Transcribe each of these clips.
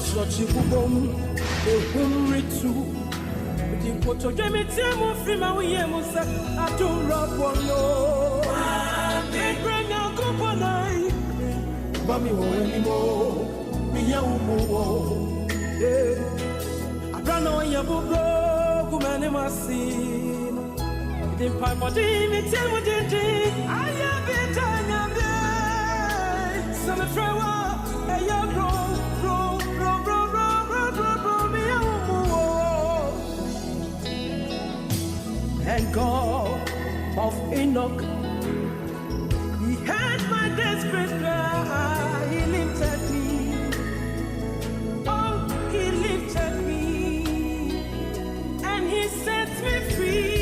such a boom, a ritu. With what you gave me, Timu Frima, we almost I don't rob one. Bring out Kupanai, Bami, anymore. Me, I don't know your book, Gumani Massin. The Papa Dimi, Timu Didi, I have it, I have it. Some flower, a young and God of Enoch, He heard my desperate cry. He lifted me. Oh, He lifted me, and He set me free.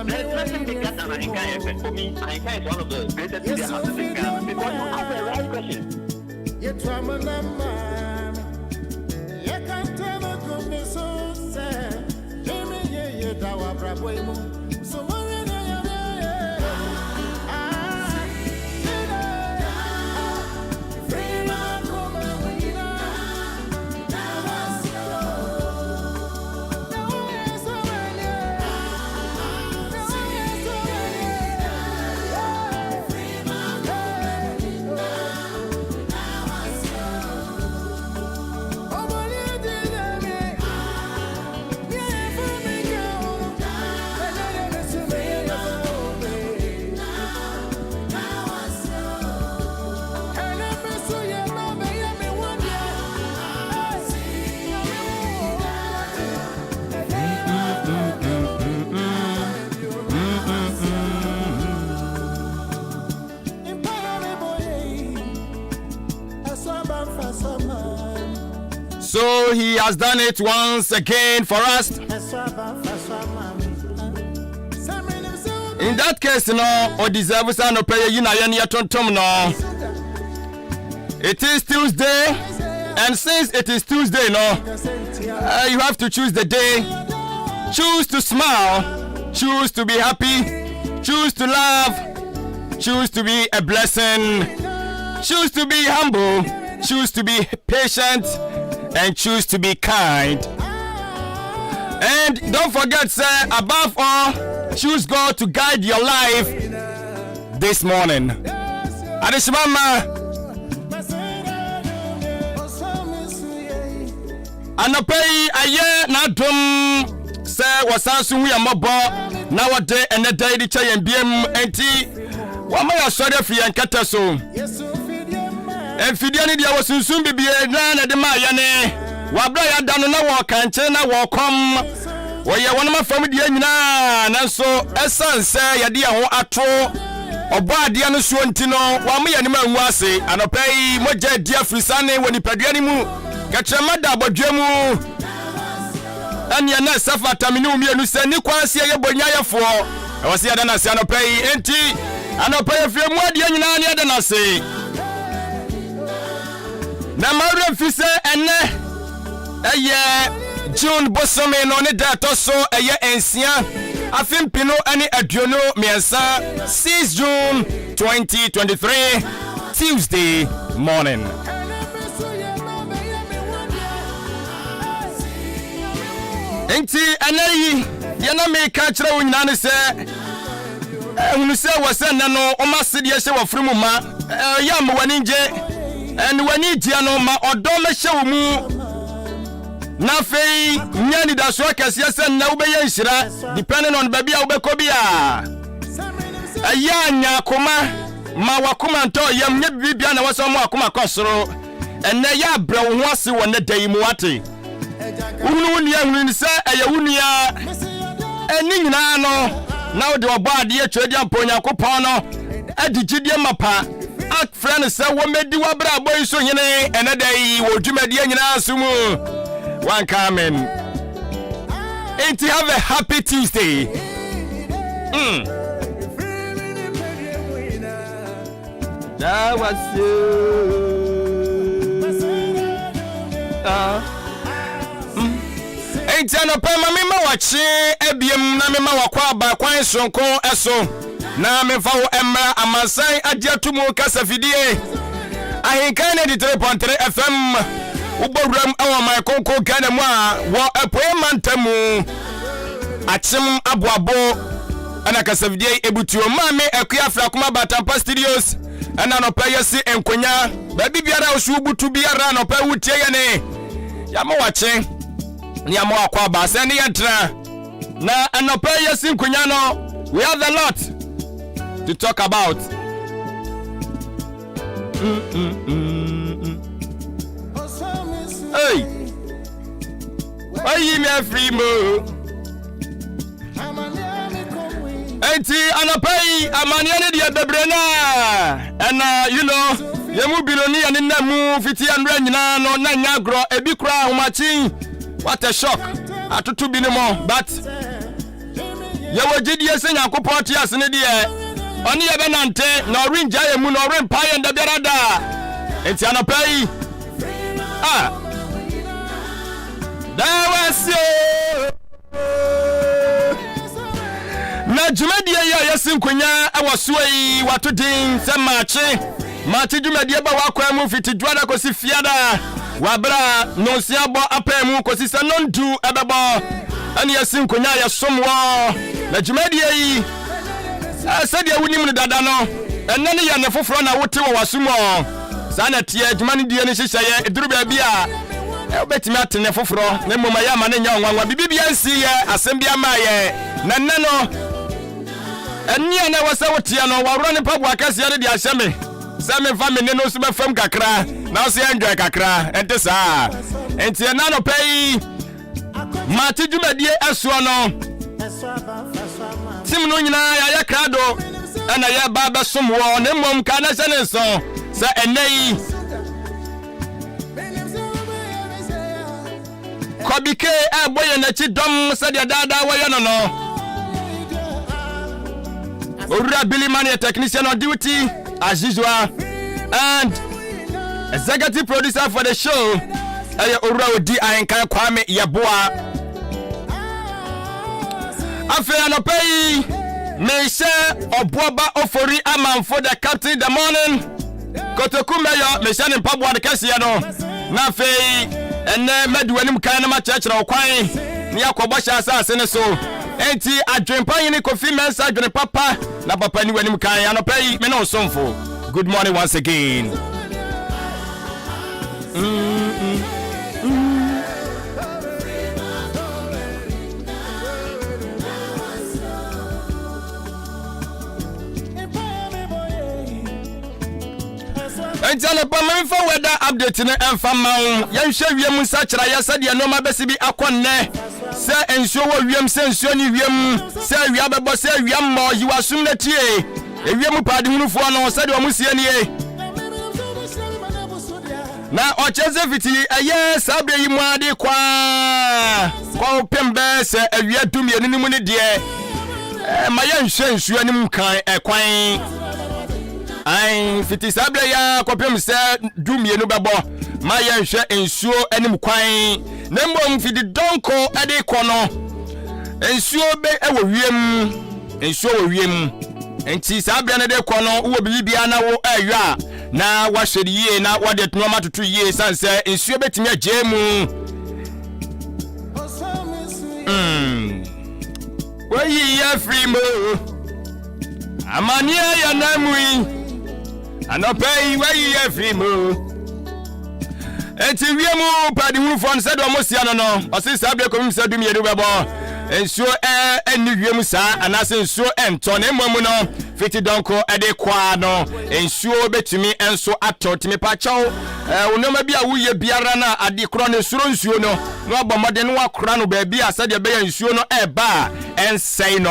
There's nothing bigger than Ahenkan FM. For me, Ahenkan is one of the greatest media houses in Ghana because you ask the right question. You can't tell me good so sad. So So He has done it once again for us. In that case, no, or deserves an opinion. No. It is Tuesday, and since it is Tuesday, no, you have to choose the day. Choose to smile. Choose to be happy. Choose to laugh. Choose to be a blessing. Choose to be humble. Choose to be patient. And choose to be kind. And don't forget, sir, above all, choose God to guide your life this morning. Adishmama Anapei aye na dum se wasansu hu yamobo na wode ene dai di che yambiem enti wa ma yasore fi yankata so Fidia ni dia wosunsun bibie na de ma ya ne wabra ya dano na wo kanche na wo kom wo ye wonma fam dia nyina na so esanse ya dia ho ato obo ade no so ntino wa ma ya ne ma nwu ase anopai moja dia frisane woni padua ni mu kachema da bodwa mu ania na safa tamini umienu se ni kwanse ye bonya yefo e wose ya da na se anopai enti anopai fie mu ade nyina ne da na se na mawre fise ene June bosome no ne dato so ensia afimpino ani aduono miensa 6 June 2023 Tuesday morning. Enti anayi yana me ka kire wonyina ne se hunu se wose na no o masede hye wofremu ma ya mo wani nje and wani dia no ma odo me hye mu na fei nyani da so kese se na wo be yenhira depending on baby a wo be ko bia aya nya koma ma wakoma nto yam nya bibia na waso mo akoma kosoro enne ya bra wo ho ase wo ne dai mu ate unu ni ahunu ni se eye wunia eni nyina no na wo de obo ade atwa dia mponya kopon no adigidie mapa friend say wo medi wa bra boy so hene ene dai wo dwumadi nyina sumu one coming and to have a happy Tuesday. That was you. Ain't no pema me ma wachi ebiem na me ma wakwa ba kwan sonko eso na me fa wo emra amasan agiatumu kasafidie Ahenkan 3.3 FM ubowram awa my konko Ghana mu a wo apoemantamu achim aboabo ana kasafidie ebutuo ma me akua frakuma batampa studios ana no pa yesi enkonya ba bibiara osu butu biara no pa wutie ye ne ya ma wachi ni amo akwa ba se ne yentra na anopa yesi enkonya no we have a lot to talk about. Hey, why you me free mo? Enti anapai amania ne dia bebrena and you know yemu biloni ane na mu fiti anra nyina no na nya gro ebi kura homachi. What a shock atutu bi ne mo but yewo gidie se Nyankopon te ase ne de oni ye benante na orinja yemu na orin pa ye ndabiarada enti anapai that was it. Na jumadi ya yesinkonya awasuyi watu din se machi jumadi ba wakwa mu fiti dwada kosi fiada wabra no siabo apemu kosi se nondu ebebo ani yesinkonya ya somwo na jumadi yi sadia wunim ne dada no enane ya ne foforo na wote wo wasumo sana tie jumani die ne hyehyeye eduru ba bia obetimi atene foforo na mmoma ya ma ne nya onwanwa bibibia nsi ye asembia ma ye na nano enia na wasa wotia no wawro ne pabu akase ya de ahyeme sa me fa me ne no so be fam kakra na so ya enjoy kakra ente saa enti na no pei mati dwumadie aso no tim no nyina ya krado ana ya baba somwo ne mmom ka na sene so sa enei Kobike boye na chi dom sadia dada wayo no Ura Billy Mani, technician on duty as usual and executive producer for the show Ura Odi Ahenkan Kwame Yaboa Afe anopei Meise Obuaba Ofori Aman for the captain the morning Kotoku Mayo Meise ni Pabwa de Kesi no na fei ene meduanim kan na ma chechira okwan ni akobosha asase ne so enti adwempa yini Kofi Mensa adwene papa na papa ni wanim kan anopai me no somfo. Good morning once again. Entiana pa manfa weather update ne emfa mawo yenhwe wiem sachira yesade no ma besi bi akonne se ensuo wo wiem se ensuo ni wiem se awia bebo se awia mo yiwasum na tie ewiem pade hunufo no sade o musie nie na ocheze fiti eye sabre yi mu ade kwa pembe se awia dumie ni mu ne de ma yenhwe ensuo ni mu kan ekwan ai fiti sabre ya kopem se dumie no bebo ma yenhwe ensuo anim kwan na mbom fiti donko ade kono ensuo be ewo wiem ensuo wo wiem enti sabre na de kono wo bibia na wo awia na wahwede yie na wode tnoma tutu yie sanse ensuo betimi agemu wayi ya free mo amania ya namui anopai wayi ya free mo enti wiemu padi hunfon se do mosia no osi sabre komim se dum yedu bebo ensuo eni wiemu sa anase ensuo ento na emamu no fiti donko ede kwa no ensuo betumi enso atotimi pa chaw onoma bia wuye biara na ade kro ne suro nsuo no no abomode no akora no ba bia sade be ya nsuo no eba ensei no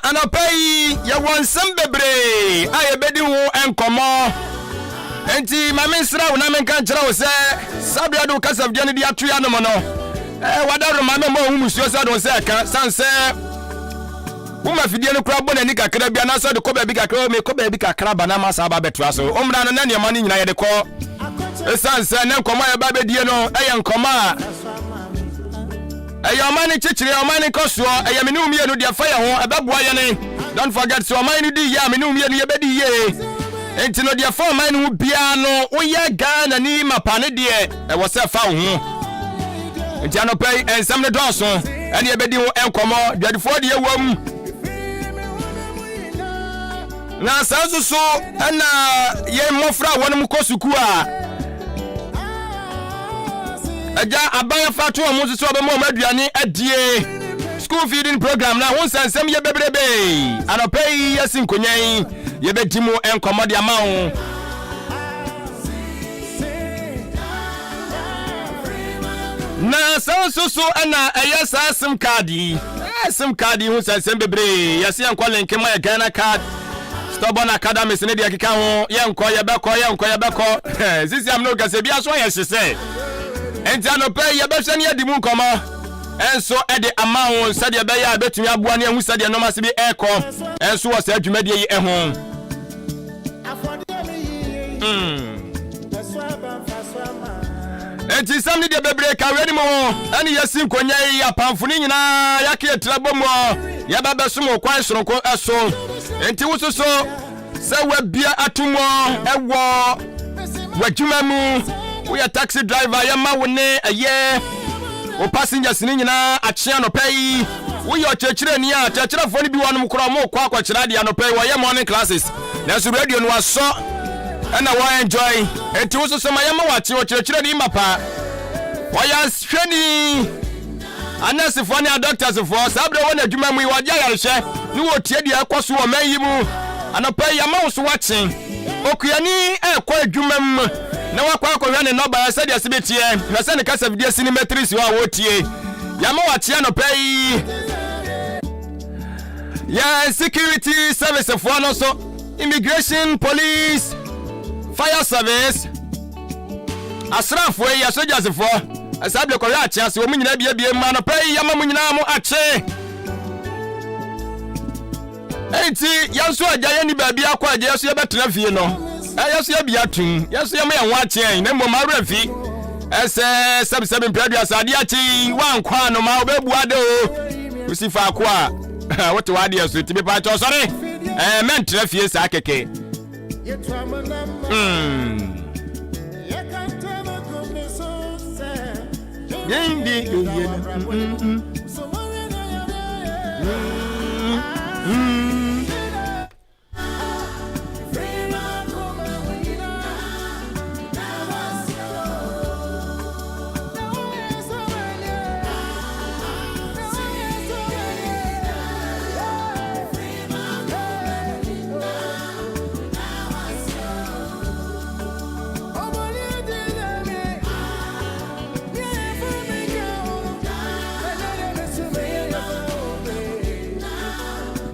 anopei ya wonsam bebre aye bedi wo enkomo enti mame sra wo na menka nkyera wo se sabia do kasa bia ne dia to ya no mo no wadaro mame mo hu musuo sa do se ka sanse wo ma fidie no kura bona ni kakra bia na so de ko ba bi kakra me ko ba bi kakra ba na ma sa ba betua so omra no na ne ma ni nyina ye de ko sanse ne nkomo ya ba bedie no eye nkomo a Ayamani chichiri, Ayamani koso, Ayaminu miye no dia fire ho, ebeboa ye ne. Don't forget so Ayamani di ya, Ayaminu miye no ye bedi ye. Enti no dia fa Ayamani hu bia no, oye Ghana ni mapane die, wo se fa ho. Enti anopei ensam ne doso, ene ye bedi ho enkomo, dwadifo de ye wom. Na sanso so, na ye mofra wonum kosuku a. Aja abaya fatu o mo so be mo maduane adie school feeding program na won sansem ye bebrebe anopei yasin konyan ye bedimu enkomode ama wo na so ana ayasa sim card won sansem bebre yasin ko link ma Ghana card Stubborn Academy se ne dia keka ho ye nko ye beko sisi am no gase bia so ye sese enti anopei ye behwe ne adimu nkomo enso ede ama ho sade be ya betumi aboa ne hu sade no mase bi eko enso wo sa adwumade yi eho enti samni de bebre ka weni mo ani yasin konya yi apamfuni nyina yake etrabomo ya baba sumo kwan soronko eso enti wusoso se wabia atumo ewo wadwumamu we a taxi driver ya ma wone aye o passengers ni nyina achia no pay we yo chechire ni a chechire fo ni bi wonu kro mo kwa kwachira dia no pay we ye morning classes na so radio no aso and I enjoy enti wo so ma ya ma wachi o chechire ni mapa we ya hwani anasifo ni doctors fo sabre wona adwuma mu wa dia yarehye ni wo tie dia ekoso wo mayi mu anopay ya ma wo so wachi okuyani ekwa adwuma mu na wakwa akọhwa ne no ba se dia sebetie na se ne kasa video cinematris wa wotie ya ma watia no pay ya security service for no so immigration police fire service asrafo ya soldiers for asable ko ya chia se o munyina bia ma no pay ya ma munyina mo ache enti ya so aja ya ni ba bia kwa aja so ya betra fie no yes ya biatum yes ya me ho achen na mo marefi ese 77 mpadu asade achi wankwa no ma obebu ade o usifa akwa what wade so tibi pa cho sorry men trafie sa keke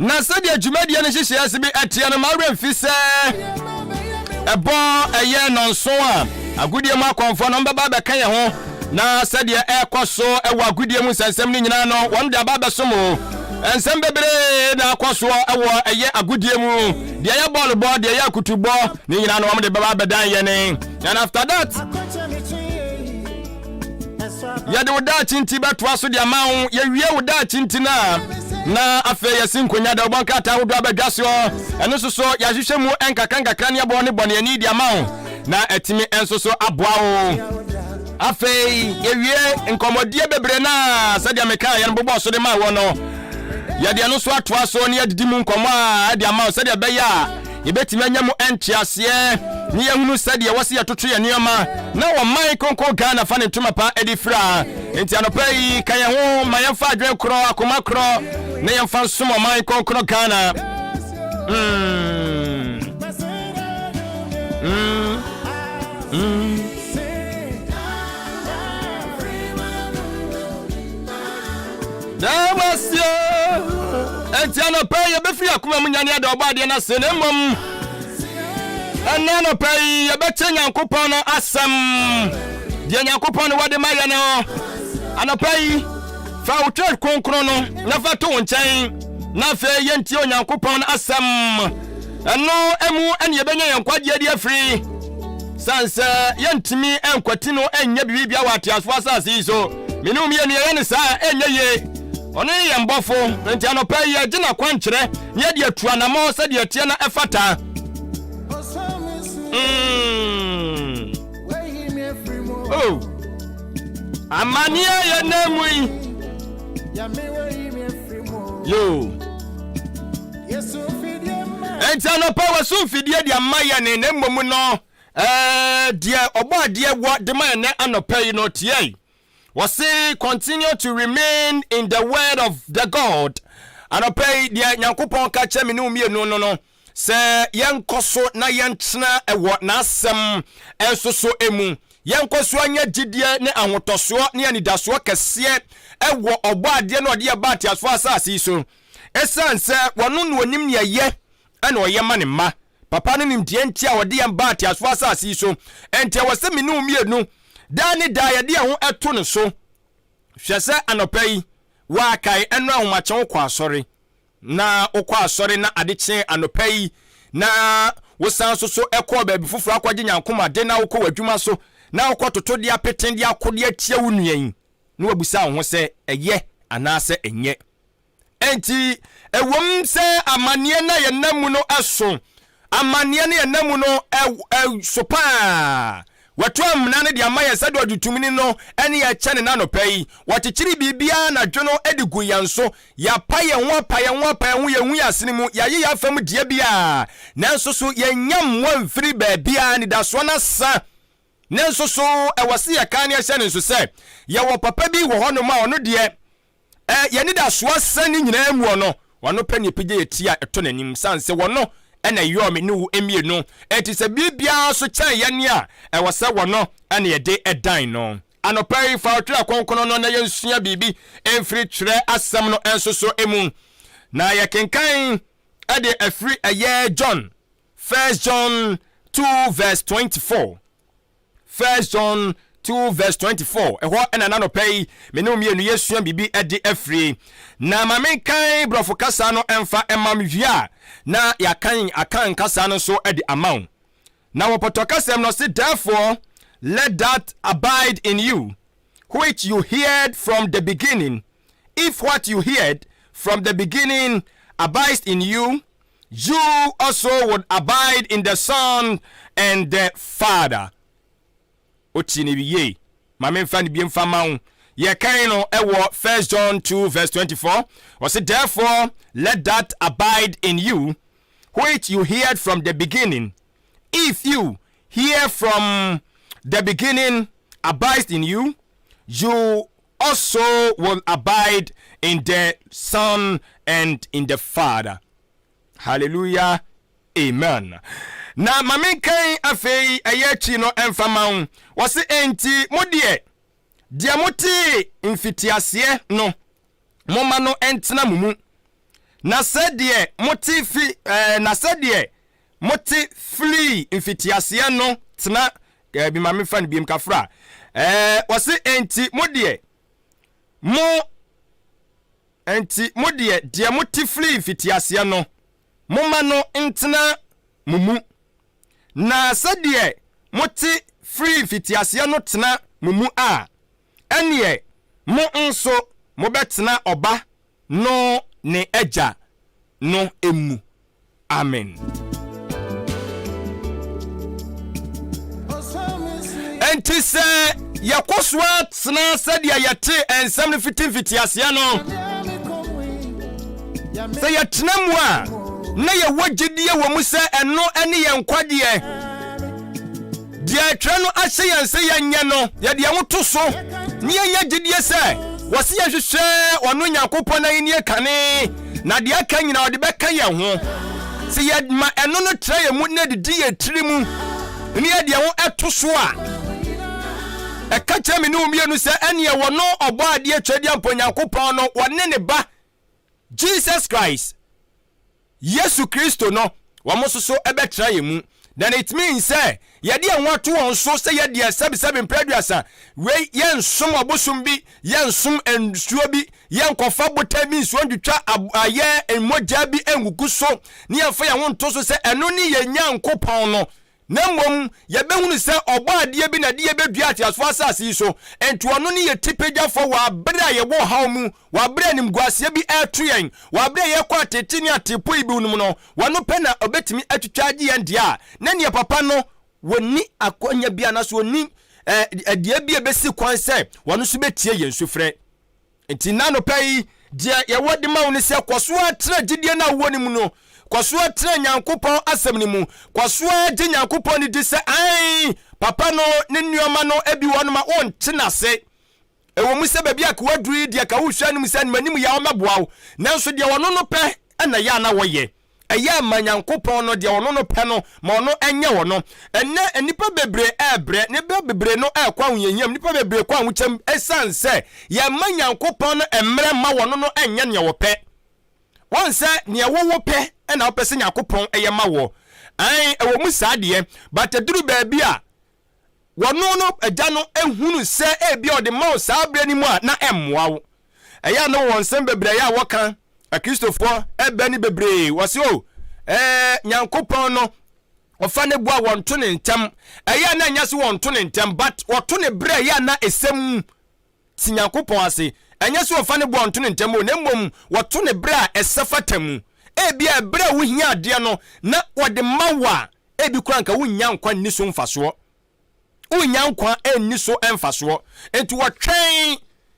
na sadia dwumadi ne hyehyɛ ase bi atia no mawre mfise ebo eye nonso a agudie mu akonfo no mbaba be kan ye ho na sadia ekoso ewo agudie mu sansam ni nyina no won de ababa somo ensem bebre na akoso ewo eye agudie mu de ye ball de ye akutubo ni nyina no won de baba bedan ye ne and after that ya de woda chinti betwa so de amawo ye wie woda chinti na afe yasin konya da obanka ta wodo abadwaso eno soso ya hwehwe mu enkakanka ne abo ne bone ani di amawo na etimi ensoso aboawo afe yewie nkomodie bebre na sadia meka ya nbobo so de ma wo no ya de no so atoa so ne adidi mu nkomo a de amawo sadia be ya yebetimi anya mu enchiase ni yehunu sadia wose ya toto ya nioma na wo man konko Ghana fa ne tuma pa edifra enti anopai kan ye ho mayefa adwen kro akoma kro na yemfa somo man konko Ghana Damasio Entiano pay a befri akuma munyane ade obade na senemom. Enano pay a beche Nyankopon asem. Die Nyankopon wade maye no. Anopay fa utwe konkro no na fa to nchen na fa yenti Nyankopon asem. Eno emu ene ye benya yankwaje ade afri. Sanse yentimi enkwati no enya bibia wate asfo asase so. Minum ye ne ye ne sa enya ye. Ono ye mbofo nti anopa ye gina kwankyere ye de atuanamo se de tie na efata. Oh. Amania ye namui. Yo. Enti anopa wasu fidie de amaya ne nemmom no. Die oba die wo de man ne anopa yi no tie. Was say continue to remain in the word of the God. And I pay the Nyankopon kache me no. Se yenkoso na yentena ewo na asem ensoso emu. Yenkoso anya gidie ne ahotoso ne anidaso kese ewo obade no de abati asfo asase so. Esan se wono no onim ne ye ene oyema ne ma. Papa no nim die ntia wode yam baati asfo asase so. Ente wose me no Dani dayade ho eto ne so hwese anopai wa kai eno ahomache kwa asori na okwa asori na adeche anopai na wosan so ekọ baabi fufuru akwaje Nyankoma de na okọ wadwuma so na okọ totode apeten de akode atia wunuan na wabusa ho se eye anase enye enti ewom se amanie na ye namu no aso amanie na ye namu no sopa Watu amnane di amaya sadu wadutumini no eni ya chane nano peyi wachichiri bibia na jono edigu yanso ya paye ya sinimu ya yi ya femu die bia nansoso ya nyam wamfiri bebia ni daswana sa nansoso ewasi ya kani ya shane nso se ya wapapebi wahono ma wano die ya ni daswa sa ni nyina emu wano wano penye pije yetia etone ni msanse wano ena yomi nu emie no eti se bibia so chan yania wase wono ena yede edan no anopai fa otwa konkono no na yensua bibi emfiri twere asem no ensoso emu na yekenkan ade afri aye John 1 John 2 verse 24 1 John 2 verse 24 eho ena nanopai menum ye no yesua bibi ade afri na mamenkan brofo kasa no emfa emamwia na akan kasa no so edi amount na wopoto kasem no say therefore let that abide in you which you heard from the beginning. If what you heard from the beginning abides in you, you also would abide in the Son and the Father. Ochini biye mamen fan bi mfa maun ye kan no ewo 1 John 2 verse 24 was it therefore let that abide in you which you heard from the beginning. If you hear from the beginning abides in you, you also will abide in the Son and in the Father. Hallelujah. Amen. Na mamenkan afei ayachi no emfamaun wase enti modie diamote mfitiase no moma no entena mumu na sedie moti fi na sedie moti flee mfitiase no tena bi mamefan bi mkafra wase enti modie dia moti flee mfitiase no moma no entena mumu na sedie moti free fitiase no tena mumu a enie mo nso mo betena oba no ne eja no emu. Amen. Enti se yakoswa tena sedia yate ensam fitiase no se yatena mu a na ye wagidie wo mu se eno ene ye nkwadie dia twa no ahye yan se yanye no ye de woto so ne ye gidie se wose ye hwehwe ono Nyankopon na ni kane na de aka nyina ode beka ye ho se ye ma eno no tra ye mu na didi ye tiri mu ne ye de wo eto so a eka me no mienu se ene ye wono obo ade atwadi ampo Nyankopon no wone ne ba Jesus Christ Yesu Kristo no wamo so ebetra yemu. Then it means say yedi anwa to on so say yedi 77 preduasa we yen som abosum bi yen som ensuo bi yen kofa botabi nsuo ndwetwa aye enmoja bi engugu so ne yemfa ya wonto so say eno ni yenya nkopon no na mmom yebehunu se obaade bi na de yebedua atiaso asase so ento ono ne yetipeja fo wa bra yebo hawmu wa bra nim guase bi atuyen wa bra yekwa tetini atepo ibi unum no wano pe na obetimi atutwaje yen dia na ne papa no woni akonya bia na so woni de bia besi kwan se wano so betie yen sufre enti nano pei dia yewode ma woni se kwaso atra gidie na woni mu no kwaso atra nyankopon asem ni mu kwaso agi nyankopon ni di se ai papa no ne nnuoma no ebi wono ma on tenase ewo mu se bebia ka waduri dia ka wohwa nim se manim ya omeboawo nanso dia wono no pe na ya na woye eya ma nyankopon no dia wono no pe no ma ono enye wono enne enipa bebre ebre ne bebre no ekwa hunyanyam nipa bebre kwa huchem esanse ya ma nyankopon no emre ma wono no enye ne wo pe won se ne wo pe na wo pese nyankopon eye ma wo ai ewo mu saade but aduru baabi a wono no agya no ehunu se ebi ode ma wo saabre ni mu a na emmoa wo eya no won sem bebre ya woka Kristofo ebe ni bebre wose o nyankopon no ofa ne bua won to ne ntem eya na nya se won to ne ntem but woto ne bre ya na esem ti nyankopon ase enya se ofa ne bua won to ne ntem o na mmom woto ne bre a esafatamu ebi bre wo hia ade no na wode mawa ebi kranka wo nya nkwa ni so mfaso wo nya nkwa enni so emfaso enti wo twen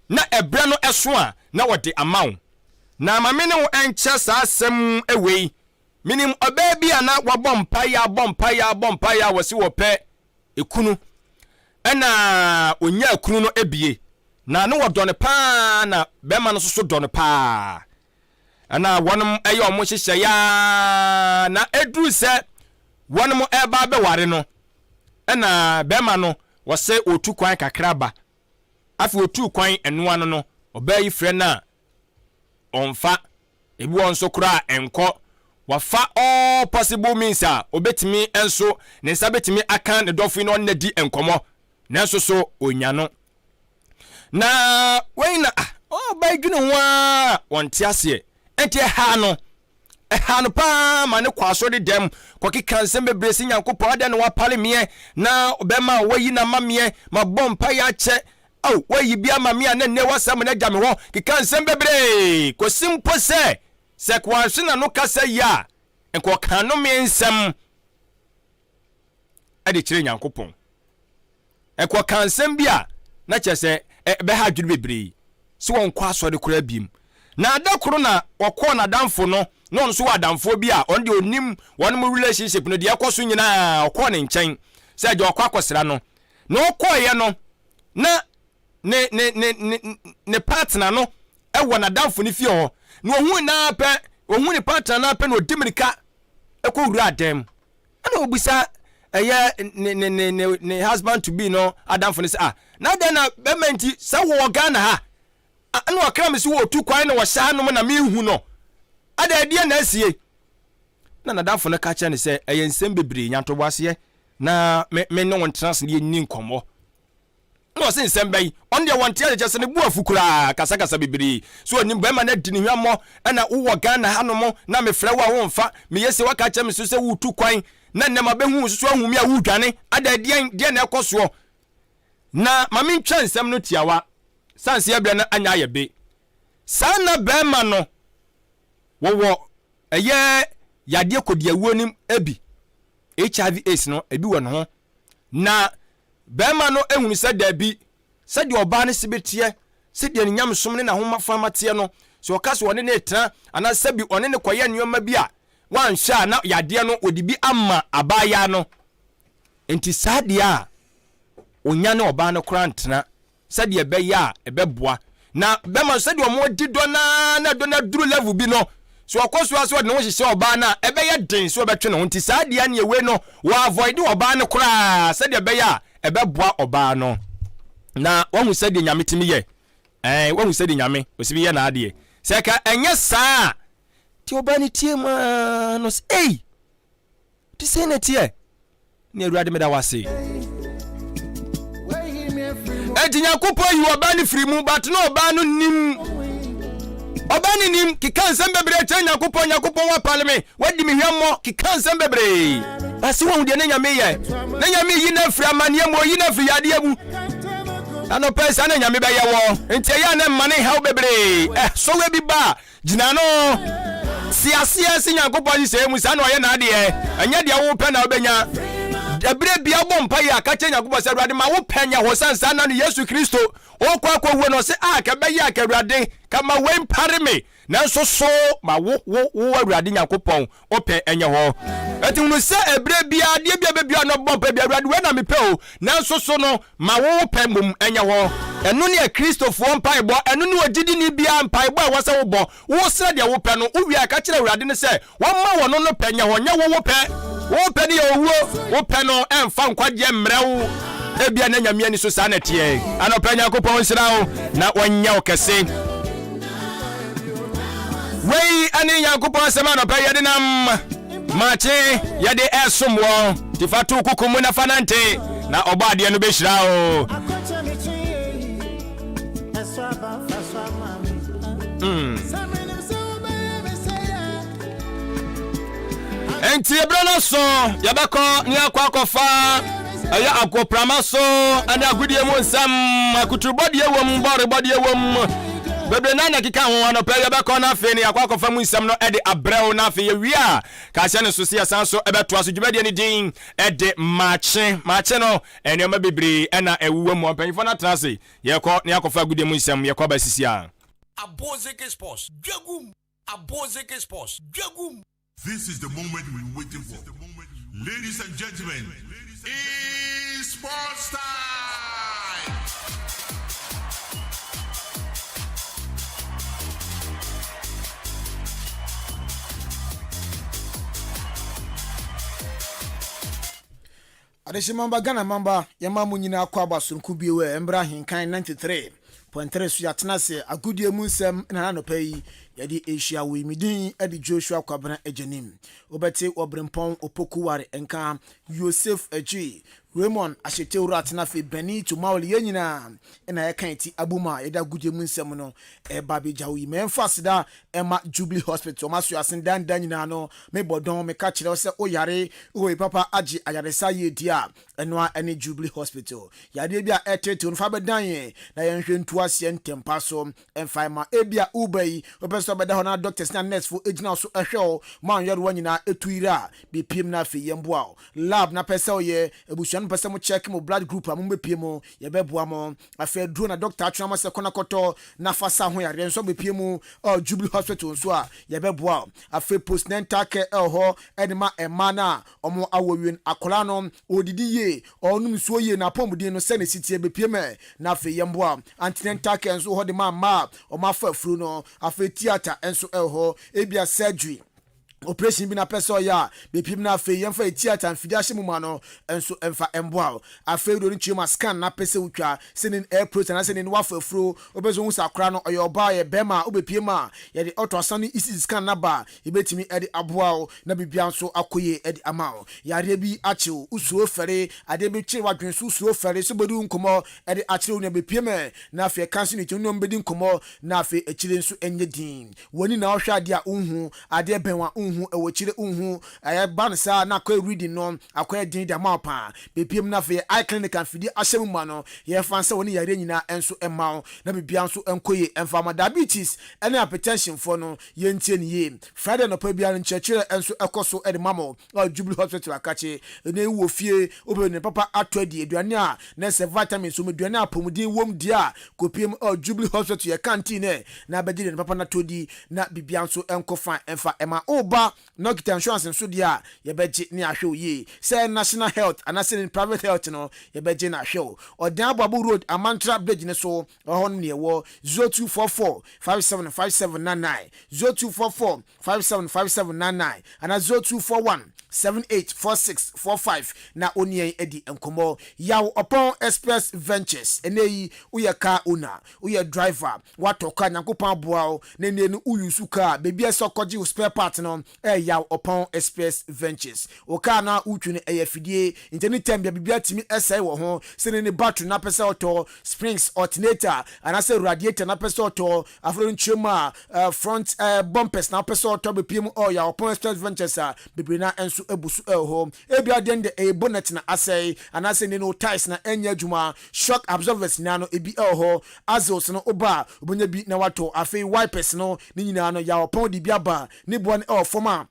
na ebre no eso a na wode amawo na mamene wo enche sa asem ewei minim obabi ana wabompa ya wasi wo pe ekunu ena onya ekunu no ebie na no wodone pa na bema no so done pa ana wonom eye omo hyehye ya na edru se wonom eba be ware no ena bema no wose otu kwan kakraba afi otu kwan enua no obayi frɛ na onfa ebi wonso kura enko wafa all possible means a obetimi enso ne nsa betimi akan ne dofo no na di enkomo nanso so onyano na weina ba dwene ho a wonte ase enti ha no pa ma ne kwaso de dem kwakika nsem bebresi nyankopɔ ade no wapale me na obema wayi na mamie ma bompa ya che wayi bia mamie na ne wasam na gya me ho kika nsem bebre ko simple se kwanse na no kasa ya enko kanu me nsem ade kire nyankopɔn enko kansem bia na kyese be ha dwuru bebre so won kwa so de kora biem na adakoro na wokɔ na damfo no so wa damfo bia on de onim won mu relationship no de yakoso nyina okɔ ne nkyɛn se je okɔ akɔsra no na okɔ ye no na ne partner no ɛwɔ na damfo ne fie hɔ na ohun ne partner na pɛ no dimirika ekowura adem ana obisa ne husband to be no adamfo ne se na den na bementi se wo Ghana ha ana wakra me se wo tu kwan na wo sha no na me hu no ada adie na asie na adamfo ne ka kye ne se nsem bebre nyanto boase na me no won trans ne ni nkomo no se nsem bai on de won tia je se ne bu afukura kasa bebre so onim ba ma na di ne hwamo ana wo Ghana ha no mo na me frɛ wo wo mfa me yesi waka kye me so se wo tu kwan na nema behu so ahumi a wudwane ada die na ekoso na mame ntwa nsem no tiawa sanse abia na anya ayebe sana bema no wo yade kodiawo nim ebi HIV AIDS no ebi wo no ho na bema no ehunu se da bi se de oba ne sebetie se de nyam som ne na ho mafamate no so okaso one ne etra ana sebi one ne koye nneoma bi a wan sha na yade no odibi amma abaya no enti sade a onya ne oba no krantena sade ebeya ebeboa na bema sade omo dido na do na duru level bi no so akoso aso de no hihye oba na ebeya den so obetwe no enti sade a ne ewe no wa avoid oba no kra sade ebeya ebeboa oba no na wahu sade nyame timi ye wahu sade nyame osibi ye na ade seka enye saa ti obani tie ma no eh ti se na tie ne awurade meda wase Nyankopon yi obani firi mu but no obani nim obani nim kikan bebre che Nyankopon wa palme wadi mi hwemo kikan bebre basi won de na nyame ye na nyame yi na firi amane mo yi na firi yade abu ano pesa na nyame be ye wo enti ya na mane haw bebre so we bi ba gina no siasia si Nyankopon yi se mu sa na oye na ade anya de wo pe na obenya ebre bia bompa ya ka che Nyankopon se Awurade ma wo penya ho sansa na Yesu Kristo o kwa wo no se ka be ya ka Awurade ka ma we mpare me na so ma wo Awurade Nyankopon o pe enya ho eti unu se ebre bia de bia no bompa bia Awurade we na me pe o na so no ma wo pe mum enya ho enu ne Kristofo mpa ebo enu ne ogidi ni bia mpa ebo a wo se wo bo wo se de wo pe no wo wi aka kire Awurade ne se wo ma wo no penya ho nya wo pe wo pe ni owuo wo pe no emfa nkwaje mrewo ebia na nyame ani so sa na tie anopa Nyankopon nsira wo na wonya wo kese wei ani Nyankopon sema no pa yede nam mache yede esomwo tifatu kukumu na fanante na obade no behira wo enti ebrano so yabako ni akwakofa aya akoprama so ana agudie mu nsam akutubodie wom borebodie wom bebe na kika ho ano pe yabako na fe ni akwakofa mu nsam no ede abrɛw na fe yewia ka se ne so se yasan so ebeto aso dwumade ni din ede mache no enioma bebre na ewuwa mu opanfo na trase yekɔ ni akwafa agudie mu nsam yekɔ ba sisia Abozeke Sports Dwagum Abozeke Sports Dwagum. This is the moment we're waiting for. Ladies and gentlemen, it's sports time! Adeshimamba Ghana mamba yama munyina akwa basunku biwe Embra Ahenkan 93.3 so yatena se agudie mu nsem na no pai yadi Asia we midin edi Joshua Kwabena ejenim obete obrempon opokuware enka Joseph Eji Raymond Ashete Uratna fe Beni to Mauli yenyina na yakan ti Abuma yeda gudie mu nsem no babe jawi memfas da ema Jubilee Hospital maso asen dan nyina no me bodon me ka kire se oyare o papa agi ayaresa ye dia eno ene Jubilee Hospital yade bia etete no fa bedan ye na yenhwe ntuase ntempa so emfaima ebia ubai obeso beda ho na doctors na nurse fo ejina so ehwe man yero wanyina etuira bepiem na fe yemboa lab na pese oye ebusuan pese mo check mo blood group am bepiem ye beboa mo afa duro na doctor atwa mo se kona koto na fasa ho yare nso bepiem Jubilee Hospital so a ye beboa afa postnatal care ho edema emana omo awowien akola no odidi ye onum so ye na pomudin no se ne sitie bepiem na fe yemboa antenatal care nso ho de ma omo afa furu no afa theater enso ho ebia surgery operation bi na peso ya bepim na fe yemfa theater mfidiahye mu ma no enso emfa emboa afa do nchima scan na pese utwa senin air protein na senin wafa furo obezo hu sakra no oyoba ye bema obepiem a ye de ultrasound ECG scan na ba ibetimi ede aboa na bibia nso akoye ede amao yare bi achew usuo fere ade bi kire wadwenso usuo fere so bodu nkomo ede achew na bepiem na fe kanso ni tuno mbedi nkomo na fe ekire nso enye din woni na ohwa ade a unhu ade benwa ewo chire unhu bansa na kwa reading no akwa din da mapa bepiem na fe eye clinic and fidi ahyem ma no ye fansa woni yare nyina enso emma na bibia nso enkoye emfama diabetes ene hypertension for no ye ntie ni ye Friday no pa bia nchechire enso ekoso ede mamo Jubilee Hospital akache ne wo fie obe ne papa atwadi aduane a na se vitamins so meduane apomudin wom dia kopiem Jubilee Hospital ye canteen na bagide ne papa na todi na bibia nso enkofa emfa ema oba no get insurance nso dia ye beje ni ahwe ye say national health and say private health no ye beje na ahwe odan ababu road amantra bridge ne so ohon ne wo 0244 575799 0244 575799 and 0241 784645 na onien edi enkomo yaw upon express ventures eneyi uye car owner uye driver watoka nyankopon boa na nenu uyusu car bebi esokoji spare part no yaw upon express ventures o car na utwene eyafidie inteni tembia bibia timi esai wo ho sene ne battery na pese auto springs alternator anase radiator na pese auto afro nchema front bumpers na pese auto be pm o yaw upon express ventures bebi na enso ebusu ho ebia den de bonnet na asai anase ne no ties na enya adwuma shock absorbers na no ebi ho azos no oba obonya bi na wato afei wipers no ni nyina no yaw upon di biaba ni bo na forma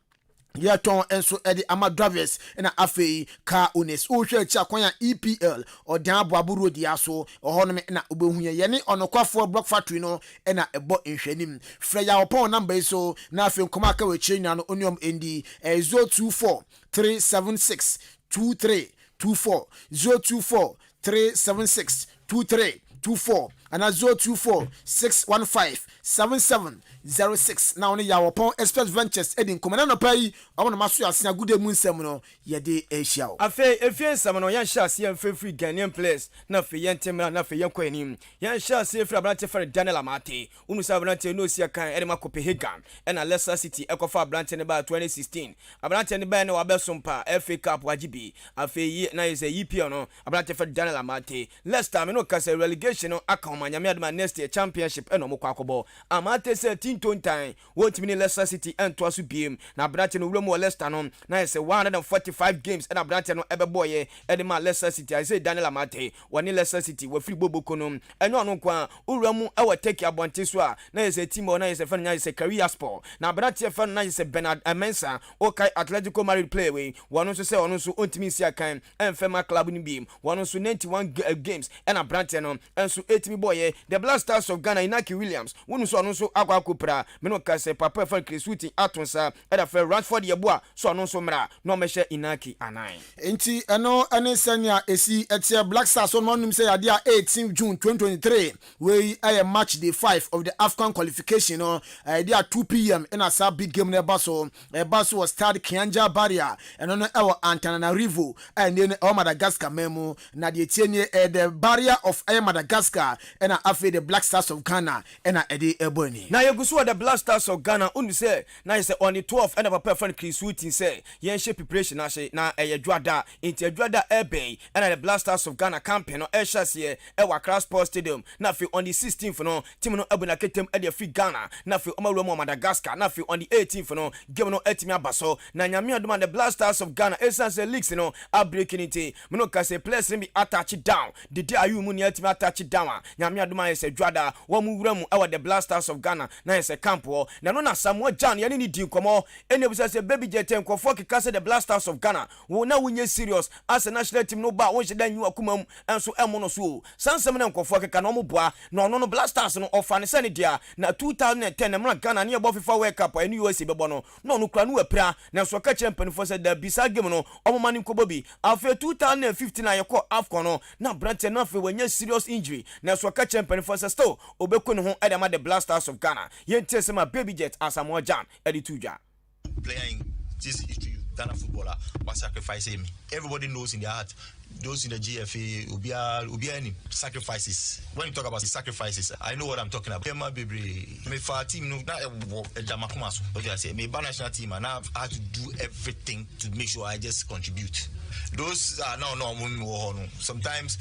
Yaton enso edi ama drivers na afei car owners o hwe chi akwan EPL o dan aboaburo di aso ohono me na obehuye ye ne onokwafo block factory no na ebo nhwanim freya opon number so na afei nkoma aka we chenya no onium endi 024 376 2324 024 376 2324 and 024 615 7706 now only yaw upon express ventures edin komana no pai awon maso asia gude mu nsem no ye de asia o afi efie nsem no yan sha asia free Ghanaian players na fe yan temra na fe yan kwanim yan sha asia free abrante for Daniel Amate unu sa abrante no sia kan edema Copenhagen na Leicester City ekofa abrante ne ba 2016 abrante ne ba ne wa besompa FA Cup wajibi afi na is a EPL no abrante for Daniel Amate Leicester me no kase relegation no aka nyame aduma next year championship eno mokwa akobo Amate se tintontan wotimi Leicester City ento aso biem na abrante no wuramu Leicester no na is 145 games and abrante no ebeboye edema Leicester City I say Daniel Amate woni Leicester City we free boboko no eno anu kwa wuramu e take abonte so a na is team na is fan na is career sport na abrante fan na is Bernard Amensa okay Atletico Madrid play we wono so say wono so ontimi sia kan enfema club ni biem wono so 91 games and abrante no enso etimi boy the Black Stars of Ghana Inaki Williams wonu so no so akwa meno kase papa fa Chrisuti atonsa eda fe Rashford yeboa so no so mra no meshe Inaki anan enti eno anesanya esi etie Black Stars on manum say ade 18 June 2023 we a match day 5 of the AFCON qualification no ade 2 p.m. in a sub big game na baso was start Kianja Barrier eno no ewo Antananarivo and then Madagascar memo na de etie the barrier of Madagascar and after the Black Stars of Ghana and Eddie Ebony. Now you go so the Black Stars of Ghana only say now is on the 12th and papa friend Chris Wooten say yen shape preparation na say na dwada into dwada ebe and the Black Stars of Ghana campaign no Eshas here e Accra Sports Stadium na fi on the 16th no team no ebuna ketem e free Ghana na fi omarumo Madagascar na fi on the 18th no game no etimi abaso na nyame aduma the Black Stars of Ghana essence leagues no are breaking it me no can say players be attach it down the day ayu mu ni etimi attach it down nyame aduma is dwada wo mu wuramu e the Black Stars of Ghana na is camp wo na no na Samuel Jan ye ni di nkomo ene bi say baby jet nkofo kika say the Black Stars of Ghana wo na wunye serious as a national team no ba won sheda nyu akumam enso emo no so sansem na nkofo kika no mo boa no no Black Stars no ofane se ne dia na 2010 na Ghana ne ebo FIFA World Cup ene USA bebo no no kura no apira na so ka champion for say the bisa game no omo mani nkobo bi afa 2015 na yeko AFCON no na brante na fe wanya serious injury na so ka champion for say still obeko ne ho edema the Black Stars of Ghana yente se ma baby jet Asamoah Jan edituja playing this Ghana footballer was sacrificing me. Everybody knows in their heart, those in the GFA will be any sacrifices. When you talk about sacrifices, I know what I'm talking about. Me for a team, no, not a Jamakumas. What I say, me national team, and I've had to do everything to make sure I just contribute. Those are no. Sometimes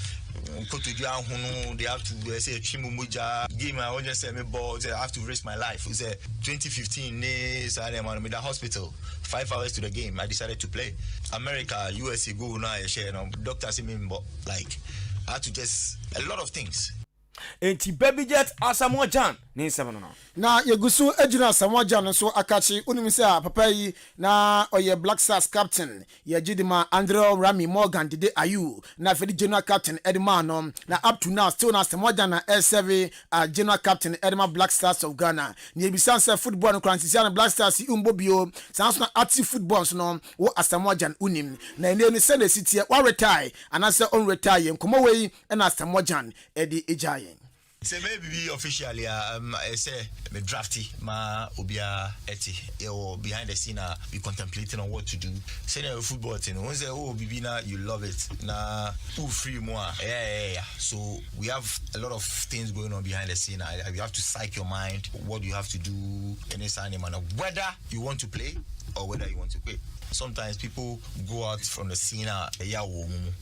they have to say Chimumuja game. I want to say me ball. I have to risk my life. It's 2015. I'm in the hospital. 5 hours to the game. I decided to play. America, USA, go now. Share. Doctor see me, but like I had to just a lot of things. Enti baby jet Asamoah Jan ni nsem no na yegusu ejina Asamoah Jan so akachi unimse a papa yi na oye Black Stars captain ye Jidima Andrew Rami Morgan dide ayu na fedi general captain Edma no na up to now still na Asamoah Jan na S7 general captain Edma Black Stars of Ghana ni ebisanse football no kransia na Black Stars umbobio sanso na active football no wo Asamoah Jan unim na ene ni send city wa retire anase on retire nkomo wei na Asamoah Jan edi ejaye Say maybe officially, I say me drafty ma obia eti or behind the scene be contemplating on what to do. Say na football thing. When say oh bibina you love it. Na who free more. Yeah. So we have a lot of things going on behind the scene. You have to psych your mind. What you have to do in this manner, whether you want to play or whether you want to quit. Sometimes people go out from the scene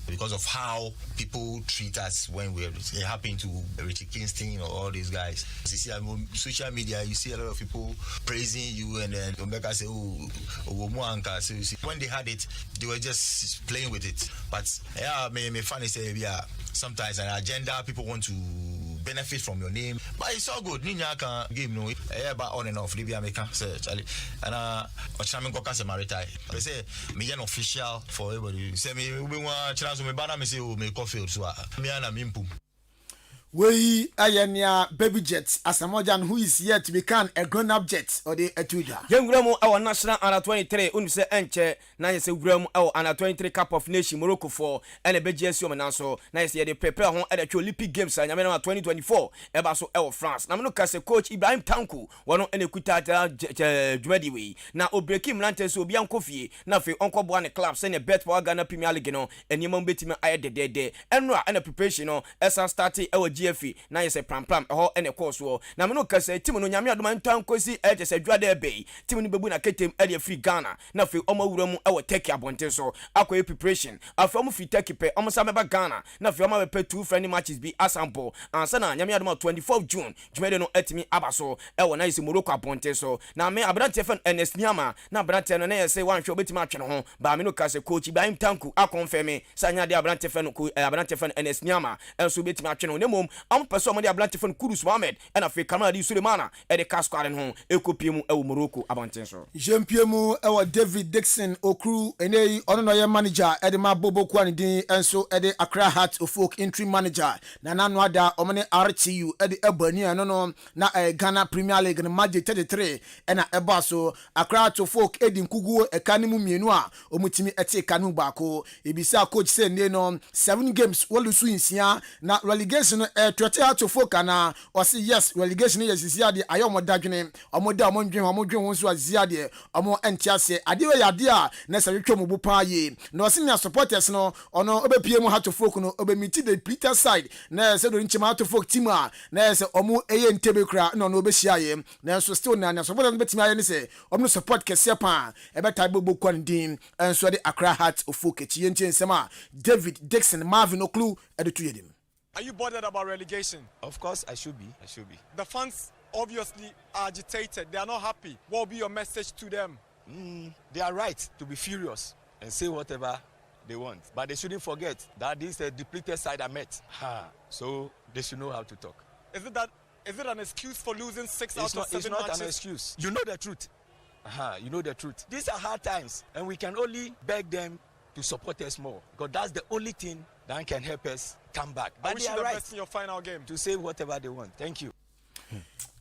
because of how people treat us when we happen to Richie Kingston or all these guys. You see on social media, you see a lot of people praising you, and then Omeka say, so you see, when they had it, they were just playing with it. But yeah, me funny say, yeah, sometimes an agenda, people want to benefit from your name, but it's all good. Ninya can game no, but on and off. Libya make say Charlie, and Ochamin Koka se maritai. They say me an official for everybody. Say me we want chance me banner me say o me coffee so me ana mimpu. We ayania baby jets as a modern who is yet to become a grown-up jet or the etuda. Young our national under 23 unse enche na yese wuramu our under 23 Cup of Nation Morocco for and a BGS mananso na yese de prepare ho at the Olympic Games na 2024 eba so France. Na me kase coach Ibrahim Tanku wono ene kuta dwedi we na obreki mlante so obi ankofie na fe onko boa ne club say ne bet for Ghana Premier League no enima betime aye de enra ene preparation no esa start GFE na yese pram ho ene course wo na me no kase team no nyame adoma ntan kosi se dwada ebe team no bebu na ketem area free Ghana na fe omo wura mu e wo Turkey abonten so akoye preparation afa mu fi Turkey pe omo sa meba Ghana na fe omo be two friendly matches bi asample ansa na nyame adoma 24 June jumede no etimi abaso e wo na yese Morocco abonten so na me abrante fan NS Niama na abrante no na yese wan hwe obetima atwe no ho ba me no kase coach Ibrahim Tanku akonfirm sanya de abrante fan NS Niama enso obetima atwe no nemom am person mo de ablante fon Kudus Mohammed and afi Kamara di Sulemana e de casquaren ho ekopie mu e wo Morocco abanten so jempie mu e wo David Dixon okru enei ono no ye manager e de ma bobo kwani din enso e de Accra Hearts of Oak interim manager na nanu ada omne RTU e de ebani ano no na Ghana Premier League no match 33 e na eba so Accra Hearts of Oak e di nkuguo e kanimu mienu a omutimi ete kanu baako ebisa coach say ne no 7 games wolusu insia na relegation Twete Hearts of Oak na o say yes relegation yes ziade ayomo dadwene omoda omodwen ho so aziade omo entiase ade we yade a na se twetwe mo pa ye na o senior supporters no ono obepie mu Hearts of Oak no obemiti the Peter side na se do nchima Hearts of Oak team a na se omo eye ntebe kra no obehia ye na so still na supporters betimi aye ne se omo support kese pa e beta bobo kwandin enso de Accra Hearts of Oak tie nsema David Dixon Marvin Oklu edetu yedim. Are you bothered about relegation? Of course, I should be. The fans obviously are agitated. They are not happy. What will be your message to them? They are right to be furious and say whatever they want. But they shouldn't forget that this is a depleted side I met. So they should know how to talk. Is it an excuse for losing 6 out of 7 matches? It's not an excuse. You know the truth. You know the truth. These are hard times, and we can only beg them to support us more, because that's the only thing that can help us come back. But they are right in your final game to say whatever they want. Thank you.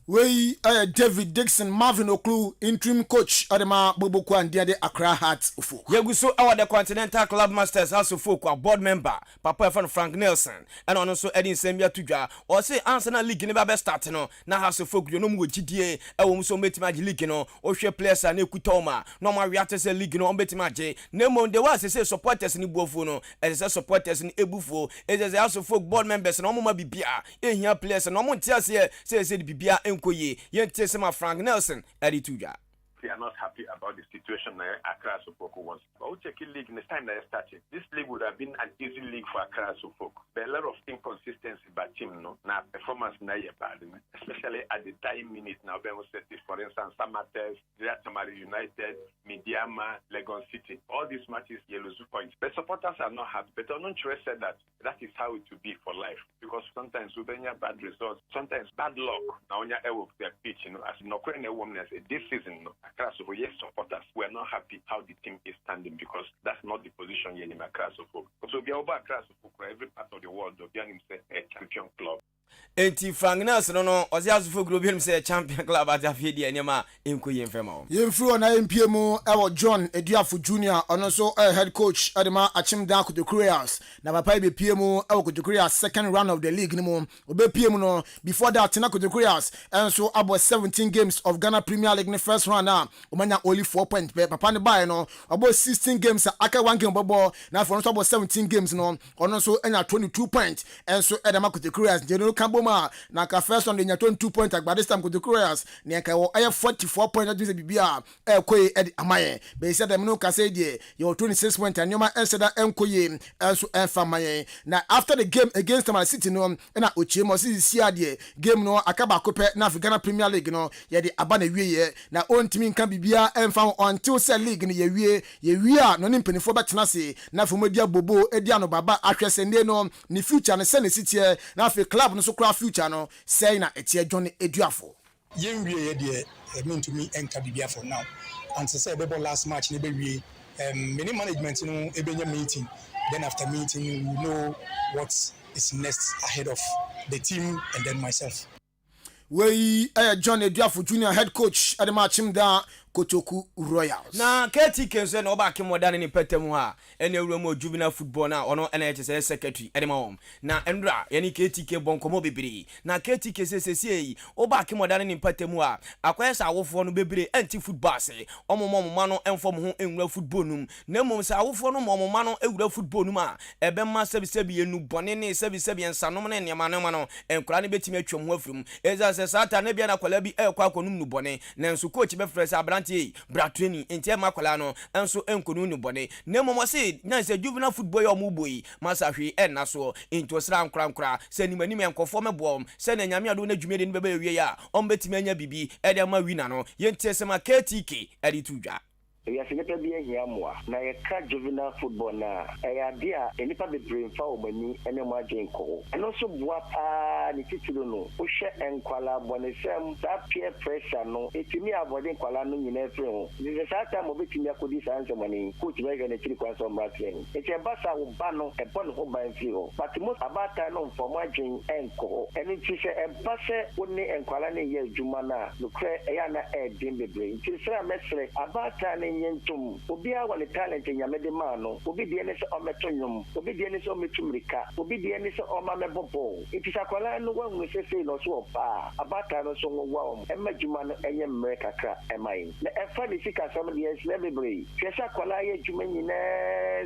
We David Dixon Marvin Oklu interim coach Adema Boboku and the Accra Hearts of Oak. Yeguso our the Continental Club Masters House of Oak board member Papa Frank Nelson and also Edin Sembia Tuja or say Arsenal League never be start no na House of Oak you know GDA e wo so metima league no o hwe players na ekutoma no ma react say league no metima je nemo the was say supporters ni buofo no e say supporters ni ebufo e say House of Oak board members no mo bibia ehia players no mo ntia say bibia Koye Yentesema Frank Nelson Edituja. They are not happy about the situation Accra Sopoko wants. But we check the league in the time that I started. This league would have been an easy league for Accra Sopoko. There are a lot of inconsistency by team, no. Now performance na bad, especially at the time minute now. For instance, Samatex, Tamari United, Midiama, Legon City. All these matches yellow points. The supporters are not happy. But Ononchre said that is how it will be for life. Because sometimes we have bad results, sometimes bad luck. Now on your their pitch, as no woman this season, Accra Sopoko, yes, supporters were not happy how the team is standing, because that's not the position here in Accra Sopoko. So we are over Accra Sopoko, every part of the world, we are a champion club. enti Frangness no Oziazufo Grobium say champion club at Afidi Enema Inko Yemfemo. Yemfru on MPM our John Ediafo Jr. and also head coach Adema Achim Danko the Koreas. Na papa be PMO our the Koreas second round of the league no obe PMO no before that Tinako the Koreas and so about 17 games of Ghana Premier League in the first round now. Omanya only 4 points papa ne buy no about 16 games aka one game bobo now for about 17 games no on also enya 22 points and so Adema the Koreas General Kamboma na ka first on the 22 points but this time the Koreas ne ka 44 points that bibia koye edi amaye be said them no ka say dey your 26 points and nyoma enseda enkoye enso enfamaye na after the game against Man City no na ochiemo si ade game no akaba kope na Ghana Premier League no ye de aba na wieye na ontimi nka bibia enfam until say league no ye wie a no ne mpenifo betena se na fomodia bobo edi ano baba ahwesende no ni future no se ne City na fe club no so kra future no say na etie John Eduafo Yenwie ye de mean to me enka bibia for now and to say bebo last match ne be wie many management no ebenya meeting then after meeting we know what is next ahead of the team and then myself we John Eduafo Junior head coach Adema Achimda Kotoku Royals. Na KTK so na oba kemoda ne petemu ha ene ewuram juvenile football na ono NHS secretary edema hom na endra yani KTK bonkomo bebere na KTK sesesi oba kemoda ne petemu ha akwesa awofo no bebere anti football se omomoma no enfom ho enwura football num na mom se awofo no momoma no ewura football num a ebema sebisebi enu bone ne sebisebi ensanom ne nyama no enkura ne betimi atwam ho afrum eza se sata ne bia na kwala bi ekwa akonum nu bone na nso coach be frɛ se bra training enti makola no enso enkonu nu bone na momo se na se juvenile football yo mu boyi masa hwe enna so into sra nkra se nimanim enkofo mebom se na nyame ado na dwumede ne beba wie ya ombetimi anya bibi e de ma wina no yenti se ma KTK edi tudwa ya senepa bi ehia moa na ye ka juvenile football na ya dia enipa be brain fa omani ene mo agyen ko eno so boa pa ni titulu no o hwe enkwala bonesem sa peer pressure no etimi abode enkwala no nyina efre ho ni se sa ta mo betimi akodi sanse mani coach be ga na chiri kwa so mratien eti basa wo ba no e bon ho ban fi ho but mo abata no mfo mo agyen enko eni ti se e base woni enkwala ne ye adwuma na no kre e ya na e din bebre ti se mesre abata ne nyentum obi a wale talent nyamede ma no obi de ne se ometonyum obi de ne se ometumrika obi de ne se omamebobo itisakwala no wanwe se no so opa abata no so wo emajuma no enye mmre kakra emai na efa ne sika sam de yes lebebre hwesa kwala ye juma nyina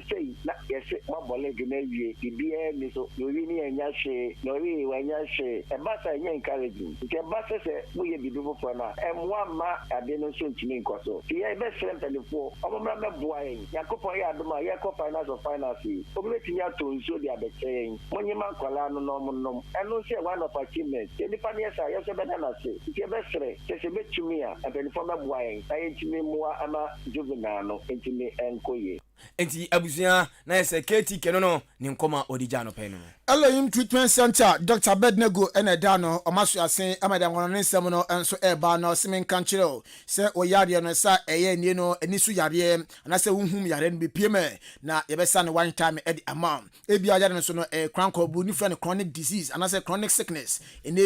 sei na yese mabole de na wie bibia ni so no wi ni enya hye no wi wanya hye ebasa enye encouraging nke basa se mo ye bibi fo na emwa ma ade no so ntimi nkoso ye be srempe for omamra meboaen yakopon ya aduma ye ko finance of finance obetimi atonso dia betchen monyema kwala no nom eno se one of achievement eni paniesa ye se beda na se tie besre se betumi a benefo meboaen ayi ntimi moa ama juvenile no ntimi enkoye enti abusia na ese KTK no ni nkoma odija no pe no Elohim Treatment Center Dr. Bednego enedano omaso asen amada wono nsem no enso eba na osimen kanchiro se oyare no sa eye nie no enisu yare na se hunhum yare no bepiem na yebesa no one time edi amount ebia yare no so no cranko bu ni friend chronic disease and say chronic sickness ene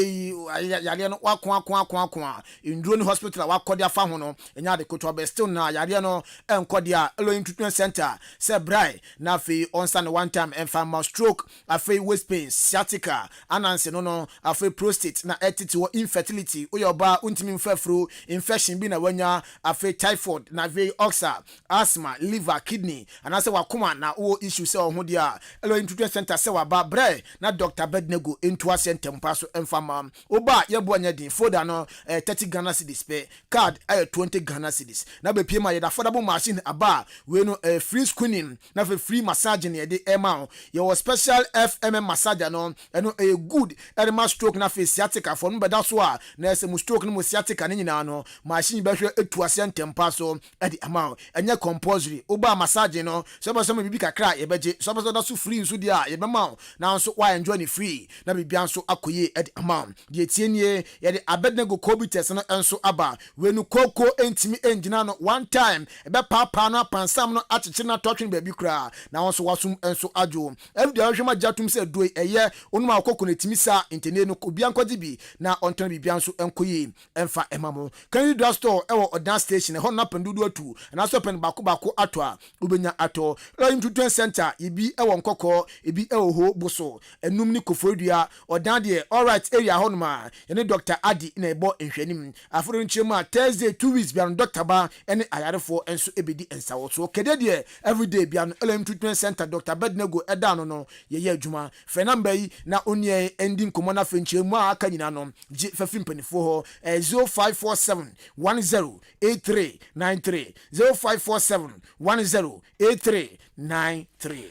yare no wakwa indro ni hospital wakodi afa ho no enya de koto be still na yare no enkodi a Elohim Treatment Center se brai na fi onsan one time enfama stroke afi waist pain sciatica ananse no afi prostate na etiti wo infertility oyoba untimi mfafro infection bi na wanya afi typhoid na ve ulcer asthma liver kidney anase wakoma na o issue se ho dia Elohim Treatment Center se waba brai na Dr. Bednego into asentem paso enfama oba yebo anya din foda no 30 Ghana cedis pe card 20 Ghana cedis na be pie ma ye da affordable machine aba we no free screening na free massaging ye de ema your special FM massager no eno a good edema stroke na sciatica for no beda so a na se mu stroke no mu sciatica ne nyina no machine be hwe etuase ntempa so e de ema enye compulsory oba massaging no so be so bibi kakra ye beje so be so da so free nso dia ye be ma na nso wa enjoy ni free na bibia nso akoye e de ema de tienie ye de Abednego COVID test no enso aba we no koko entimi engina no one time e be papa no pansam no achichi na totwen baby kra na won so wasum enso ajo every day hwema jatum se do eye onum akoko na timisa intene no obi ankodi bi na onton bibia nso enkoyi emfa emamo Canada store ewo Odan station e ho na pendudu atu na so pen bako ato a ubenya ato Line center ibi ewo nkoko ibi ewo ho boso enum ni kofodua Odan de alright area ho no ma ene Dr. Adi na ebo nhwanim aforo nchema Thursday 2 weeks bia no Dr. Ba ene ayarefo enso ebedi ensawo so kede de everyday bia no Line center Dr. Bednego eda no ye adwuma fenamba yi na onie ending komo na fenchemu aka nyina no je fafim panifo ho 0547 108393 0547 108393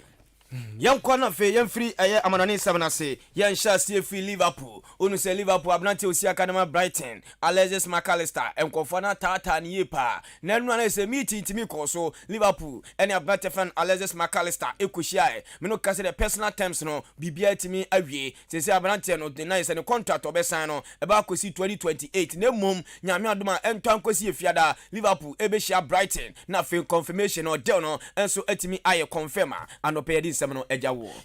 Yankwa na fe yamfiri eye amanani 7 ase yansha sie fi Liverpool onu se Liverpool abnante osi akadema Brighton Alexis McAllister enkofo na tata ne yepa na nu na se meeting timi koso Liverpool ene abnante fan Alexis McAllister ekohia me no kase the personal terms no bibia timi awie se abnante no na se ne contract obesan no e ba kosi 2028 na mom nyame adoma entwan kosi efiada Liverpool ebehia Brighton na fe confirmation no deal no enso etimi aye confirma anope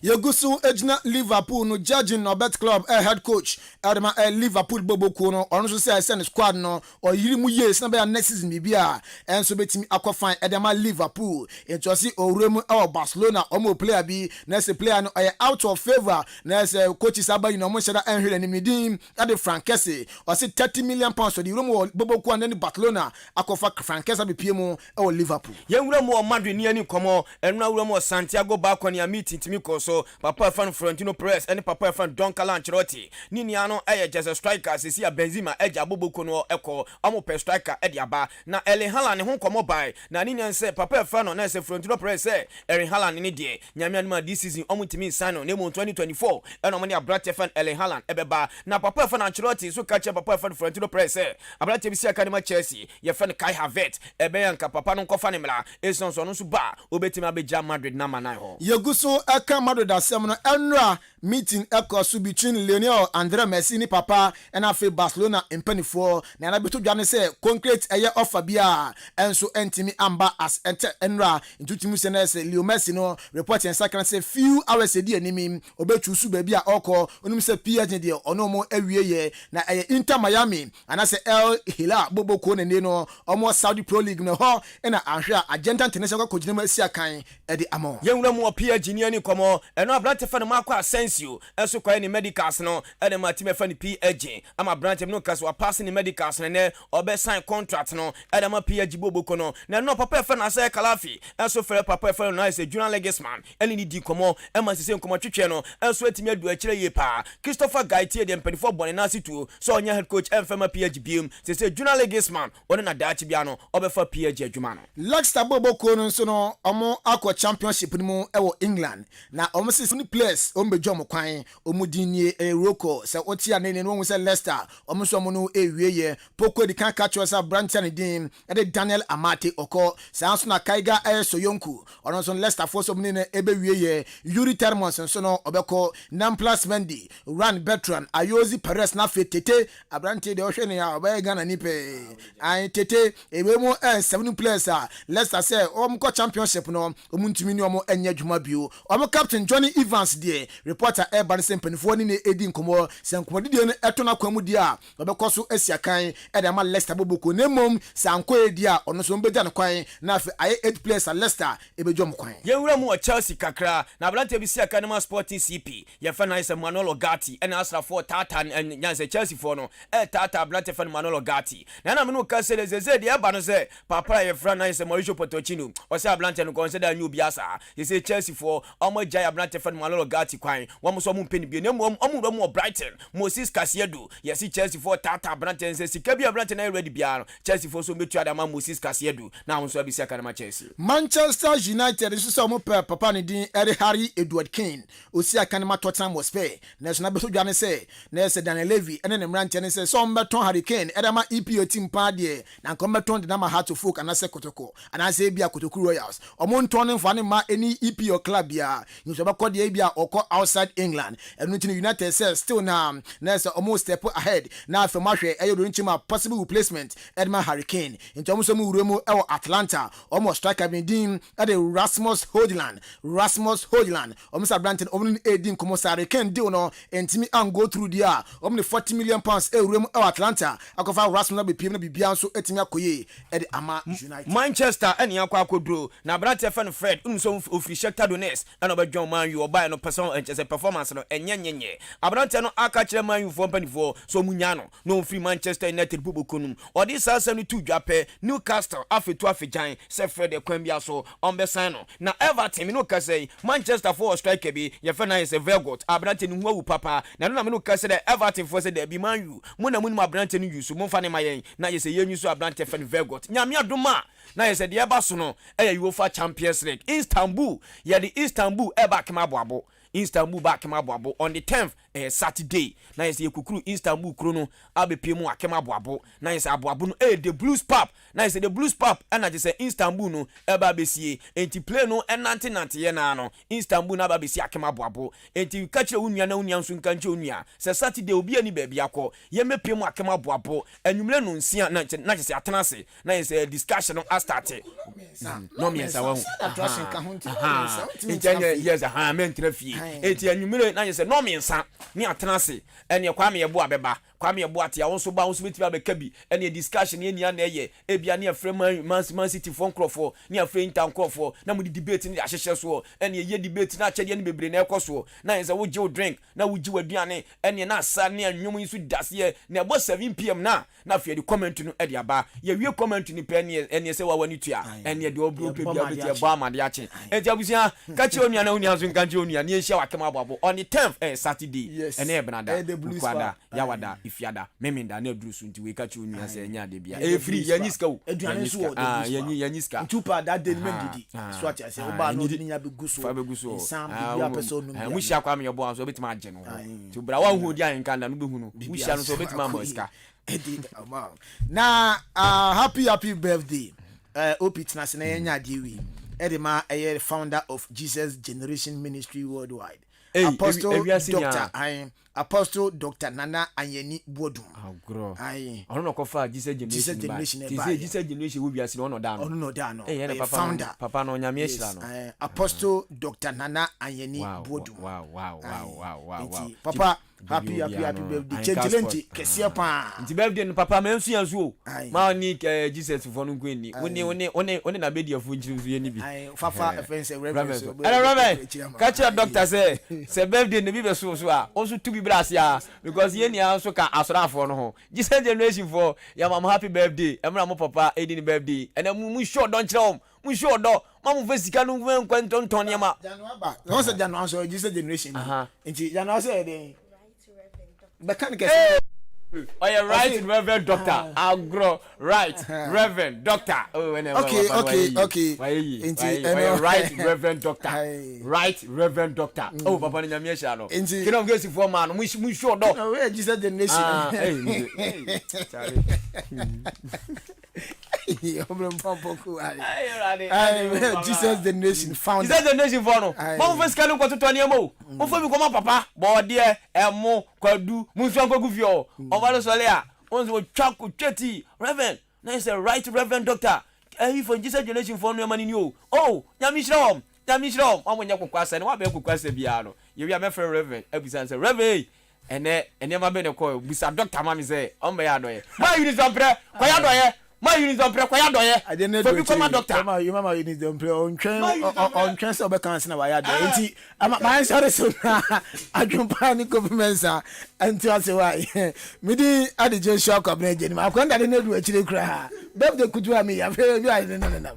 Yegusu ejina Liverpool no judging no bet club head coach Adama Liverpool boboku no ono so say send squad no o yiri mu yes na be next season bibia enso betimi akofan Adama Liverpool entosi owremu e Barcelona omo player bi na se player no out of favor na se coach Saba no mo shada enhwere ni midin ade Frankese o se 30 million pounds so di room boboku and Barcelona akofa Frankese be pie mu e Liverpool yenwura mu Madrid ni ani komo enwura wura mu Santiago Bakoni a meeting timi koso papa fan Florentino Perez and papa fan Don Carlo Ancelotti ni niano just striker sisi a Benzema eja boboko no eko amo pe striker ediaba na Erling Haaland ho komo bai na ni nse papa fan no na se Florentino Perez say Erling Haaland ni de nyame anuma this season omo timi sign no 2024 eno mo ni abrate fan Erling Haaland ebeba na papa fan Ancelotti so catch papa fan Florentino Perez say abrate bi si akadema Chelsea ye fan Kai Havertz ebe yanka papa no kofa ne mla eson so no so ba obetimi abeja Madrid na manai ho Yeguso aka Madrid asem no enra meeting across between Lionel Andre Messi ni papa and afi Barcelona impanifo na beto dwane say concrete eye offer bia enso entimi amba as enter enra intutimu se na say Lionel Messi no report en second say few hours edi animi obetu su ba bia okọ onum se PSG de ono mo awieye na eye Inter Miami and say El Hilal boboko ne no omo Saudi Pro League no ho na ahwe Argentina international kojinema si akan edi amo yenwura mu PSG ni ani komo eno abrante fa no makwa Asensio enso kwa ni medicals no ene matime fa ni PSG ama abrante no kaso wa pass ni medicals ne obe sign contract no ene ma PSG boboko no na no papa fa na say Kalafi enso fere papa fa no say Julian Legisman ene ni di komo e ma sese komo twetwe no enso atimi adu akire ye pa Christopher Gaitier de mpanifo bone na situ so onya head coach enfema PSG bium sese Julian Legisman one na daachi bia no obe fa PSG adwuma no Leicester boboko no so no omo akọ championship ni mu ewo England na omo sisi ni players ombejo mo kwan omudinie Roko se otia ne no se Leicester omo so mo no ewieye poko di kan catch us Branton din e Daniel Amate oko sanso na Kaiga Soyonku ono so Leicester for so ne ebewieye Yuri Termons so no obeko Namplas Mendy Ran Bertrand Ayozi Perez na fetete abrante de ohwe ne ya obega na nipe ai tete ebe mo 7 players Leicester say omko championship no omuntimi ni omo enya dwuma bio omo captain Johnny Evans de reporter Urban Sempenfo ni edi nkomo sanko de no eto na kwamu di a obekoso asiakan e de ma Leicester boboko nemom sanko edi a ono so mbeja no kwan na afi aye 8 players at Leicester ebejom kwan yenwura mu Chelsea kakra na abrante bi sia kan ma Sporting CP ye fa na isa Manolo Gatti and Asra for Tata nyanse Chelsea for no Tata abrante fa Manolo Gatti na me no ka se ze de aba no se papa ye fra na isa Mauricio Pochettino o se abrante no consider new biasa ye say Chelsea for omo jaya abrante fa Manolo Gatti kwan wo mo so mo mpeni bi na mo Brighton Moses Caicedo ye see Chelsea for Tata abrante se sika bi abrante na ready bia no Chelsea for so metu adama Moses Caicedo na won so bi sia kan ma Chelsea Manchester United so mo papa ne din Harry Edward Kane osi akan ma Tottenham Hotspur na so na beto dwane se na se Daniel Levy ene ne mrante ne se so mbeton Harry Kane edama EPO team pa de na nkombeton de na ma Hearts of Oak na se Kotoko ana se bia Kotoko Royals omo nton ne mfa ne ma eni EPO club club bia you so bakọ de bia okọ outside England enu nti United says still now na almost step ahead na after mahwe eyo do nchima possible replacement Edman Hurricane into almost mu uremu e Atlanta almost striker bin at the Rasmus Højlund almost Branton omun edin komo Hurricane deal no entimi an go through there almost 40 million pounds e uremu e Atlanta akofa Rasmus na be piem na bibia so etimi akoye e de ama United Manchester eni akwa akodro na Branton fan Fred unso ofri Shakhtar Donetsk na obedjon Man U oba no person enchese performance no enyenyenye Branton no aka kire Man U for panifo so munya no free Manchester United bubokunum odi sasa no tu dwape Newcastle afetu afejan se Fred ekwambia so ombesan no na Everton no kase Manchester for striker bi ye fe na is Vergot Branton hu papa na no na me no kase de Everton for se de bi Man U muna munum Branton yu so momfa ne mayen na ye se yenyu so Branton fe Vergot nyame adoma na ye se de eba so no e UEFA Champions League Istanbul ye the Istanbul e back mabwabo Istanbul back mabwabo on the 10th Saturday na yes yekukuru Istanbul krono abepiem akema aboabo na yes aboabo no the Blues Pub na yes the Blues Pub na je Istanbul no eba besie enti play no enante ye na no Istanbul na ba besie akema aboabo enti ka kire wunua na wunua nso nka nche onua se Saturday obi ani ba bia kọ ye mepiem akema aboabo anwumre no nsia na je atenase na yes discussion no start no miensa wa enti yes mentre fie enti anwumre na yes no miensa ni atenase ene Kwame Yeboah beba Kwame Yeboah tia wonso ba wonso beti ba beka bi ene discussion ene ya na eye ebia ne afre Man City phone crofo ne afre Inter crofo na mu debate ni ahyehye so ene ye debate na achede ne bebre na ekoso na yense wo je drink na wo ji waduane ene na asa ne anwom yisu dase na ebo 7 pm na afre di comment no e dia ba ye wie comment ni pe ene se wa wani tua ene de obro pe bia beti ebo amade ache enti abusia ka che onua na onua so nka che onua ne ehia wakema aboabo on the 10th Saturday ene ebnada kwada yawada ifiada meminda na drusu nti we kachi onua se nya de bia free yanyiska o aduane so o yanyiska tupa that day mendidi so ati ase oba no ni nya beguso sam bia person no mu hia Kwame Yeboah so betima agye no to bra wa hu di anka na no behunu mu hia no so betima amaska na happy birthday opitna se na nya de wi edema founder of Jesus Generation Ministry Worldwide Apostle Dr. Nana Anyeni Bodum. Agro. Ono no kofa Jesus Generation. Jesus Generation we biase no da no. Ono no da no. Founder. Papa no nyame ehira no. Apostle Dr. Nana Anyeni Bodum. Wow. Papa happy birthday. Chentilenti kese pa. Nti birthday no papa mensu yansu o. Ma ni Jesus for no gweni. One na be dia fu nchiru ye ni bi. Fafa offense reverence. Reverend. Catch your doctor say birthday no bi be so a. Also to be brasia because ye ni also ka asrafo no ho. Jesus Generation for ya mama happy birthday. Emra mo papa edin birthday. And mu sure don kire mu sure do. Mamu vesika no nkwanton ne ma. January ba. No say January so Jesus Generation. Nti January say dey mechanic. Oh, yeah, right, Reverend Doctor. Agro, right, Reverend Doctor. Oh, okay. Right, Reverend Doctor. Right, Reverend Doctor. Oh, Papa Nyame Shalo. Can I get you for man? We sure dog. Where Jesus the nation? Jesus the nation found. Jesus the nation for no. Mama first can go to Tonyamo. Mo for me come papa. Bo there emo kwadu. Mu fian kwagu fio. Over sole a. Once we chak cheti. Reverend. Now is a right Reverend Doctor. He for Jesus Generation for no money new. Oh, Nyame Shrom. Omo nya kwakwasa ne wa be kwakwasa bia no. Ye wi am friend Reverend. Ebisan say Reverend. Ene ma be ne ko bisa doctor ma me say on be ya doye. Ma uni zampre. Kwa ya doye. Ma uni zampre kwa ya doye. For be come doctor. You mama uni zampre on twen so be kan se na wa ya doye. Enti ma sorry so adwumpa ni government anti ase wa. Me di ade Joshua Kwabena Jeni ma kwanda de na du akire kura ha. Be de kutu ami ya fe bi ai na.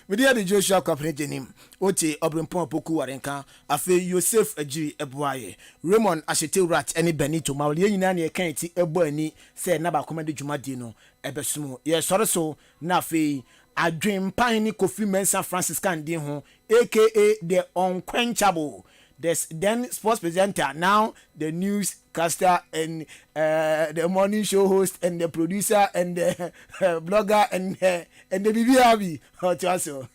Media de Joshua Kwabena Jeni oti Obrempon Poku Warenka afe Yosef Ajiri Ebuaye Raymond Ashetewrat eni Benito Mawle nyina na kan ti ebo ani se na ba komade dwumadi no ebesumu ye sore so na afe Adwempan ni Kofi Mensah Francis Kandi ho aka the unquenchable. Then sports presenter, now the newscaster and the morning show host and the producer and the blogger and the BBRB. How to answer?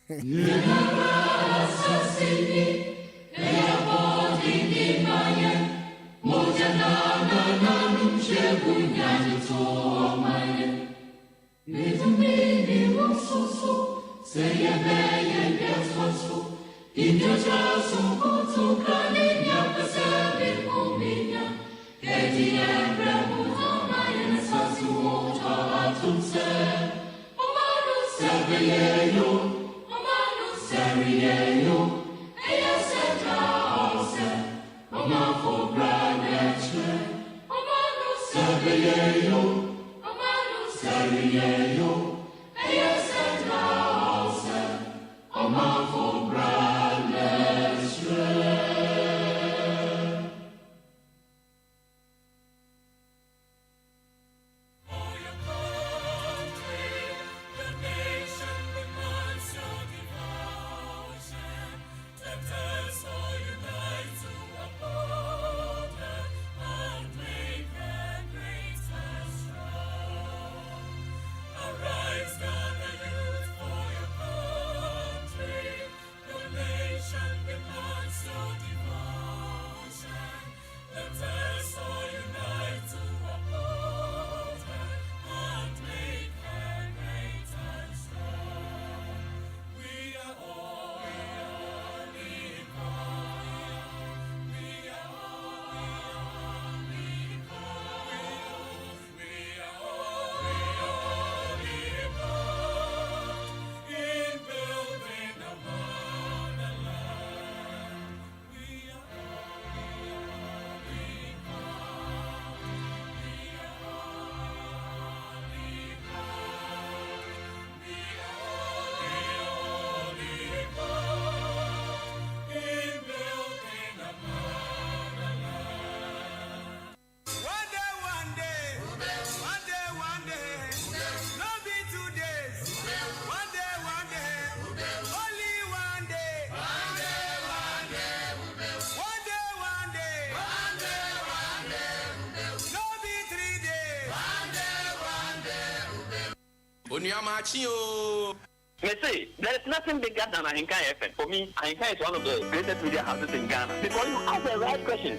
May say, there is nothing bigger than Ahenkan FM. For me, Ahenkan is one of the greatest media houses in Ghana. Because you ask the right question.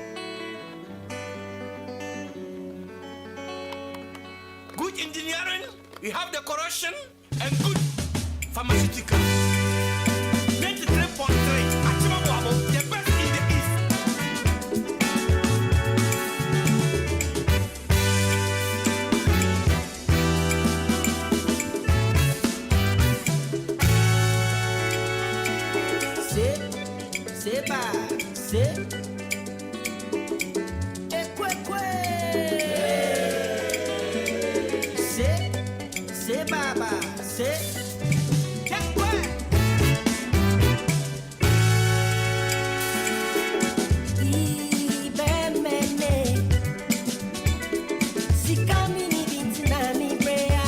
Good engineering, we have decoration, and good pharmaceutical. 93.3, Adwuma-Adwuma, the best in the East. Seba, se. Ekwe. Se baba, se. Ekwe. Ibemene. Sikamini bintina mi brea.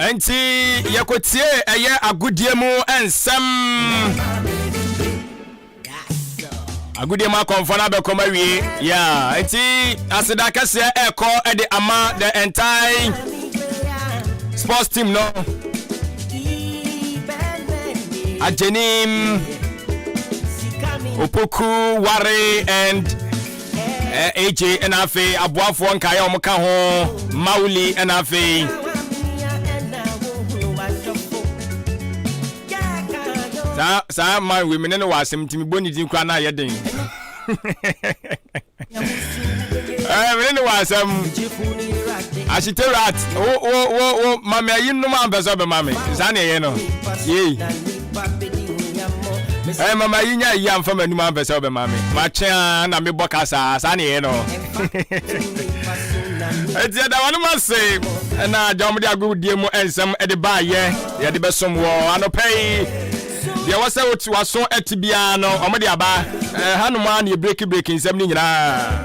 Enti yakotie eye agudie mu ensem agudie ma konfona be koma wie yeah enti aseda kase eko e de ama the entire sports team no Ajenim Opoku Ware and AJ Enafe Abuafo Nkaya omuka ho Mauli Enafe sa man we menene wasem timi boni din kwa na yeden menene wasem Ashiterat o mama yin no man beso be mama sa na ye no ye mama yinya yam fa manu man beso be mama ma chia na me boka sa na ye no etia da wanu mase na jomde agudie mu ensem e de ba ye de besom wo anopei de wasa wotu waso etibia no omde aba hanuma na break nsem ni nyina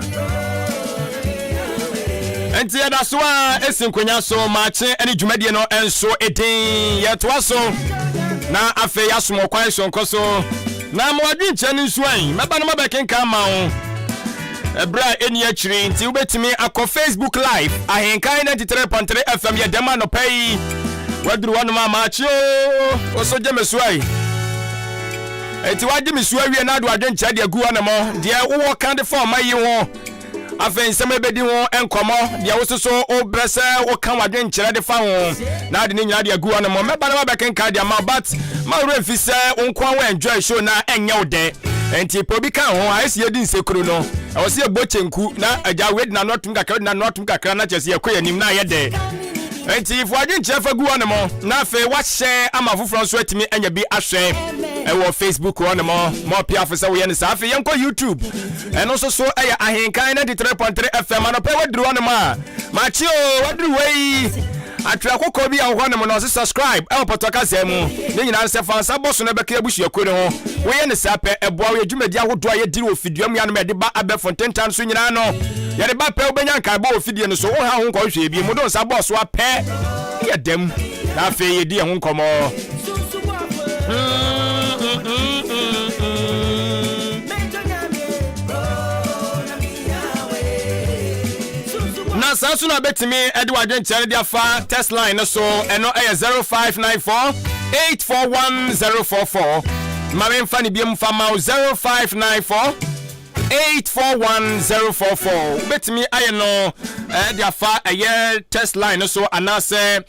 enti ya da so a esinkonya so maache ene dwumadie no enso edin yeto aso na afe ya somo kwan so nkoso na mwadwi nche ni nsuan meba no mabekenka ma wo ebra eni akiri enti ubetimi akọ Facebook live Ahenkan 93.3 FM ye dema no pay waduru wanu ma maache oso je mesuai enti wadi mesuai wie na adu adwe nche de agu wana mo de wo kan de form ayi ho afen sema bedi ho enkomo dia wososo obrese wo kan wadwe nkyere de fa ho na ade ni nyina de agu wana mo meba na mabekenka de ma but ma remfi se wonkwa wo enjoy show na enye ode enti pobi kan ho aisi yedi nsekuru no e se bochenku na aja wedi na notum kakra na chese yakoya nim na yede enti if wadwe nkyere fa gu wana mo na afe wa hye ama foforo so atimi anya bi ahwe ewo Facebook wana mo pia se wo ye ne sa afe yenko YouTube eno so eya Ahenkan 93.3 FM anope wadru wana ma chi o wadru wei atwa kokko bi ahwo mo no subscribe e potoka se mu ne nyina se fansa boso na beka abusuako ne ho wo ye ne sa pe eboa wo adwumadi ahodo aye diri ofiduam ya no me de ba abe fonten tan so nyina no ye de ba pe obenya nka ba ofidie no so wo ha ho nkọ hwe bi mu do nsa boso ape ye dem na afe ye di ho nkomo na sansu na betimi Edward Nchare dia fa test line so eno 0594 841044 mame mfa ni biem fa ma 0594 841044 betimi ayeno dia fa test line so anase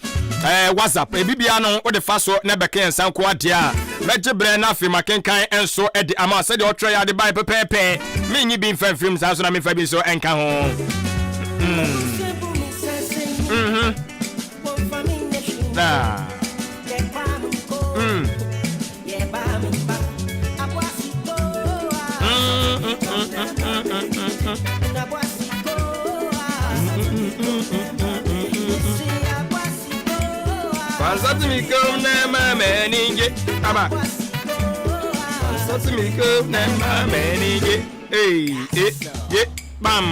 WhatsApp ebibia no wo de fa so na beke ensan ko ade a mejebre na afi makenkan enso edi ama se de otro ya de bai pepepe me nyi bi mfa film sansu na me fa bi so enka ho nah. Pansatimico na mameninge aba Pansatimico na mameninge bam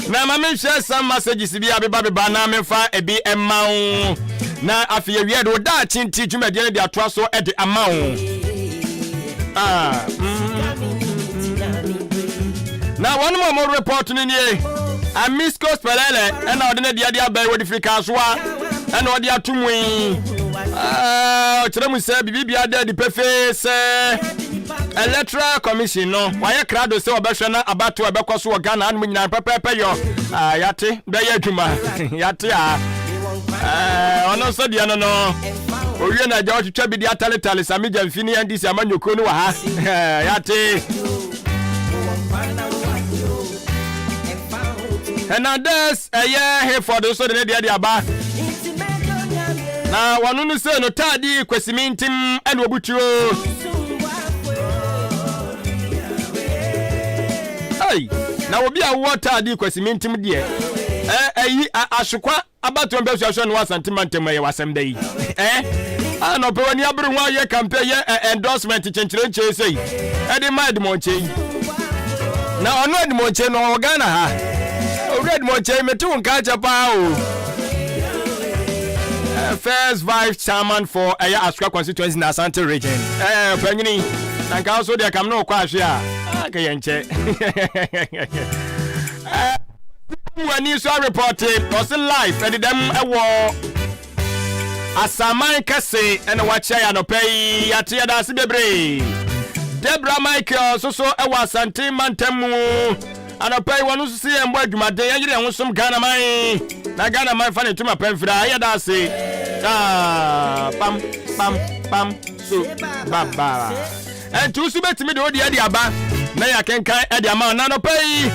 na mama share some messages bi abeba na mefa ebi emau na afie wi do da chinti dwumade de atoa so e de amau na one more report ni a miss coast pelele and ordinary dia by with Africa so and odi atumwi tiremu se bibia de di pefe electoral commission no why crowd say obehwe na abato ebekoso Ghana anu nyina pepepe yo yate be ya adwuma yate ono so dia no owie na ja otwetwa bi dia taletale samija mfini ndisi amanyoko ni wa ha yate and others here for the so the dia aba na wanu no say no tadi kwesimintim ene obutuo na obi a water di kwesimintim de asukwa abato mbe so no wasantimantem ye wasem dai no pe wani abru ho ye campaign ye endorsement chenchirenche sei edi mad monche na ono edi monche no Ghana ha red monche metu nka chapa o first vice chairman for Asukwa constituency in Asante region panyini nanka also dia kam no kwa ahwe a ka yenche wani so reported was live and them ewo asaman kase and wacha ya no pay yate ya da se bebre Debra Michael so ewo asante mantemu anapay wonu so se embo adwumaden ya yire ho som Ghana man na Ghana man fa ne tuma pamfira ya da se pam pam pam so baba and tu su betimi de odi ade aba na ya kenkan ade ama na no pay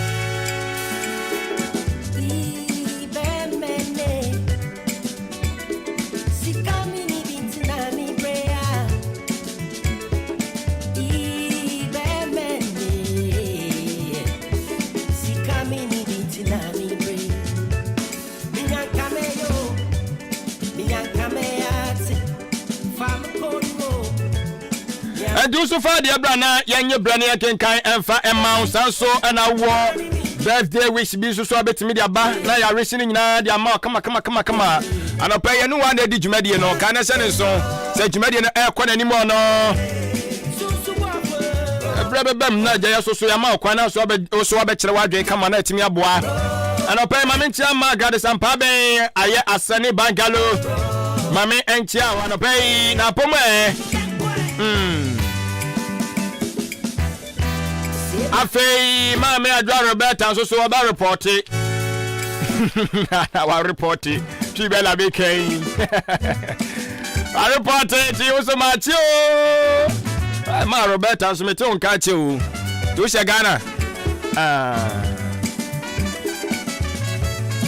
do so far the brana yenye brana kenkan emfa emma sanso na wo birthday wish bi so betimi dia ba na ya wish ni nyina dia ma kama anapa ye no one di dwumadie no ka na se ne so se dwumadie no e kwa nani mo no brebebem na ja so ya ma kwa na so be kire wadwe kama na etimi aboa anapa mame ntia ma gade sampa ben aye asane bangalo mame entia anapa na pomo Afei mama Adwuma Roberta so ba report wa report ti be la be kan I report ti o so ma ti o ma Roberta so me ti on ka ti o to she Ghana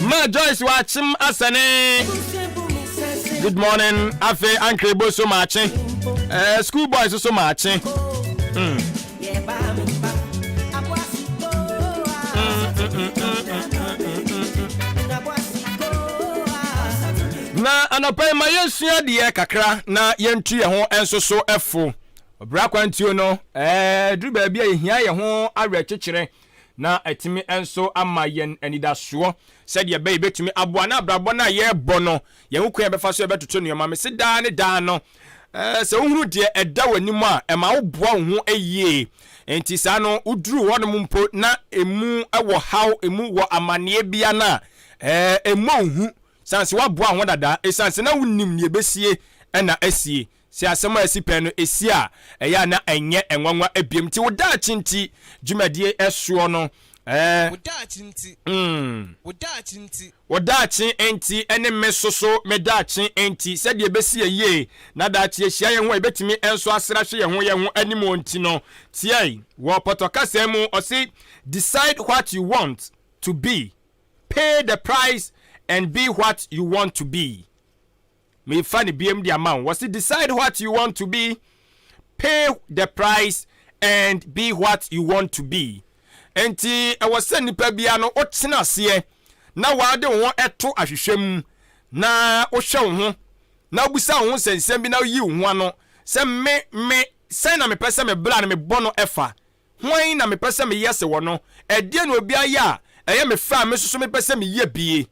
ma Joyce wa chim asane good morning afei Uncle Bo so ma chi school boys so ma chi na anapay ma yensua de kakra na yentu ye ho enso so efo obra kwantio no duru ba bia ehia ye ho awe kekere na etimi enso ama yen anidaso said ye be betumi aboa na abrabo na ye bo no ye hu kwan befa so ye betoto ne ma me se da ne da no se uhuru de eda wanimu a e ma wo boa ho ayie enti sa no uduru wo no mpo na emu ewo haw emu wo amane bia na emu hu sanse waboa ho dada esanse na wunnim ne besie na asie si asema asipe no esi a eya na enye enwanwa abiem ti woda chinti dwumadie esuo no woda chin enti ene mesoso medachi enti sede ebesie ye na dachi ehia ye ho ebetimi enso asra hwe ye ho animo nti no tiai wo potokasa mu osi decide what you want to be, pay the price and be what you want to be. Me funny BM the amount. Was it decide what you want to be, pay the price and be what you want to be. Enti I was sending pebiano otsina sie na wade won eto ahwehwem na o hwe ho na obusa ho sensem bi na yi ho ano se me sen na me pese me bla na me bono efa hwan na me pese me yese wo no ede na obi aya eye me fa me soso me pese me ye bie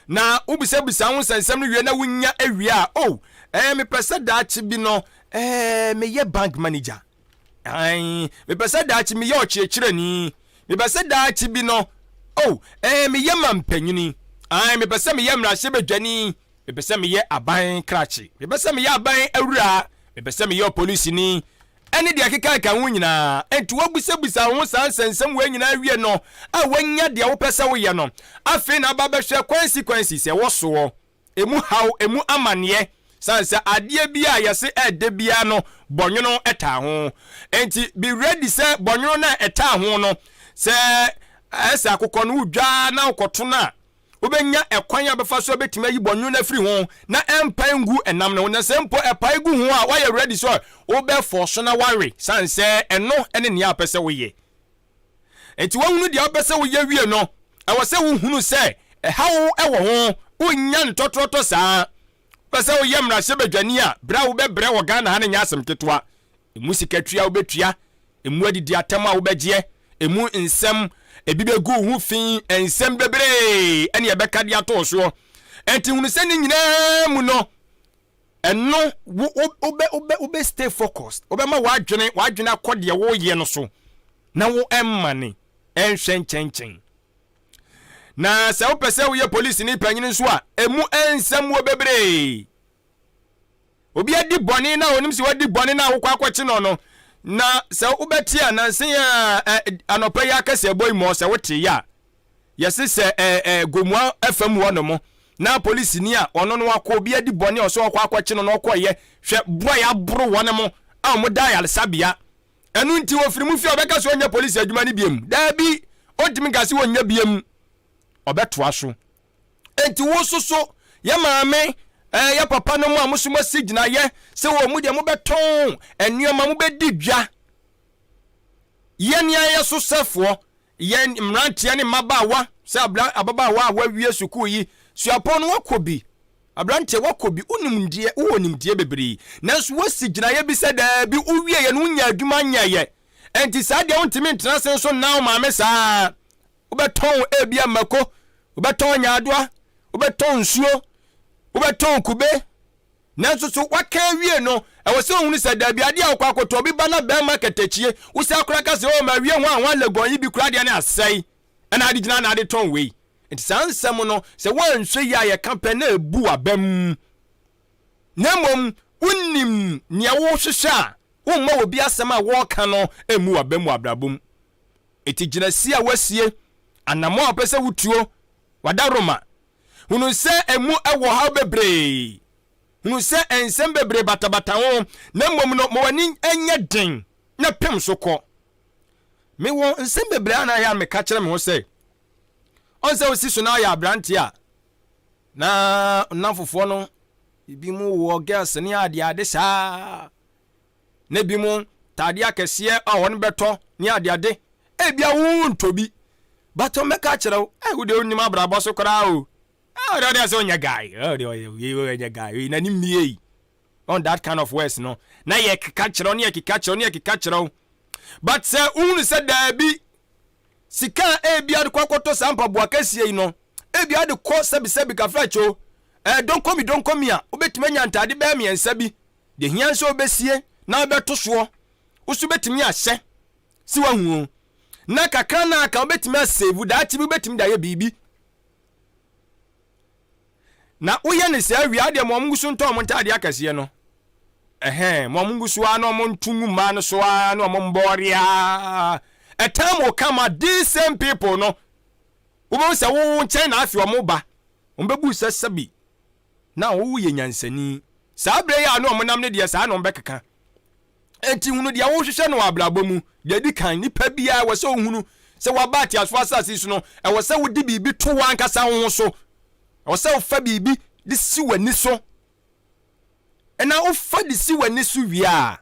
na ubisa ho sensem no wie na wunya awie a me pese da chi bi no me ye bank manager me pese da chi me ye ochekire ni me pese da chi bi no me ye mampanyini me pese me ye mrahye badwani me pese me ye aban krachi me pese me ye aban awura me pese me ye police ni ene de akeka ka ho nyina entu wabusabisa ho sansensem we nyina wie no a wanya de wo pese wo ye no afi na ba behwe consequences e wo so emu haw emu amane sansa ade bia yese ede bia no bonyono eta ho enti be ready say bonyono na eta ho no se ese akokọ no udwa na okoto na obenya ekwan abefa so betima yi bonyono na free ho na empa ngu enam no na sempo epa gu ho a why ready so obe force na worry sansa eno ene ne apese wo ye enti wonu de apese wo ye wie no awose wo hunu se hawo ewo ho onya ntotroto saa pese wo ye mrahye badwani a bra wo bebre wo Ghana ha ne nya asem ketwa emu sikatua wo betua emu adidi atem a wo begye emu nsem ebibe gu hu fin ensem bebre ene ye beka dia to so enti hunu se ni nyina mu no and no ube stay focused obema wadwene akode wo ye no so na wo emmane chen na se wo pese wo ye police ni panyin nso a emu ensam wo bebre obi adi boni na onim se wadi boni na wo kwakoche no na se wo betia na nsen ya anopa ya kase boy mo se wote ya yesi se gomua fm wo no mo na police ni a ono no akọ obi adi boni o so kwakoche no okoye hwe boy abro wo ne mo a mo dial sabia enu nti wo firi mu fi obeka so nya police adwuma ni biem da bi ontimi gase wo nya biem obeto aso enti wo soso ya maame ya papa no mu amusumo sigina ye se wo mu de mu beton enuoma mu bedi dwa ye nia ye so sefo ye mrantie ne mabawa se ababawa wa wie suku yi suapon wakobi abrantie wakobi unimdie uwonimdie bebiri nanso wo sigina ye bi se da bi uwie ye no nya adwuma nya ye enti sa de ontimi ntena sen so now maame sa ubeton ebia mako ubeton nyaadwa ubeton nsuo ubeton kube nanso so waka wie no ewose ohunu se da bia de akwa akoto bi ba na be market achie usi akora ka se o ma wie ho anwa legon yi bi kura de na asai na ade gina na ade ton wei enti sansem no se wanhwe ya ye campaign na ebu abam na mom unnim nia wo hwehwe a umma obi asem a wo ka no emu abam abrabom eti gina si a wasie anamo apese wutuo wadaroma hunu se emu ewo ha bebre hunu se ensem bebre batabata ho na mmom no mo wani enya den na pem so ko me wo ensem bebre ana ya me ka kire me ho se onse osi so na ya abrante a na nafofo no bi mu wo gas ne ade saa na bi mu tade akese a won beto ne ade ebia wo ntobi bato me ka kire wo de onim abrabo so kora o there so nya guy nya guy na nimie on that kind of words no na ye ka kire but say unu said there be sika ebia de kwakoto sampa boakasie no ebia de ko sebi ka fracho don't come here obetime nya ntade be me ensa bi de hian so obesie na obeto so usu betimi ahye si wa hu na kakra na ka obetime save da ati bi betimi da ye bibi na uye ne se awia de mo mungusu nton mo ntade akase no mo mungusu ano mo ntungu ma no so ano mo mboria a time will come at these same people no wo se wo nchen na afi o ba ombebu sasabi na wo ye nyansani sa bre ya no mo nam ne de sa no mbekeka enti hunu de wo hwehwe no abrabo mu de di kan nipa bia wo se hunu se wabati aso asasi so no e wo se wo di bibi to wankasa ho so wo se wo fa bibi de si wani so ena wo fa de si wani so wi a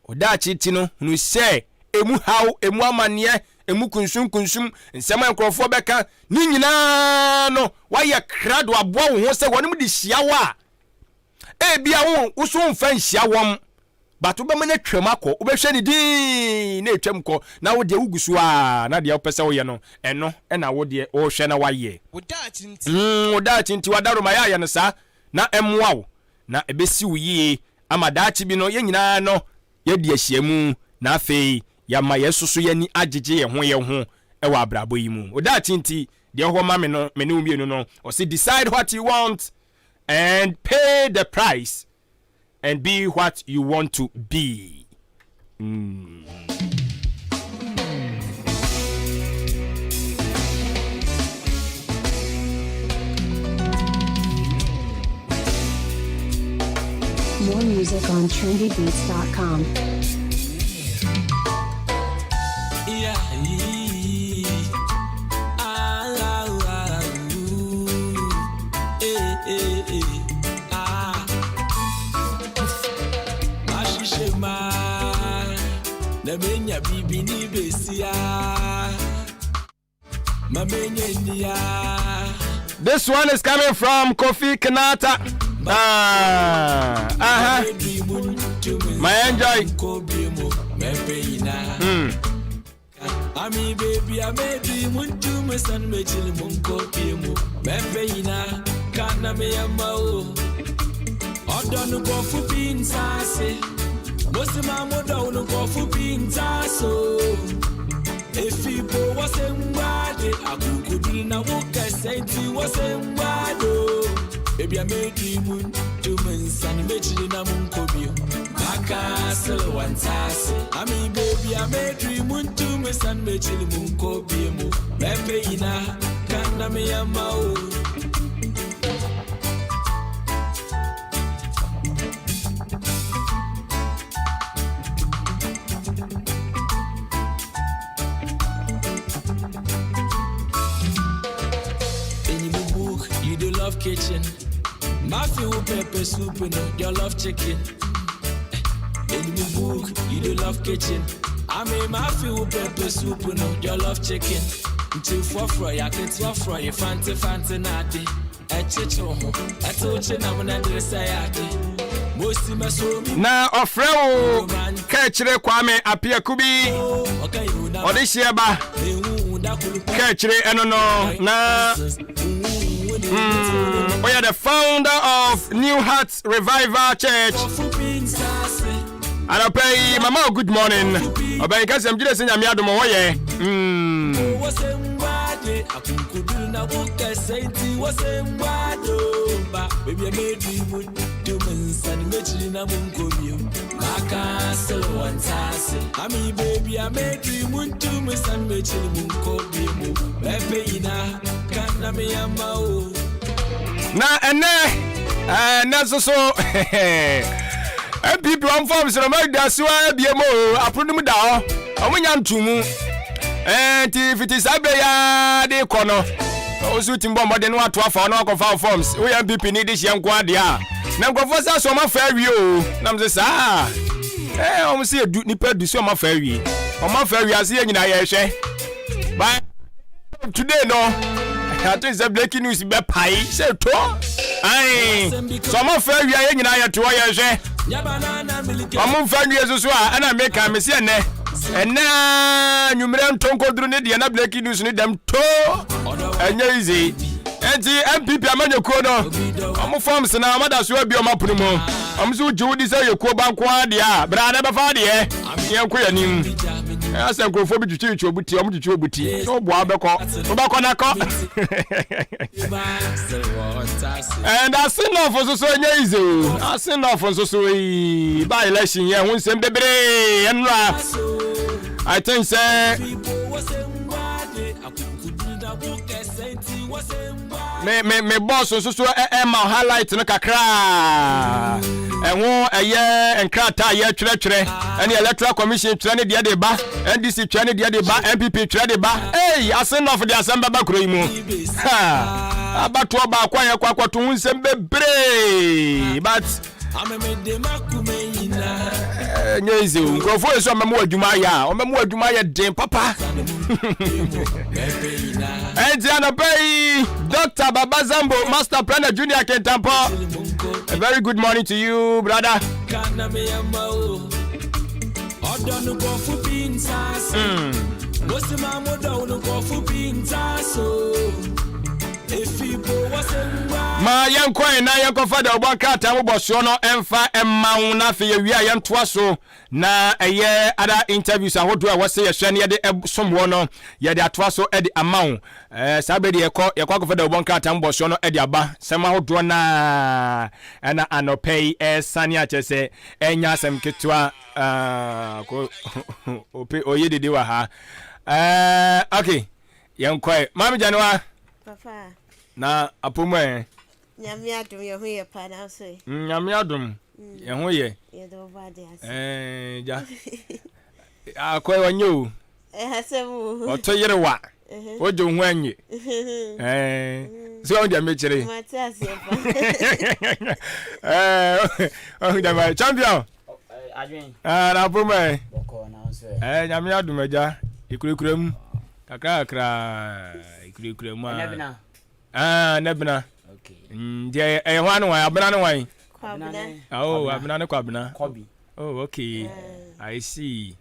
oda chiti no hunu se emu haw emu amane emu kunsum nsema nkrofo beka ni nyina no waye krado abo wo ho se wonim de hia wa bia wo so mfa nhia wom bato be mena twam akọ obehwe ni din na etwam kọ na wo de ugusu a na de opese wo ye no eno na wo de wo hwe na waye woda tinti wadaroma ya no sa na emwa wo na ebesi wo yie amadachi bi no ye nyina no ye de ahyiamu na afei ya ma yesusu ye ni agege ye ho ewa abrabo yi mu woda tinti de ho ma me no me ne umienu no o say decide what you want and pay the price and be what you want to be. More music on trendybeats.com. Menya bibi ni besia mamenya ndia. This one is coming from Kofi Kanata. My enjoy. Ami baby I maybe muntu me san me chili munko piemo me peina kana me yamao Odonu go fu pintase. Mosima modo no go fu pintaso. If people was embade, akukudi na wuka senti was embado. Baby I made dream to men san mechi na munkobio. Maka selo wantase. Ami baby I made dream to men san mechi munkobio mo. Mepe ina kana me yamao. Love kitchen, Matthew pepper soup and you love chicken. In the book, you do love kitchen. I mean Matthew pepper soup and you love chicken. Until for fry, I can swap fry, fancy natty. A chicho, I told you I'm an adversary. Na ofreo kechire kwame apia kubi odishia ba kechire eno no na we are the founder of New Hearts Revival Church. And I pay Mama good morning. Obey kasi amjire senya miado mo ye. Baby I made you do mensan mechi na munkobio. Maka selo wantase. Ami baby I made you do mensan mechi munkobio. Pepe ina kana me yamao. Na ene so people on forms no make that so biemo aprodum da ho. Omunya ntumu. If it is abeya de kono. Osu timbo mo de no ato afa no akofa forms. We MPP need this yanko ade a. Na nkofo sa so ma fa wi o. Na mse sa. Omo se edu nipa du so ma fa wi. O ma fa wi ase nyina ye hwe. Bye. Today no. I think the breaking news be pai. Say to. Ai. So ma fa wi ye nyina ye to ye hwe. Omo fa wi so so a na make am se ene. Ena nyumre ntonkodru ne de na breaking news ne dem to. Enya easy. Enti MPP amanyekuo no. Omo forms na amada so abi o mapunu mo. Omo so judi say yekuo banko ade a. Bra na be fa de ye. Yenko yanim. Asa nkrofo bi twitwi obuti, omo twitwi obuti. So bo abeko. Obako na ko. And I seen off so enya easy. I seen off so by election here hun sem bebre enra. I think say me boss so ma highlight no kakra enwo eye enkrata ye twere ene electoral commission twere ne de ba NDC twere ne de ba MPP twere de ba asen of the assembly ba kro imu ha abato ba akwa ye kwakwato hunsem bebre but nyezi ngofo eso amemu adwuma ya omemu adwuma ya den papa Diana Pay, Dr. Babazambo, Master Planner Junior Kentampo. A very good morning to you, brother. Ma yanko na yanko fada obaka ta mo boso no emfa emma hu na fe wi a yantoa so na eye other interviews ahodo a wose ye hwe ne de somwo no ye de atoa so e de amawo sabedi ye kwa fada obaka ta mo boso no e de aba sema ahodo na ana anopei sani a chese enya asem ketwa ko oye dede wa ha okay yanko mami janwa papa na apomwe nyame adum ye ho ye pa na so nyame adum ye ho ye do ba de ase ja akoy wanyo hasemu oto yerewa ojo ho anye so on dia mechire matias ye pa on dia ma champion adwen na apomwe boko na so nyame adum aja ikurekurem kakra ikurekurem nebna okay je hwan wan abna no wan kwabna oh abna no kwabna kobi oh okay I see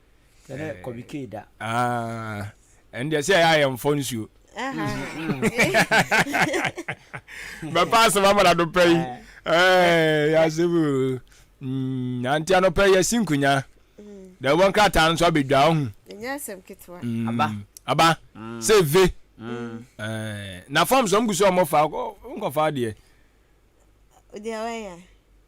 tele kobi keda and they say I am phone you ba pass mama do pay Yasebu. Anti anope yesinkunya. The one cat and so be down. Yes, I'm kitwa. Aba. Say V. Na form some go so mo fa go fa de. Odi awaya.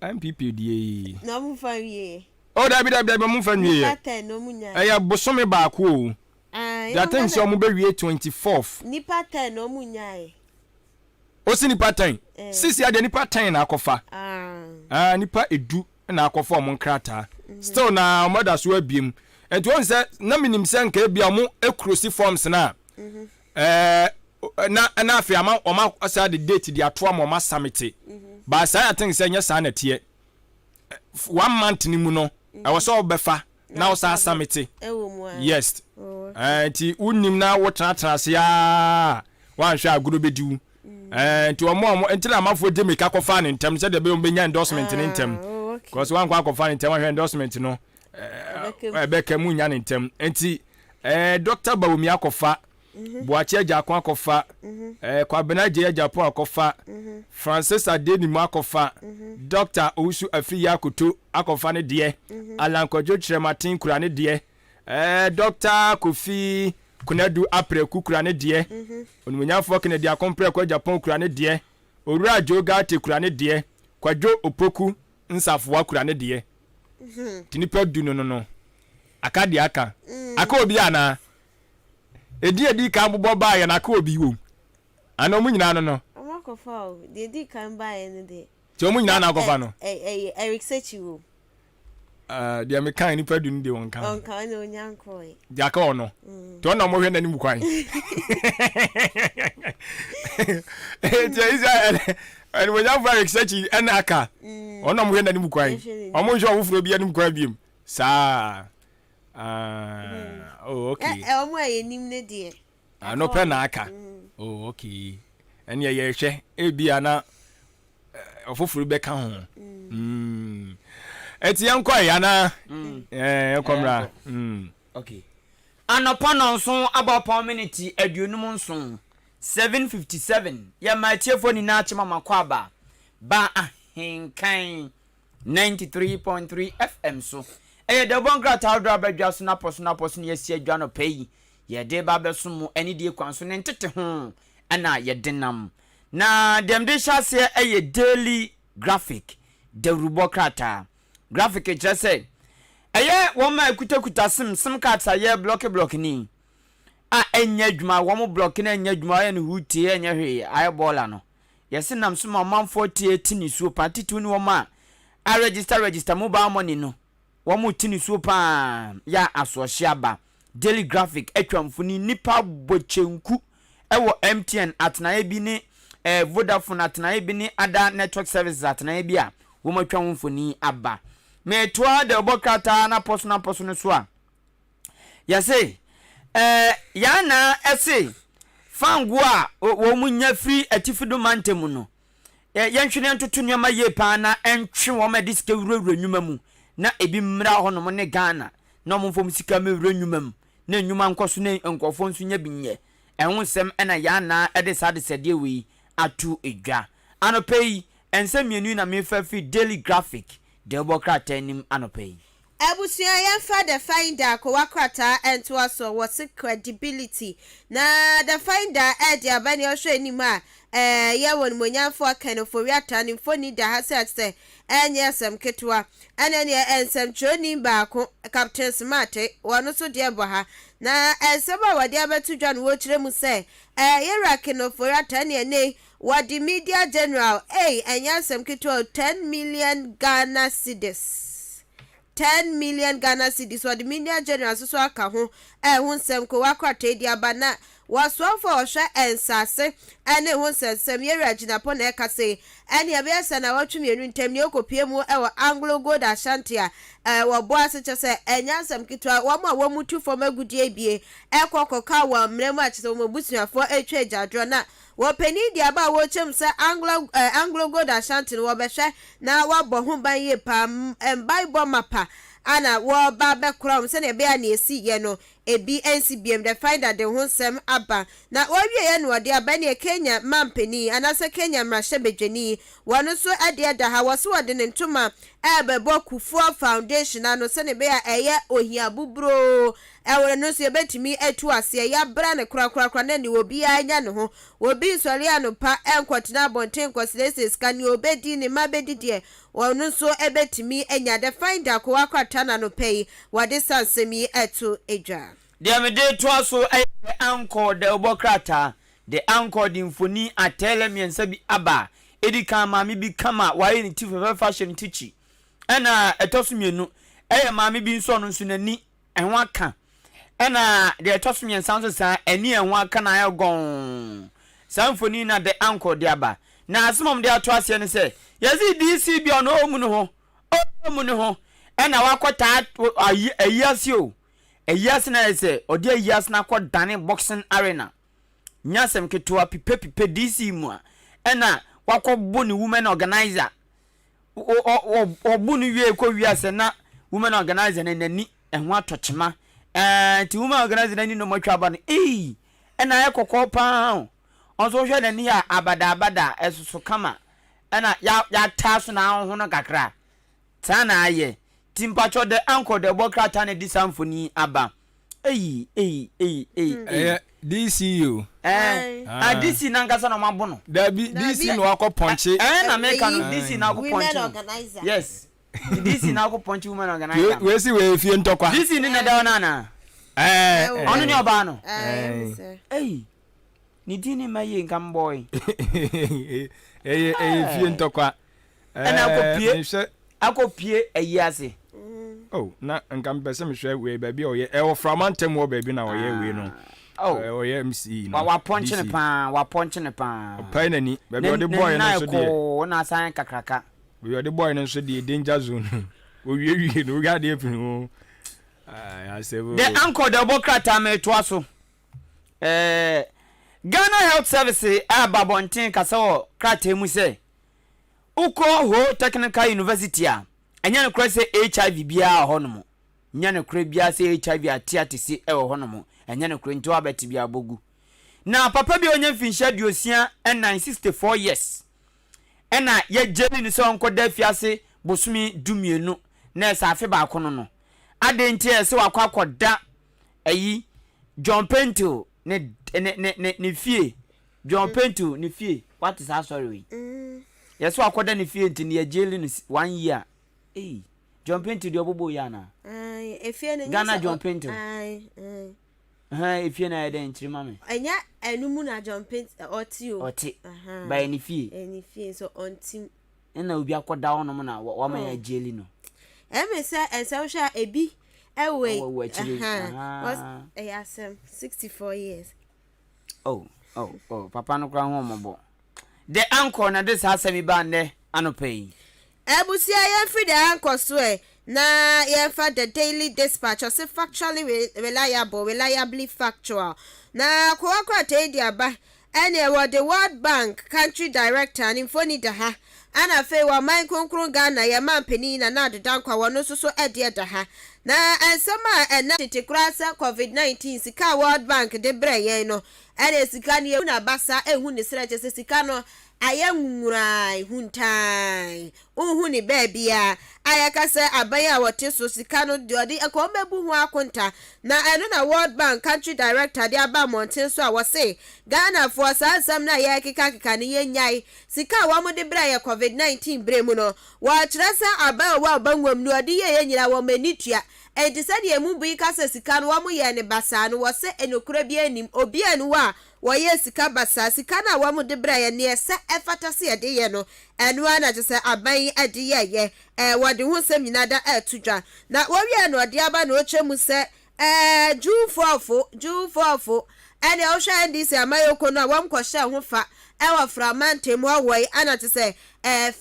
MPP de. No mu fa wie. Oh, da bi mo fa wie. Pattern no munya. Ya bosome ba ko o. That thing so mo be wie 24th. Ni pattern no munya e. O si ni pattern. Sisi ade ni pattern na akofa. Nipa edu na akofa mo nkrata. Still na mother so abiem. And one say na minim se nka bia mo ekrosi forms na. Na afia ma o ma asa the date dia to am o ma summit. But say I think say nya sa na tie. 1 month ni mu no. I was all befa. Now sa summit. Yes. Ti unim na wo tana se ya. Wan hwa aguro bediu. Ti omo entila amafo de make akofa ne ntem se de be nya endorsement ne ntem. Because one kwa akofa ne ntem wan endorsement no. Beka mu nya ne ntem. Enti Dr. Bawumi akofa. Boachi eja akwa akofa. Kwa benaje eja po akofa. Francis Adeni mu akofa. Dr. Ousu Afri Yakuto akofa ne de. Alankojo Trematin kura ne de. Dr. Kofi Kunadu Apreku kura ne de. Onumunyafo kene de akompre kwa Japan kura ne de. Owura Joga te kura ne de. Kwajo Opoku Nsafo kura ne de. Tinipa du no. Akadi aka. Aka obi ana. Edi ka mbobọ ba ya na aka obi wo. Ana omu nyina no. Amakofa o. Edi kan ba ya ne de. Ti omu nyina na akofa no. Eric Sechi wo. Dia me kan nipa du ndi won kan. On kan no nyanko e. Dia ka ono. Ti ono mo hwe na ni mu kwan. Ti Israel. And when you very Sechi en aka. Ono mo hwe na ni mu kwan. Omo hwe ofufuro bia ni mu kwan biem. Sa oh, okay. Omo ayenim ne de. No pe na aka. Oh, okay. En ye hwe e bia na ofufuru be ka ho. Eti yanko ya na komra. Okay. Anopa no nso about minute aduonum nso 7:57 ya ma tiefo ni na achima makwaba ba ahenkan 93.3 FM so de bongra tawdra badwa so na poso ne yesi adwa no pay ye de ba beso mu ani die kwan so ne ntete ho na ye denam na dem de chase daily graphic de rubokrata graphic just say woma ekutakuta sim kata ye block ni enya dwuma wo block na enya dwuma ye ne hutie enya hwe aye bola no yesi nam so mamfo tie tini suo patitu ni wo ma register mobile money no wo mo tini suo pa ya asosiaba daily graphic etwamfuni nipa bochenku ewo MTN atna bi ni Vodafone atna bi ni other network services atna bi a wo matwamfuni aba me toa de obokata na poso no so a yase ya na ese fangu a wo munya free atifido mantemu no yenhwene ntoto nyama ye pa na entwe wo ma diske wura nwuma mu na ebi mmra ho no ne Ghana na mo mfom sika me wura nwuma mu na nwuma nkoso ne nkofo nso nya binye ehonsem na ya na ede sade sede wi atu edwa anopei ensem mienu na me fa free daily graphic Democrat nim anopei Abusia ya father finder ko wakrata ento aso what credibility na the finder e abani ohwe anima ya won monyanfo akan for wiata ni foni da haset se enye sam ketwa ene ensam choni ba ko Captain Smart wono so de boha na ensaba wade abetu dwan wo kire mu se yera keno for wiata ne ne wadi media general enye sam ketwa 10 million Ghana cedis 10 million Ghana cedis what the media general so aka ho hunsem ko wakwata dia bana wasofo ohwe ensase ene hunsem yera gina po na eka se ene abiasa na watwemienu ntem ne okopie mu Anglo Gold Ashanti a wo boase chese enyasem kitwa wo mutu fo magudie bie ekokoka wa mremu achese wo mabusuafo etwa ejadro na wo peni dia ba wo chem se Anglo Gold Ashanti wo behwe na wabo ho ban ye pam Bible mapa ana wo ba be krom se ne be na esi ye no ebi NCBM the finder the honsem aba na wawie ye no de aba ne Kenya mampeni anase Kenya mrahye bedwani wano so ade ada ha wose wode ne ntoma ebebo Kufuor Foundation ano se ne be ya eye ohia bubro ewore no so yebetimi atu ase ya bra ne kura na ni obi anya ne ho obi nsori anopa enkotena bonten kwasileses kan obedi ne mabedidie wano so ebetimi enya the finder ko akwata na no pay wade sansemi etu edwa the me dey to so anchor the obokrata the anchor the mfoni atele miensa bi aba edi kan maami bi kama waye ni tifu fashion tichi ena etosumienu maami bi nso no nso nani enho aka ena the etosumiensa nso sa eni enho aka na ayo gon samfoni na the anchor the aba na asomom de ato ase ne se yezi DC bi ono omu ne ho ena wakota ayase o ayase na ese odi ayase na kwa dane boxing arena nyasem ketua pipe DC mu a ena wakɔbɔ ni women organizer ɔbɔ ni wie kɔ wiase na women organizer na nani ɛho atɔkyema ti women organizer nani no mɔtwa ba no ɛna yɛ kɔkɔ paa ɔnso hwɛ nani a abada ɛsoso kama ɛna ya taa so na ho no kakra taa na ayɛ timpacho de anchor de bokrata ne disamfoni aba DCU DC nankasa na mabo no DC no akọ ponche na make no DC na akọ ponche yes DC na akọ ponche women organizer we si we fie ntokwa DC ni na da na onu ni oba no ni dini maye nkam boy fie ntokwa na akopie ayiase na nkam pese me hwe we baby oye framantem wo baby na oye we no oye MC no wa ponche ne pa pai nani baby o de boy no so de na san kakraka baby o de boy no so de danger zone o wie no ga de pin o the anchor the bokrata me to aso Ghana Health Service ababonten kasa o krata mu se uko ho technical university a enya ne kura se HIV bia honomo enya ne kura bia se HIV atiate se honomo enya ne kura nto abeti bia bogu na papa bi onye finsha diosia and 964 years ena ye jeli ni so onko da fiase bosumi dumienu na sa afi ba kono no adenti se wakwa akoda ayi John Pento ne fie John Pento ne fie what is that sorry yes akoda ne fie ntini ye jeli ni 1 year John Pento di obobo ya na efie ne Ghana John Pento efie na ede ntiri mame enya enumu na John Pento oti ba eni fie so ontim na obi akoda ono na wa ma ya jeli no emese ensewsha ebi ewe was asem 64 years papa no kra ho mobo the anchor na this asemi ba ne anopai ebusia ye free the anchor so na ye fa the Daily Dispatch or say factually reliably factual na ko akwata di aba ene wo the World Bank country director and infoni da ha ana fe wa man konkron Ghana ye mampeni na adeda nkwa wono so ede da ha na ensema ena titikrasa COVID-19 sika World Bank de breye no ene sika ne na basa ehu ne sreche sika no ayenwurai huntai uhu ni bebia ayakase abaya wote so sika no de akomebu hu akonta na eno na World Bank country director de aba mountain so awose Ghana for sansam na yakika ne yenyai sika wa mo de breye COVID-19 bremu no wa kyeresa aba wa banwam no de ye nyira wo manitua enti sade emu bu ikase sika no wa mo ye ne basa no wose enokura bi anim obi anu wa wo ye sika basa sika na wa mo de breye ne ese efatase ye de ye no enu ana jese aban ade ye wode hu sem nyinada etudwa na wo wi no de aba na ochemu se Jufofo ene o sha ndisi amayoko na wam kwhye ho fa ewa framante mu awoi ana te se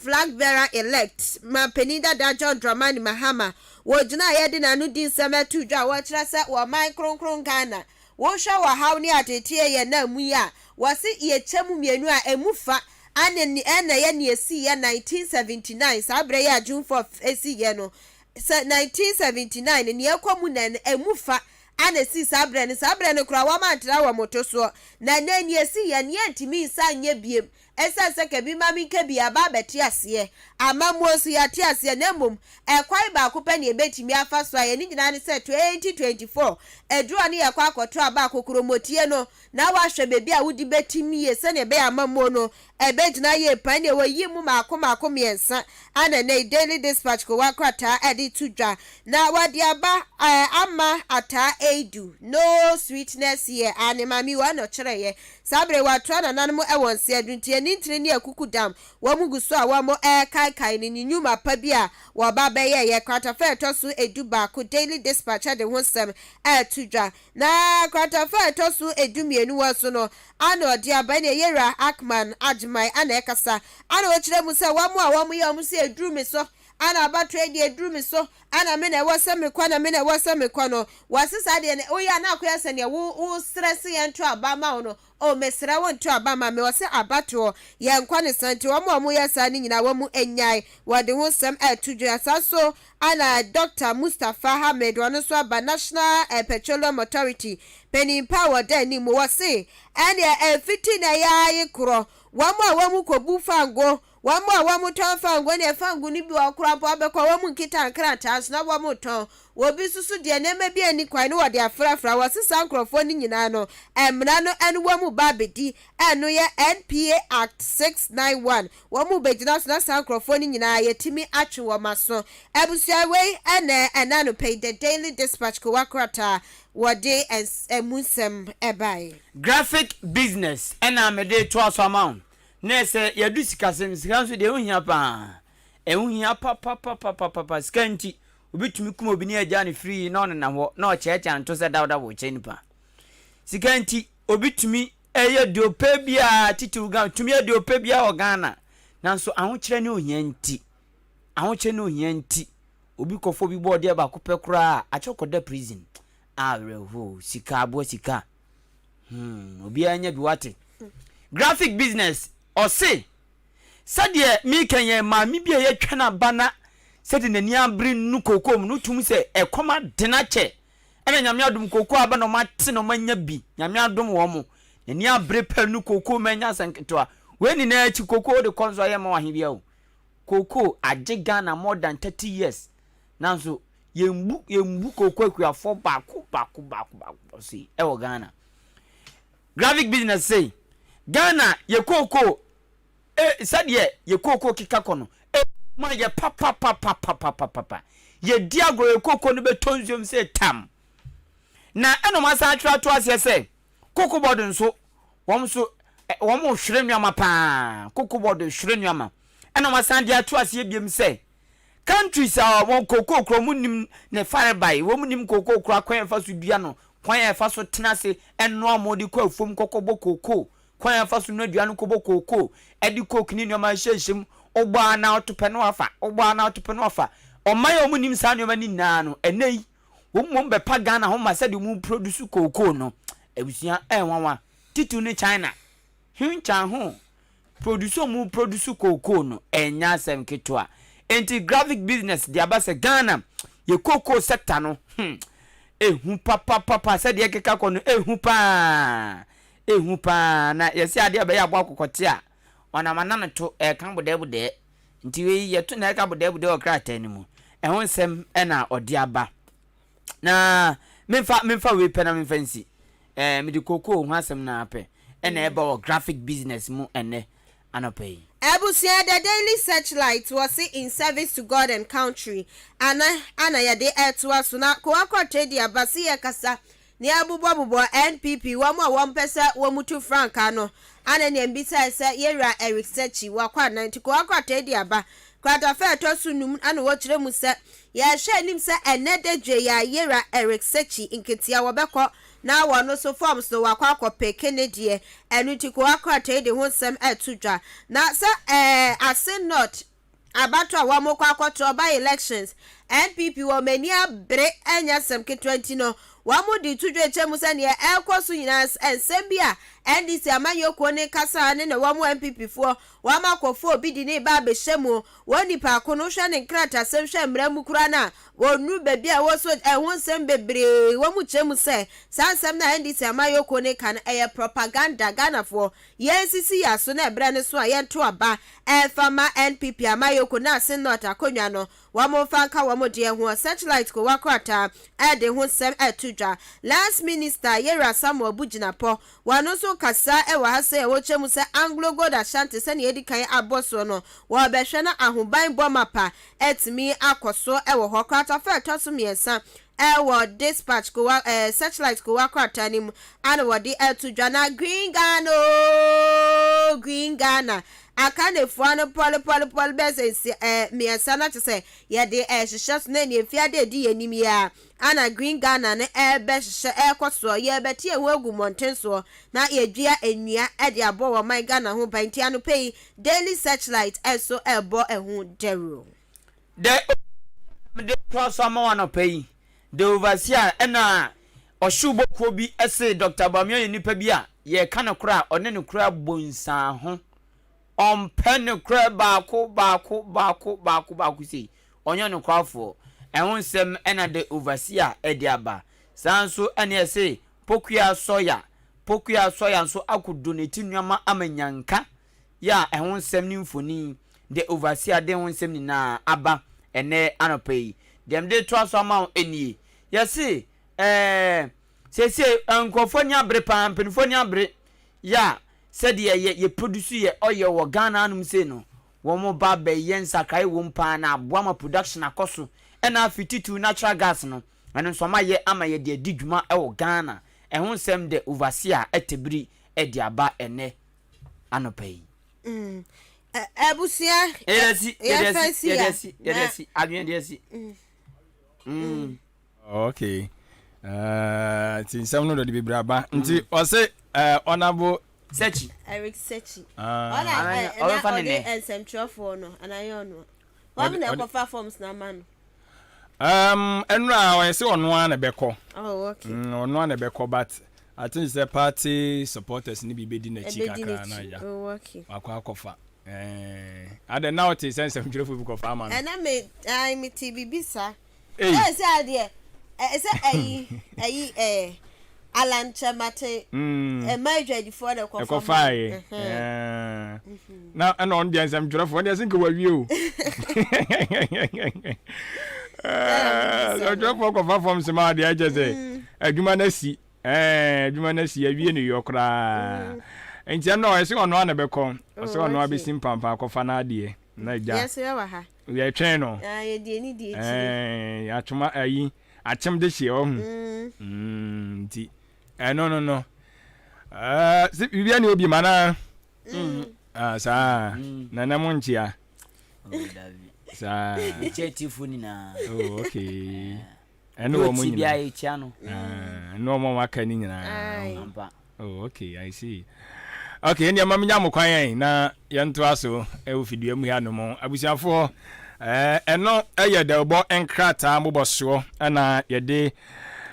flag bearer elect ma penida da John Dramani Mahama wo jina ye de na no din sema tudwa wo kire se wo man kronkron Ghana wo hwa wa hawni atetie ye na mu ya wo se ye chemu mienu a emufa ane ene ye ne esi ye 1979 sabre ya June 4th esi ye no 1979 ni ekomu na emufa ana si sabre ne kura wa mantra wa moto so na nani esi ye ne ntimi nsa nye biem esa ka bi mami ka bi aba beti ase amamuo so ya ti ase na mum kwai ba ko pe ne ebetimi afa so aye ni nyina ne se 2024 eduro ne yakwa akoto aba akokoro motie no na wa hwe bebi a wudi betimi ye se ne be amamuo no ebegyina ye pan ne wo yi mu maako miensa ana ne daily dispatch ko wakrata edi tudwa na wadi aba ama ata edu no sweetness ye animami wa no kire ye sabre watwa na nanmu ewonse aduntie ni ntire ni akuku dam wo muguso a wo mo kai ni nyuma pa bia wo ba be ye kwata fa tosu edu ba ko daily dispatch de honsem tudwa na kwata fa tosu edu mienu wo so no ana odi aba ne yera akman ajmai ana ekasa ana wo kire mu se wo mo a wo mo ye mo se eduru me so ana aba trade eduru me so ana me na wo se me kwa na me na wo se me kwa no wasisa de ne oya na akoya se ne wo stress ye nto aba ma no o mesra won to aba ma me wo se abato ye nkwa ne santi wo mo ye sa ni nyina wo mu enyai wo de ho sem tudwa asaso ana Dr. Mustafa Hamed wonu so aba National Petroleum Authority Penny Power de ni mo wo se ene fiti na ya yi kro wo mu kobu fango wamu ton fango ne fango ni bi wakura po abekọ wamu nkita nkrata so na wamu ton wobi susu de na ma bi ani kwan no wode afrafra wasisa nkrofo ni nyina no emra no enu wamu babedi enu ye NPA Act 691 wamu begina so na sankrofo ni nyina yetimi atwe wo maso ebusia wei ena no pay the daily dispatch ko wakrata wode emusem ebai graphic business ena mede to aso amount nese yadu sikasem sikanso de ehia pa ehia pa skanti obitumi kuma obi ne agya ne free na on na ho na o checha nto se dawda wo che nipa sikanti obitumi eye de opa bia titiru ga tumi de opa bia o Ghana nanso ahokire ne ohia nti obi kofo bi bo de ba ko pekura achokoda prison areho sika abo sika obi anya bi wate graphic business or say sadie mi kenye ma mi bia ye twena bana sedi nani abri nu kokom no tum se ekoma dena che ena nyame adum koko aba no mate no manya bi nyame adum wo mo nani abre pa nu koko manya sanketoa we ni na chi koko de konzo ye ma wa bia o koko age Ghana more than 30 years nanso yembu koko akuafo baako see e wo Ghana graphic business say Ghana ye koko sadie ye koko kikakono ma ye papa ye diagro ye koko no betonzum se tam na eno masa atwa to ase se koko board nso wom hwere nnuama pa koko board hwere nnuama eno masa dia to ase biem se countries are won koko kro munim ne fare bai wom nim koko kro akwan fa so bia no kwan fa so tena se eno amodi kwa fom koko bokoko kwan fa so no aduan ko bokoko edi coke ni nnuama hyenhyem ogba na otope no afa omaya omunim sa nnuama ni na no enei wom be pa Ghana ho ma se de mu produce koko no ebusia enwanwa titu ni China hinchan ho produce koko no enya sem ketwa enti graphic business dia ba se Ghana ye koko sector no ehu papa se de keka ko no ehu pa na yesi ade ba ya gbo akokote a wana manana to kan bude nti we yeto na ka bude okrata ni mu ehun sem na odi aba na memfa we pena memfansi me de koko hu asem na ape na eba graphic business mu ene anope Ebusia the daily searchlight was in service to God and country ana ya de etwa so na ko akwate dia basi ya kasa ni abubo NPP won pesa womutu franka no ana ne mbisa se yera Eric Sechi wakwa 90 ko akwate dia ba kwata fa to sunum ana wo kire mu se ya hwe nim se enede dwe ya yera Eric Sechi inketia wobekọ na wono so forms no wakwa akope Kennedy enuti ko akwate de ho sem etudwa na se asin not abato a wamokọ akoto by elections NPP wo mani abre enya sem ke 20 no wamu di tudwe chemu se ne ekoso nyina ensem bia ndc amayoko ne kasa ne na wamo mpp fo wama kofo obi di ne ba be hyemu woni pa kono hwe ne krata sem hwe mramu kura na wonu baby a wo so ehun sem bebre wamu chemu se sansem na ndc amayoko ne kan propaganda Ghana fo yensisi ya so na ebre ne so a yento aba fama npp amayoko na sin not akonwa no wamo fanka wamo de ho satellite ko wakrata de ho sem etudwa last minister Yera Samuel Bujinapo wano so kasa wa hase e wo chemu se Anglo Gold Ashanti se ne edikan aboso no wo behwe na ahoban bomapa etimi akoso e wo hokrata fa toso miensa wo dispatch ko satellite ko wakrata nim ana wo de etudwa na Green Ghana akane fuano pol bese miensa na tse ye de hyehyes na ne fiade di yanim ya ana Green Ghana ne be hyehyes koso ye beti ehu agu montenso na ye dua enua e de abo wo man Ghana ho banti ano pay daily satellite eso ebo ehu dero de prosama wano pay de overseer na oshubo ko bi ese Dr. Bamio nipa bi a ye kana kura one ne kura bonsa ho on pen kura baako sei onyo no kwafo ehun sem na de overseer ediaba sanso ene ese pokua soya nso akudonate nuama amanyanka ya ehun sem ni mfoni de overseer de ehun sem ni na aba ene anopai dem de trust amount eni yesi sese nkofoni abre pampenfoni abre ya said ye produce ye oye wo Ghana anum se no wo mo ba be yen sakai wo mpa na aboama production akoso ena fititu natural gas no eno so ma ye ama ye de didwuma e wo Ghana ehun sem de overseer etebiri e de aba ene anopai ebusia yesi adwen de yesi okay tin sam no do de braba nti o se honorable Sechi. Eric Sechi. Ona fanene ensentro for no anayo no. Wa me na kofa forms na man. Enra o se ono an ebeko. Oh okay. Ono an ebeko but I think the party supporters ni bi bedi na chi kakra na ya. Oh okay. Akwa kofa. Ade now it is ensentro for kofa man. Na me me TBB sa. Say ade. Say Alan Chamate major before the coffee. Now and on the answer to what I think about you. So drop off from some of the edges. Adwuma-Adwuma a New York. And you know, I see on one of the con, I saw no be simple for Nadia. Yes, we are channel. I didn't need Atuma Acham this year. No. We are no be mana. Sa Nana Monchia. Sa Chetifuni na. Oh, okay. And no more channel. No more canning na. Oh, okay, I see. Okay, and your mammy yamu kwai na yanto aso e wo fidua mu ya no mo abusiafo eno eye de bo enkrata moboso na ye de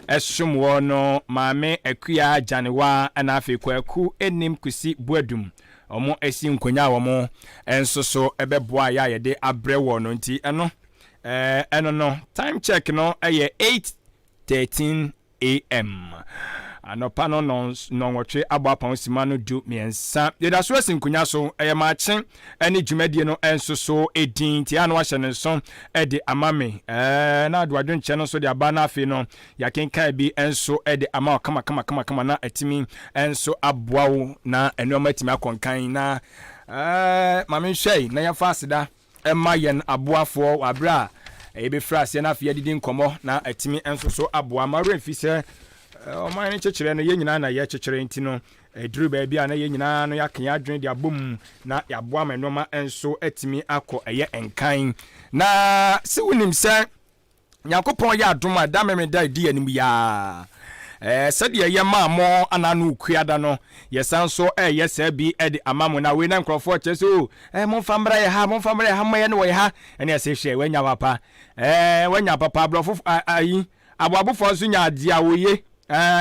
esumwo no maame akua janewa na afi kwaku enim kusi buadum omo esi nkonya wo enso so ebeboa ya ye de abrewo no nti eno no time check no eye 8:13 am anopa no nwotwe abapon simano du miensa yeda so asinkunya so machen ene dwumadie no enso so edin ti anu ahye ne so ede amame na adwadwe nche no so de aba na afi no yakenkan bi enso ede ama kama na atimi enso aboawo na enoma atimi akonkan na mame hwei na ya fasida ema yen aboafo abra ebe frase na afi yedidi nkomo na atimi enso so aboa mare mfise o man chechire no ye nyina na ye chechire nti no eduru ba bia na ye nyina no yakan adwen de abom na yaboa menoma enso atimi akọ eye enkan na se wonim se yakopon ya adoma da memeda di anim ya said ye maamo ananu kuada no yesanso yesa bi ede amamo na we na nkrofo cheso monfamra ye ha maye no we ha ene ese hwe wanya papa wanya papa blofo ayi aboabofo nso nya ade awoye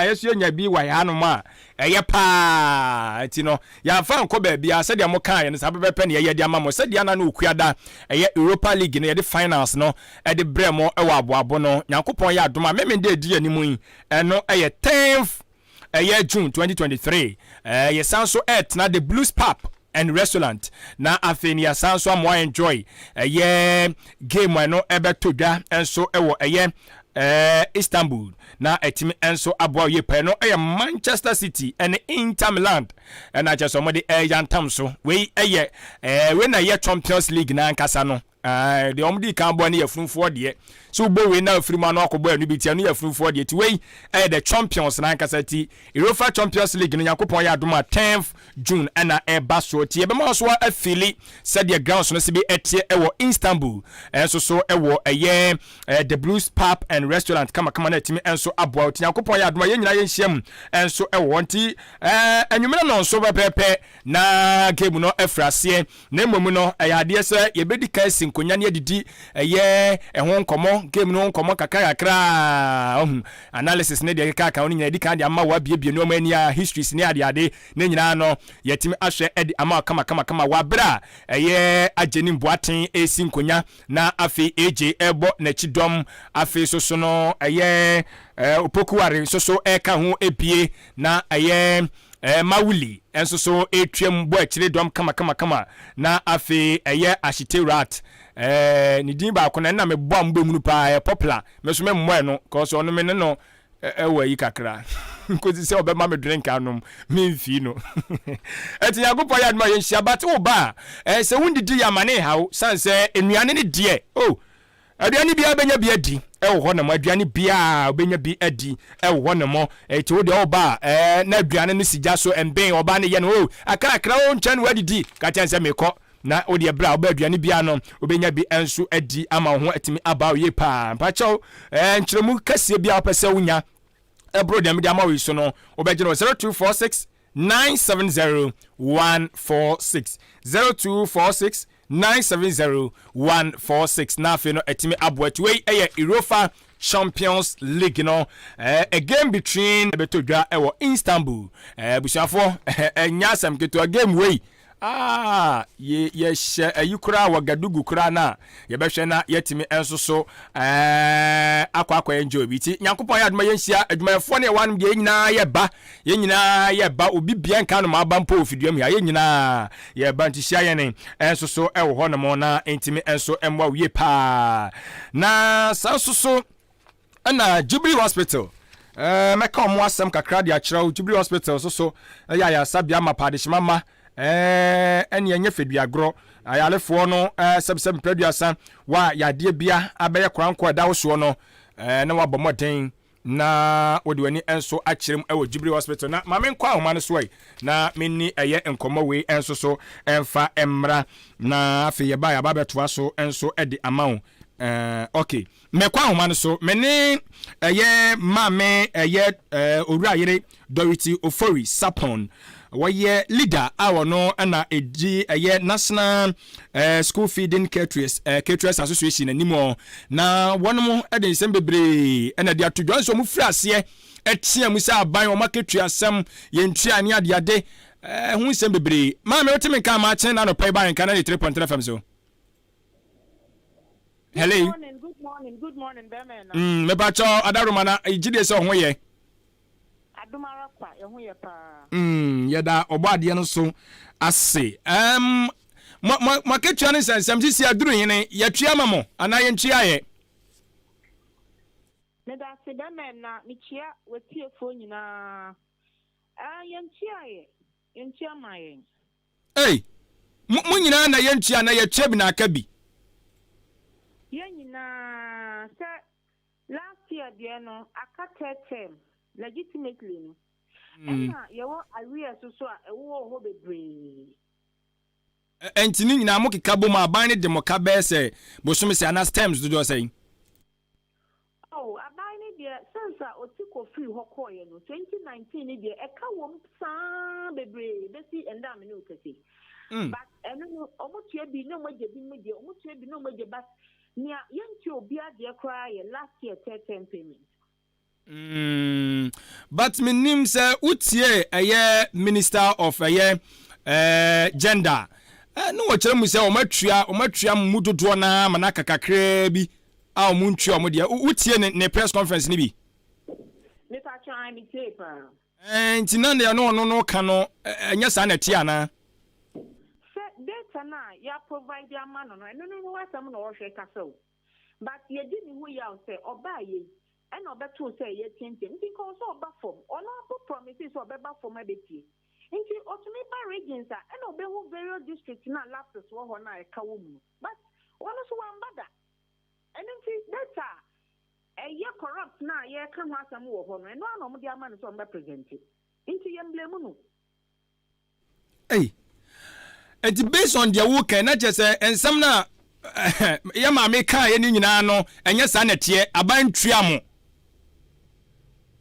yesu nya bi wa ya no ma ɛyɛ paa enti no yɛamfa nkɔ baabi a sɛdeɛ mo kaa yɛ no saa bɛbɛpɛ ne yɛyɛ de ama mo sɛdeɛ na no okuada ɛyɛ Europa League no yɛde finals no ɛde brɛ mo ɛwɔ aboabo no Nyankopɔn yɛ adom a memende adi anim yi ɛno ɛyɛ 10th ɛyɛ June 2023 yɛsan so ɛtena the Blues Pub and Restaurant na afei ni yɛsan so amoa enjoy ɛyɛ game no ɛbɛtɔ dwa ɛnso ɛwɔ ɛyɛ Istanbul na etimi enso aboa ye pe no Manchester City and Inter Milan and I just somebody yantam so we when I Champions League na nkasa no the omdi kan bo na yafunfo de so bo we na free man no akobo anu bitia no yafunfo de ti we the champions na nkasa ti UEFA Champions League no yakopon ya adoma 10th June na eba so ti e be ma so afili said the grounds no se bi etie ewo Istanbul enso so ewo the Blues Pub and Restaurant kama na etimi enso aboa ti yakopon ya adoma ye nyina ye hyiam enso ewo nti anwumena no so pepepe na game no efrase na momu no ayade se ye bedi kai sinkonya ne adidi ho nkomo game no nkomo kakra analysis ne de kaka oni nyina di kan de ama wa biebie no mani a histories ne ade ne nyina no yetimi ahwe edi ama kama wa bra ageni mboaten sinkonya na afi AJ ebo na chidom afi so no opokuware so ka ho ebie na Mawuli enso so etwem bo akire dom kama na afi Ashite Rat ni din ba ko na me bo mbo mu pa popular me so me mmo no cause ono me no ewa yi kakra nkozi se obema me drink anom me mfi no eti yagopo ya adma ye hia but wo ba se wundidi ya mane hawo sanse enuane ne de aduane bia benya bia di ewo ho na mo aduane bia benya bi adi ewo ho na mo eti wo de oba na aduane no sija so emben oba ne ye no akakra wo nchan wadidi ka chanse meko na wo de bra oba aduane bia no obenya bi enso adi ama ho atimi aba ye pa pacho nkyeremu kase bia opese wunya ebro dem de ama we so no obegye 0246 970 146 0246 970-146 na fe no etimi aboatwe Europa Champions League no a game between betodwa ewo Istanbul bushafo nyasam keto game wey ye she ayukura wagadugu kura na ye behwe na yetimi enso so akwa enjoy biti nyankopon ya aduma yenhia adwumayefo ne wan ye nyina ye ba obi bia nka no ma ba mpo ofiduam ya ye nyina ye ba ntihia ye ne enso so ewo ho no mo na entimi enso emwa wie pa na sanso so na Jubilee Hospital meka omo asem kakra dia kire Jubilee Hospital so ya sabia mapadishima ma eni enye feduagro ayalefo no sebsem producer wa yade bia abeye kranko da wo so no na wabomoden na wodiwani enso akirem ewo Jubilee Hospital na mame nkwa ahoma no so na menni eye enkomo we enso so emfa emra na afi ye ba ya ba beto aso enso edi amawo okay mekwa ahoma no so mene mame owura yere Dorothy Ofori Sapon waye leader awo no na edi National School Feeding Caterers Association animo na wonom eden sembebre na dia to dwanso mu frase etia mu sa aban o marketu asem yentua ne ade hu sembebre ma me otimi kan ma chen na no pay ban kan na 3.3 FM so hello good morning Bemen me ba cho adaruma na ijide se ho ye Adwuma-Adwuma ehun ye pa yeda obade no so ase maketua ne sensem sisi aduru hene yetua mamo ana ye ntua ye me da se Bemen na michia wetiefo nyina ye ntua maye mu nyina na ye ntua na ye twa bi na aka bi ye nyina se last year de no aka term legitimately no na yewo awie so a ewo ho bebre entini nyina mo keka bom aban ne de mo ka be se bosom se ana stems do say aban ne de sense a otiko free ho koye no 2019 ne de eka wom san bebre besi enda me ne okese but eno omotua bi no mo je bi mo je omotua bi no mo je but nia yenti obi ade kra ye last year 10 payment But my name say utie a minister of gender. No wachere mu say omatua mu dodo na manaka kakra bi a omuntua omo de utie ne press conference ni bi. Me pa try me tape. Ntina na no ka no enya sa na tie ana. Data na ya provide ya man no no wasam no hwe kasa o. But ye di ni hu ya say oba ye and obeto say ye tente because oba form ono promises obeba form abetie. Nti otumi ba regions a and obehu various districts na lapses wo ho na e ka wo mu. But one so one bada. And nti data ye corrupt na ye ka ho asam wo ho no no mo dia man so mba present. Nti ye blame no. Hey. It's based on their work and not just and some na yama make car any no and yes anetie aban triamo.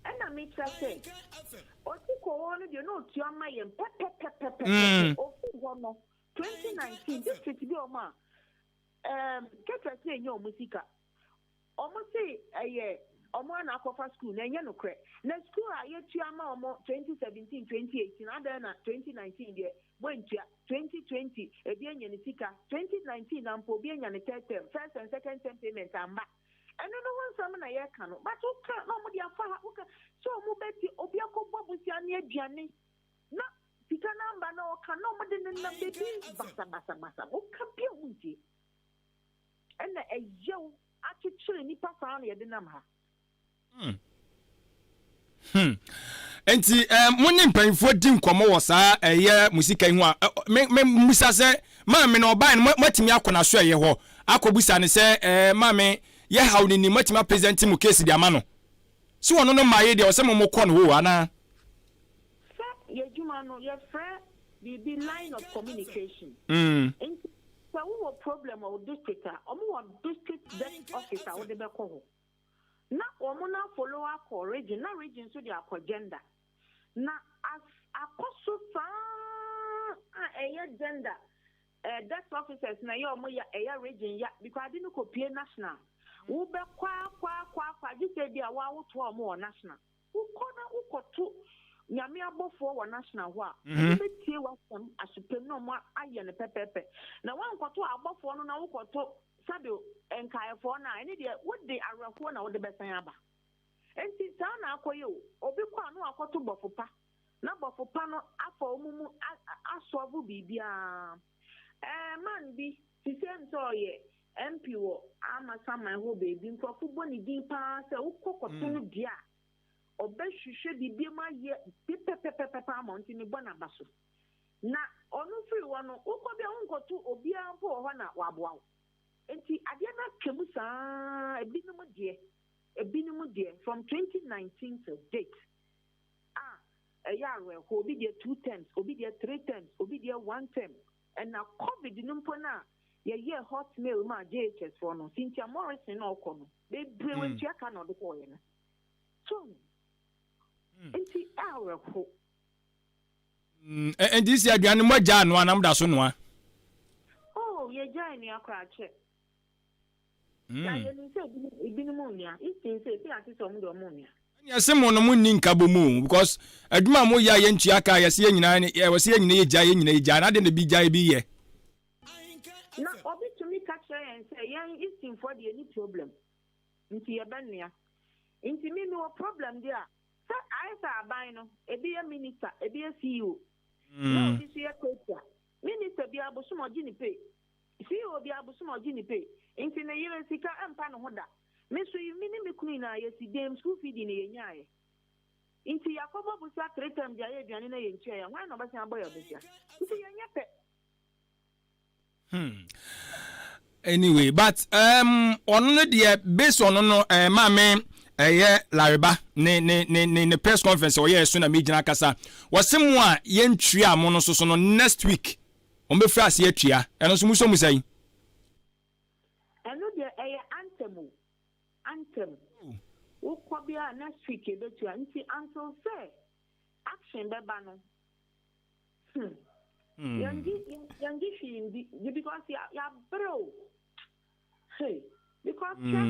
And I make say Otiko one you know tiama yem pep 2019 this city be oma get say your musica almost say omo na akofa school na enye no kre na school a ye tiama omo 2017 2018 and na 2019 there wentia 2020 ebi enye ni sika 2019 na mpo bi enye ni third term first and second term payment amba eno no won sam na ye ka no but o ka no mo dia fa uka so mo beti obi akobọ busia na aduane na sika namba na o ka no mo de na bebi basa o ka bi unti ena eyew atitire ni papa na ye de nam ha Enti muni mpanfo di nkomo wo saa musika hu a me musa se ma me no ban matimi akona so eye ho akobusa ne se ma me ye hawni ni matimi present mu case di ama no si wono no ma ye de o se mo ko no ho ana ye juma no ye friend the line of communication so we problem of district o district desk officer wo de be ko ho na omuna follow up region na region so their agenda na as akoso fa gender desk officers na yo mo ya region ya because I didn't copy national wo be kwa just say dia wa wo to mo national wo kona wo koto nyame abofo wo national ho a be tie wasam asupem no mo aye ne pepepe na wan koto abofo no na wo koto Sadio enkaefo na ene de wode arafo na wode besan aba enti sa na akoyo obi kwa no akoto bofopa na bofopa no afa omumu asovu bibia man bi sisem so ye MP wo ama sama ho bebi nkofo boni din pa se ukokoto no dia obehwehwe bibia ma ye pepepepepe amonti ni bona baso na onu free wo no ukobia unkoto obia mpo ho na waboa enti adia na twemu saa ebinumu die from 2019 to date yare ko obi die 2 terms obi die 3 terms obi die 1 term and na covid numpo na ye hotmail ma JHS for no Cynthia Morrison no ko no be brewen tia ka no de ko ye na so enti yare ko and this year aduane mo ja no anam da so no a oh ye ja ni akra che Yes, no munning kabomu because Adwuma mo ya ye ntua ka ye se nyina ye we se nyina ye gya ye nyina ye gya na de bi gya bi ye na obi to me catch and say yan istin for the any problem nti ye benua nti me no problem there sa I sa aban no e bi ye minister e bi ye CEO no bi se ye coach minister bi abosumo gini pay CEO bi abosumo gini pay nti na yire sika empa no hoda me so yi mini me kunu na ye si dem school feeding ye nyaaye nti yakobo busa 3 times dia ye aduane na ye ntua ya hwan na obasia aboy obasia nti ye nyepe anyway but ono de based on no ma me Lariba ne press conference o ye so na me gina kasa wasemu a ye ntua mo no so no next week on be frase ye tua eno so muso musai anthem ukobia next week ebetua nti until say action beba no yangi shindi because ya bro hey because na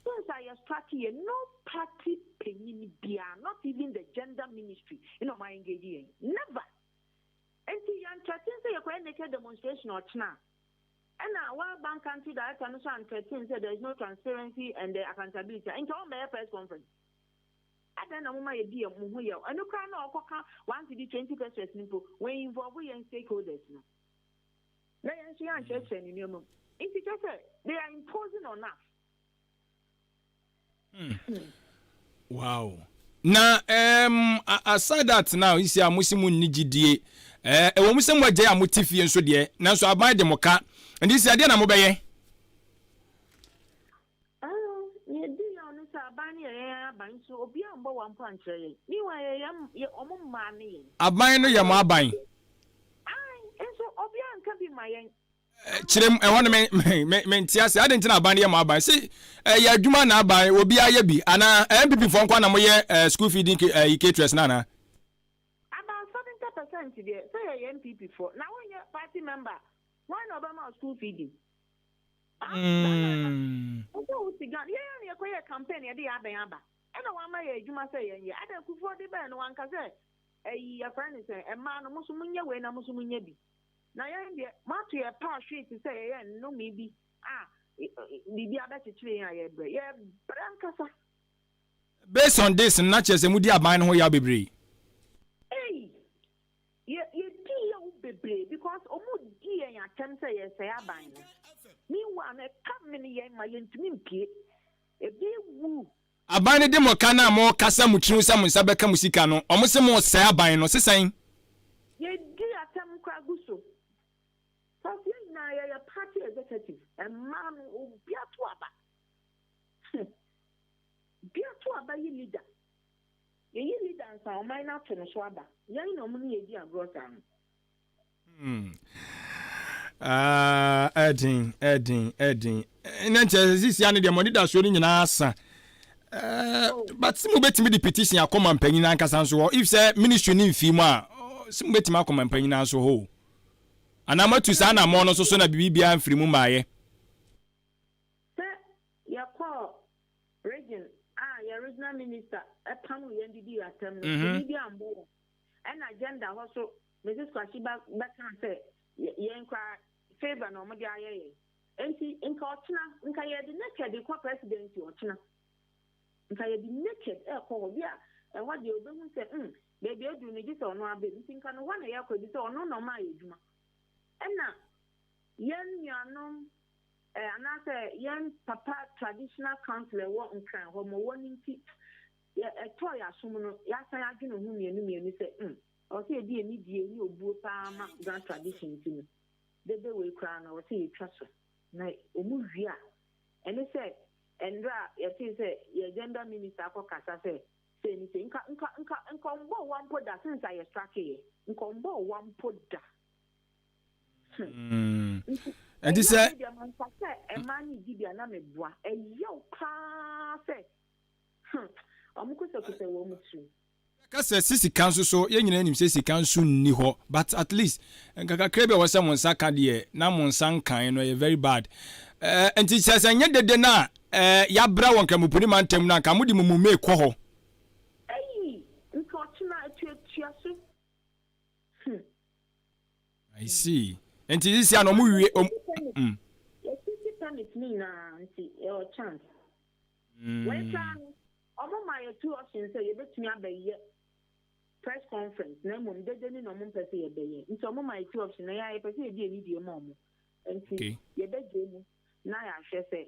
since I struck here, no party penny bia, not even the gender ministry, my engaging. Never. And see, I'm trying say you're naked demonstration or chna. And now, World Bank country director and said there is no transparency and accountability. And to all my press conference. I don't know my idea of Muhuya. And you can't know 1 to the 20% when you involve in stakeholders. They are just saying, it's just they are imposing on us. Wow. Now, aside that now, you see, I'm Muslim Nijidi. A woman somewhere, Jay, I'm Mutifi and so dear. Now, so I buy the mocha. And this idea, I'm obeying. I buy no yama buying. Chirem, I want to maintain. I didn't know about your buy. See, ya Adwuma na buy will be a yebi. And MPP from Kwana school feeding caterers nana. About 70% today. Say a MPP for now when you're party member. Why not Obama school feeding? Yeah, campaign. I don't want my Adwuma say, I don't go for the band one cause a friend is a man of Musumunya when a Musumunya be. Now, Matthew, a power street to say, no, maybe. The other tree, yeah, but based on this, and not just a moody abine who you be. Hey, you be because almost dear attempt say, yes, I abine. Meanwhile, a company, my intimate, a big woo. Abane de mokana mo kasa mutru sa musabeka musika no omose mo sai aban no sesan ye di atam kwa guso so na ya party executive and man obia to aba ye leader sa o mai na to no so aba ye no mo ye di agrota Edin nche sisi ane de money da so ni nyina asa. But simu betimi the petition akoma mpanyin na nkasa nso if say ministry ni mfi mu a simu betimi akoma mpanyin na nso ho anamatu sa na mo no so na bibia mfiri mu maaye ya call region ya regional minister epanu ye ndidi atem no bibia ambo and agenda ho so Mrs. Kwashiba bakan say ye nkwa favor no mo dia ye enti nka otena nka ye de naked kwa presidency otena nka ye be naked call bia and what the obehu say baby edu ni gise ono abe nka no wana ya kwadi say ono no ma yeduma enna yen nuanom ana say yen papa traditional council wo nkran ho mo woni nti to ya som no ya san adwene hu mienu say o say die ni obuo pa ma grand tradition ti bebe we kra na o say twa so na omu hwia ene say Endra, you say your gender minister for Kasa say anything. Nkombo one poda since I struck here. Nkombo one poda. And this a man give you another boy. A yo class. Amukusa wo mutsu. Kasa sisi council so ye nyina nim sisi council ni ho but at least nkaka krebe wo se monsa ka de na monsa nkan no very bad. And it says anya dede na ya bra won kramupuni mantem na ka mudi mumu ekọ ho I see. And this ya no mu wi chance. When omo my two options say you betumi abaye press conference na mum dede ni no mum pese ye beye. Nti omo my two options na ya pese ye di ni mo mo. Nti ye beje mu na ya hwe say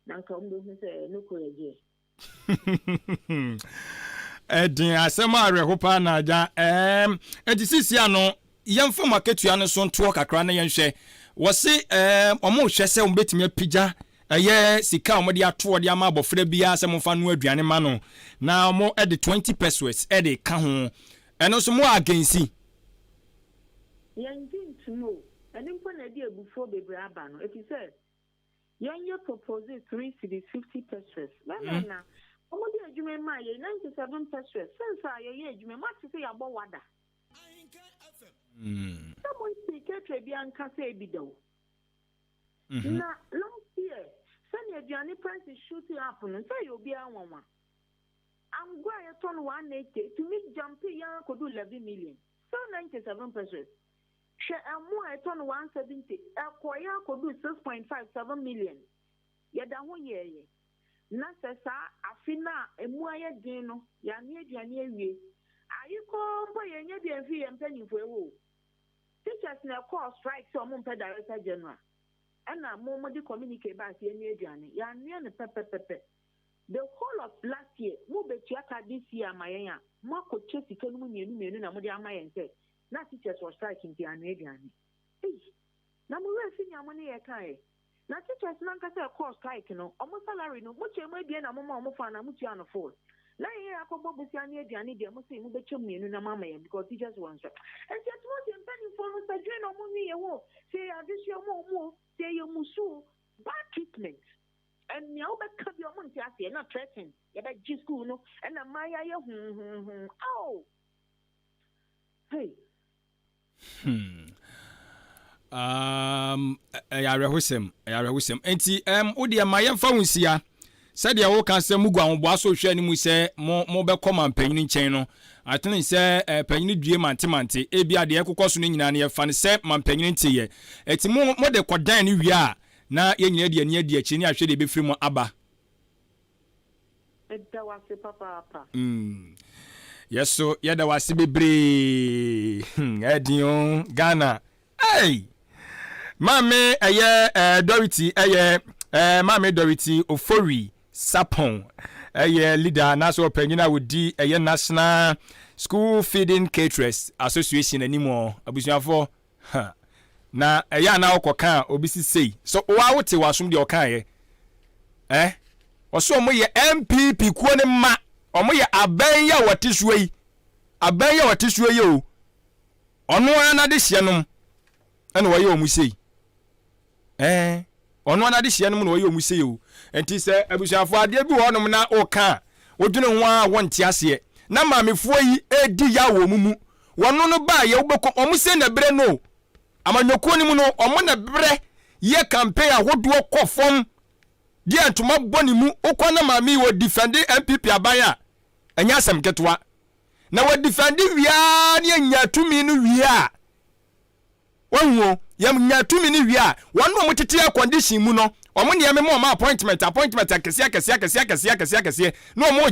nanka umdo say no ko ye. Edin asema arehopa na aja edisisi ano yemfa market ya no so nto kakra na yenhwe wo se omo hwe se umbetimi apija eye sika omode ato de ama abofra bia asem fa no aduane ma no na omo e de 20 pesos e de ka ho eno so mo agency yen dintumo enim ko na di ebufo bebre aba no if you say yen you propose 3 cities 50 pesos na omode adwuma ma ye 97 pesos since ye adwuma ma ti say abo wada someone speak to be anka say bi do na last year Send aduane price is shooting up no say you be anwa. I'm going to turn 180 to meet jumpy young could do 11 million. So 97 pesos. Share a more I turn 170. A choir could do 6.57 million. Yada one year. Nasa afina a moya dino, ya near January. Are you called by any fee and penny for a wool? Teachers now call strike some director general. And now more communicate by the near Johnny. Ya near the pepper. The whole of last year, more better this year, Maya, more could chase the economy and Namudia Maya and say, not teachers were striking the Anadian. Hey, Namu senior money a kai. Not teachers Nankasa course strike, almost salary, no, much may be an amount of fun, and Mutiana fall. Lying here, I could bob the Anadian, they must say, Mubachumi and Namama because teachers want. And just what you're penny for a drain of money, a war, say, I wish you more, say you musu, bad treatment. And now back up your money, I not threatening. You bet just school, no, and a Maya, oh, hey. I rehusem. Enti, Udia Maya Faunsia said, ya woka se mugwa mwaso share ni mu se mo be come and penny channel. I think say penny due mantimante, ebia de ekokoso no nyina na ye fa ne se man penny ntiye. Eti mo de kwadan ni wi na ye nyina de ani achi ni ahwe de be firi mo aba. Edda wase papa. Yes so ye da wase bebre. Edion Ghana. Hey. Mame Dorothy Mame Dorothy Ofori Sapon leader national penina would di National School Feeding Caterers Association anymore abusuafo na na okoka obisi sei so wa wote wasum de okan oso omo ye MPP kuo ne ma omo ye aban ya watisuo yi o ono ana de hye nom ana waye omu sei ono na de hye no mu no waye omu sei o enti se abusuafo ade bi wo nom na oka odwene ho a wonte ase na mamefuo yi edi ya wo mumu wono no ba ye wobeko omu sei na bre no amanyoko ni mu no omo na bre ye campaign ahodo kofom di antuma boni mu okwa na mame wo defend MPP abaya anya asem ketwa na wo defend wia ne anya tumi no wia wonwo yam nya tumi ni wi a wonu mo tete condition mu no omo ne yam mo appointment akese no mo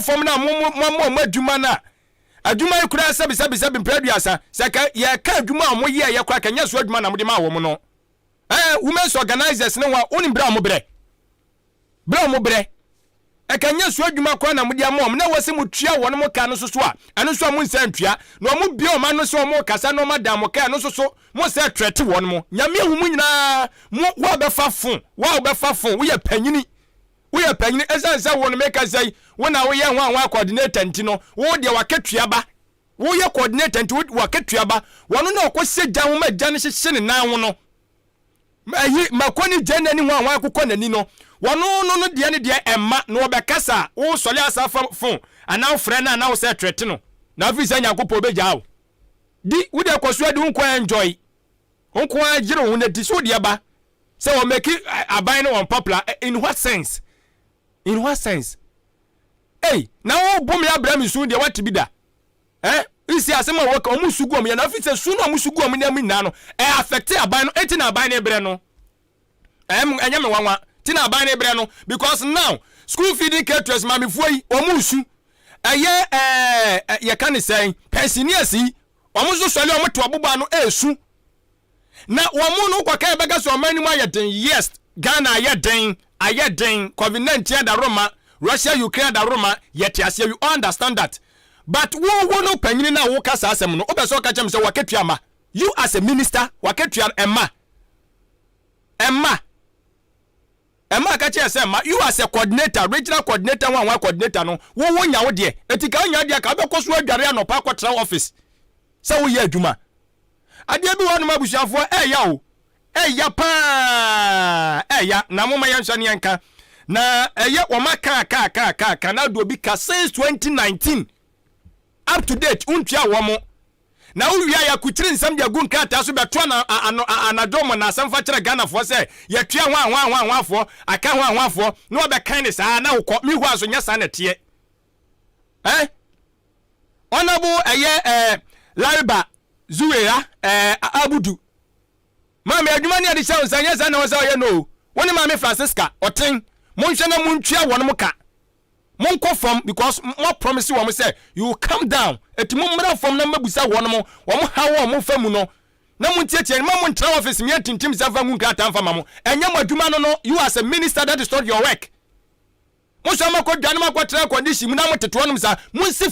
fom na mo adwuma na adwuma ikura sabi producer saka ye ka adwuma mo ye ye kwa kanya so adwuma na mo de ma wo mo no women's organizers ne wa oni bra mo bre ekanya so adwuma kwa na mudi amom na wase mutua won mo ka no so a eno so mo nsa ntua na mo bi o ma no so mo kasa no madam ka no so mo se trete won mo nyame hu mu nyina mo wa be fa fon wo ye panyini eza won make say wona wo ye ho coordinator nti no wo de wakatua ba wo ye coordinator nti wakatua ba wono na okose gya wo ma gya ne hye ne nan wo no makoni jene ni ho akokọ nani no wono no de ne de emma no obekasa wo sole asafa fon ana frɛ na na wo se trete no na afi sɛ nyakopo obegya wo di wo de kwaso ade nko enjoy nko agire wo na di so de ba sɛ wo make aban no on popular in what sense hey na wo bom ya bra mi su de what bi da isi asema wo ka omusugu om ya na afi sɛ su no omusugu om ne amina no affect aban no enti na aban ne bre no enya me wanwa ti na aban ne bre no because now school feeding caterers mamefuo yi omusu ye kan say pensioners yi omusu sole omoto oboba no esu na womu no kwa ka bega so mani mu ayeden yes Ghana ayeden COVID-19 da Roma Russia Ukraine da Roma yet as you understand that but wo no panyini na wo kasa asem no obeso ka chem se waketua ma you as a minister waketua emma ka che se ma you as a coordinator regional coordinator one coordinator no wo nya wo de etika nya de ka be koso adware anopa akotra office se wo ye adwuma ade bi wo no mabusuafo ya pa na mo ma yanhwa ne yanka na wo maka ka na do bi ka since 2019 up to date untua wo mo na uwia ya kutiri nsam dia gun krata so beto na anadom na asam fa kire Ghana fo se ya tua hwan fo aka hwan fo na obekan ne saa na ukọ mi hu aso nya saa na tie honorable Lariba Zuwera Abudu mama adwuma ne ade sha nsanya saa na wo sa ye no woni mama Francisca oten monhwe na montua won mo ka monko from because more promise wo say you will come down etimo mra from na mabusa won mo wo hawo mo famu no na montiatie ma mon tra office me tintim safa ngun krata mfa mamo enya madwuma no you as a minister that is not your work mo so ma ko dwane ma ko tra condition mu na mo teto no sa munsi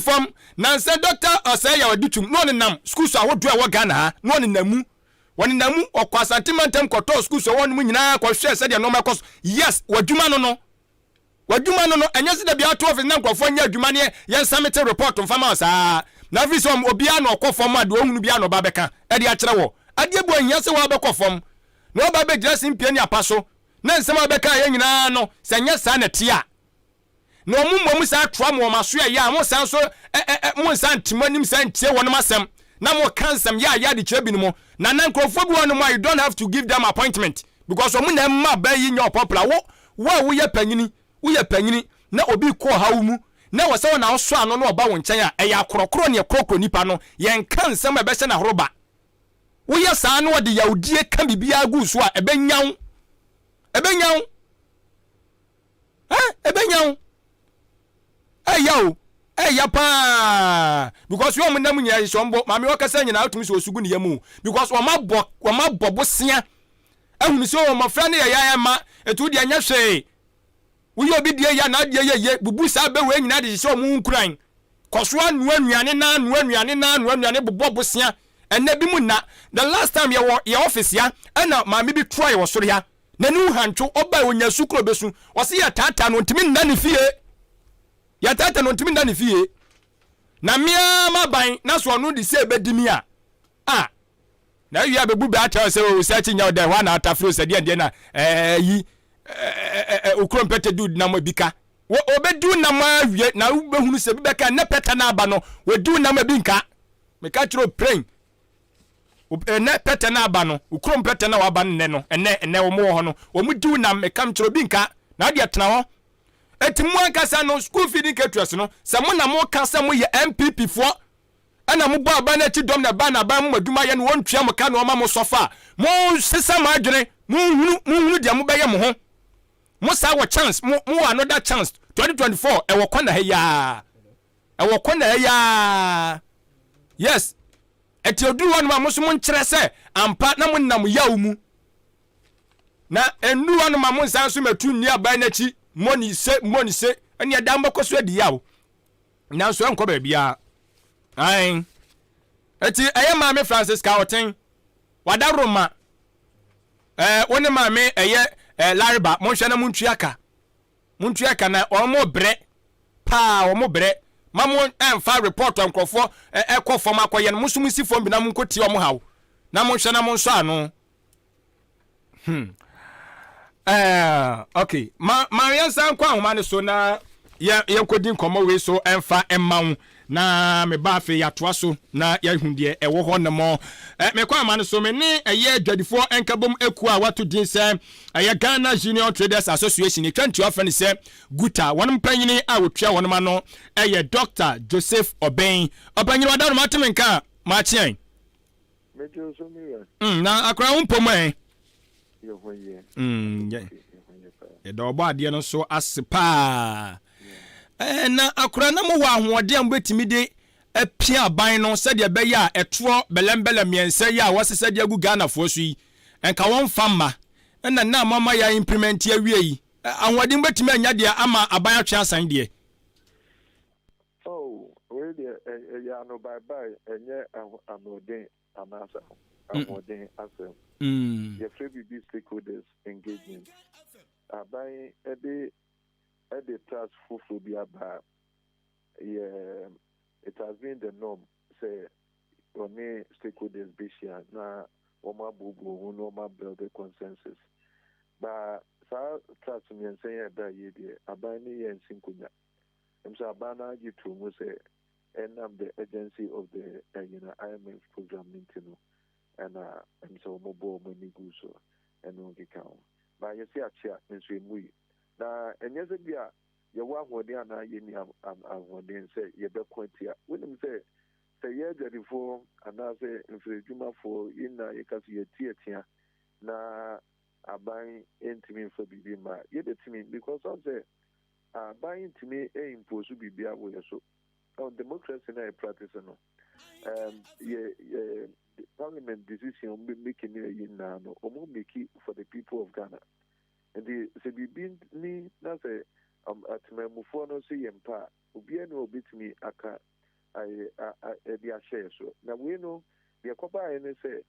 from na say doctor osay ya waditum no ne nam school so awodo a wo Ghana ha no ne namu woni namu okwa santimentem koto school so won mu nyina ko hwe se de no ma kos yes wadwuma no enya se de bia to office na nkofo nya adwuma ne yen submit report mfama saa na fi so obia na okofom ade ohunu bia no ba beka e de a kire wo ade bu anya se wa bekofom na oba be gira simpie ni apaso na nsem abeka ye nyina no se nya saa na tia na omummom saa toa mo maso ya mo san so mo san timanim san tie wonum asem na mo kansam ya de kire bi no mo na nkrofo bi wonum you don't have to give them appointment because omu na ma ba yi nya popular wo ye panyini na obi ko hawo mu na wo se na so ano na oba wo nchen a eya korokoro ne korokoro nipa no yen kansam e be se na horoba wo ye saa no de yaudie ka bibia agu so a ebenyan eya pa because you am na munya shombo mami wakasa nyina atumi so osugu ne yamu because o ma bobo sia ehunu so o ma fra ne ya ma etu dia nya hwe wo ye obi die ya na die ye bubu sa be we nyina de so mu nkuran koso anuanuane na bobo sia enne bi mu na the last time your office ya na mami bi try wo soro ya na nu hancho oba onya sukuro besu o se ya tata no ntimi nna ne fie ya tata no ntimi nna ne fie na mia maban na so no di se bedimi a na wi abebu be ata se o search nya o de hwa na atafro se de na yi okrom pete dude na mo bika obedu na ma wie na ubehunu se bibeka na peta na aba no wedu na ma bi nka me ka tro praying na peta na aba no okrom peta na waba nne no ene wo mo ho no wo mu du na me kam tro bi nka na de tena ho etimu ankasa no school feeding ketuas no se mo na mo kasa mo ye MPP fo ana mo bo aba na ti dom na ba na ba mo aduma ye no won tua mo ka no ma mo sofa mo sesa ma adwene mo hunu dia mo be ye mo ho mo sa wo chance mo another chance 2024 e wo kona ya yes eti odu won ma mo so mo nkire se ampa na mo nam yawo mu na enu won ma mo nsan so matu ni aba na chi money se eni adam bakoso adi yawo na so enko ba bia ai eti eye ma me Francis Kaoten wadaroma woni ma me eye Lariba monhwe na muntuaka na omo bre mamo enfa report ankrofo ekofom akoye no musumusi fom bi na munkoti omo hawo na monhwe na monso ano okay ma yansa kwa homa ne so na ye kodi nkomo we so enfa emmawo na me ba fe yatoa so na ya hundie ewo ho nemo me kwa ma ne so me ne eye adwadifo enkabom eku a wato din se eye Ghana Junior Traders Association 20 often se guta won panyini a wotwa won ma no eye Dr. Joseph Obeng opanyini wadaro matemenka ma chien mejo so mi na akra umpom ye ye do obo ade no so asepa na akura na mo wa ahoɔde am betimi de apia ban no sɛ de bɛyɛ a ɛtoro belembele miensa ya wasese de agu Ghana fo so yi enka won famma na mama ya implement ya wie yi ahoɔde betimi anya de ama aban atwe asan de we de ya no bye enye anoden anasa ahoɔden asem ye free BB stakeholders engagement aban at the task for Biaba, it has been the norm. Say, only stakeholders be here now. Oma bubu, who normal build the consensus. But so trust me and say about ye, abani and sinkunya. I'm so abana you to say and I'm the agency of the IMF program meeting, and so mobile money goes so and no account. But you see a chair in swim we. Now, and yes, you want what they are now, you what they say, you better quit here. When them say, yeah, the for and I say, if you for in you can see a theatre now, I buy intimate for BB, you bet me because I say, buying to me a impose to be away so. On democracy na practice no the parliament decision making now no make it for the people of Ghana and the say ni na say at memufo no say yempa obi na obetimi aka dia share so na we know the koba ene say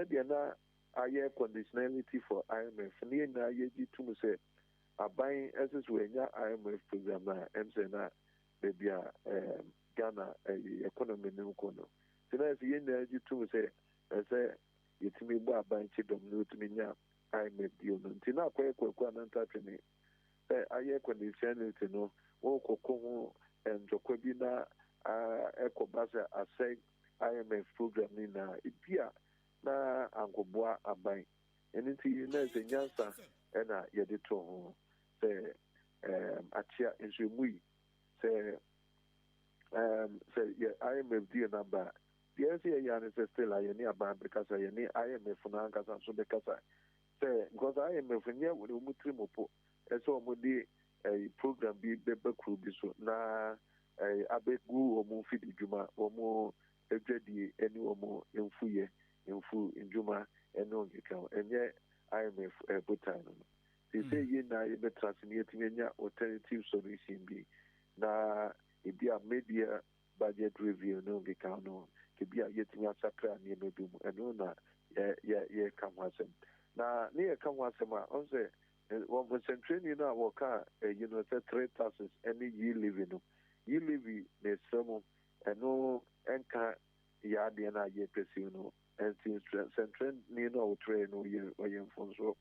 dia na aye conditionality for IMF ni na ye ji tum say aban ss we nya IMF program na MC na baby Ghana economy no kono so na see na ji to say yetimi bo aban chi dom no to nya IMF deal no ntina akwa na ntatwene aye conditionality no wo kokko ho njokwa bi na ekobasa asay IMF program ni na ibia na angoboa aban eniti na se nyansa na yede to ho say achia nsumui say IMF deal number yes yeah still any about because any IMF na nkasa so because because IMF nya we mutri mopo so mo di program bi bebe kru bi so na abegu omo fidi djuma omo edwedi eni omo emfu njuma eno ngika enye IMF butan no say ye na ye be transmit nya alternative solution bi na ebia media budget review no ngika no kebia yetinya sakra ni medumu eno na ye kamwasem na ne ye kamwasem a on say one concentrate na waka say 3 taxes any year living no year living the some eno enka ya de na ye pesi no and since central ni no train no ye fonso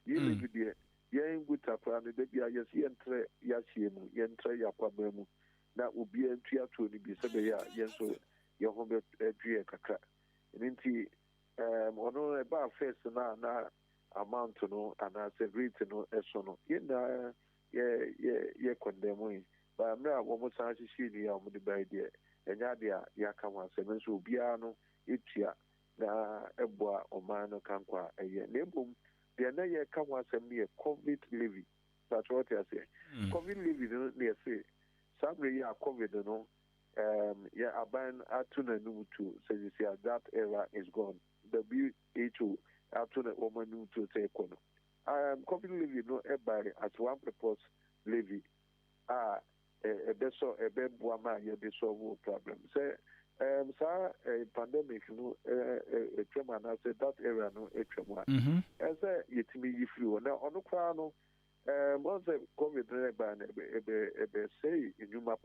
year living de ye nguta pra ne de bia ye se entre ya hie mu ye entre ya kwaba mu na obi antua to ni bi se be ya ye so ye ho be due kakra nti ono e ba first na amount no and as a rate no eso no ye condemn ba mra wo mo san hihie ni ya mo de ba de enya de ya ka wa se so obia no etua na eboa oman no kankwa eye na ebom de na ye ka wa se me covid levy that's what I say covid levy no na say sabre ya covid no yeah aban atuna no to say that era is gone WHO atuna woman no to say kono covid levy no by at one purpose levy a beso a bebwa ma ye de solve problem say pandemic no trema na say that era no trema say yetimi yifri na ono kwa no once COVID by say in Yuma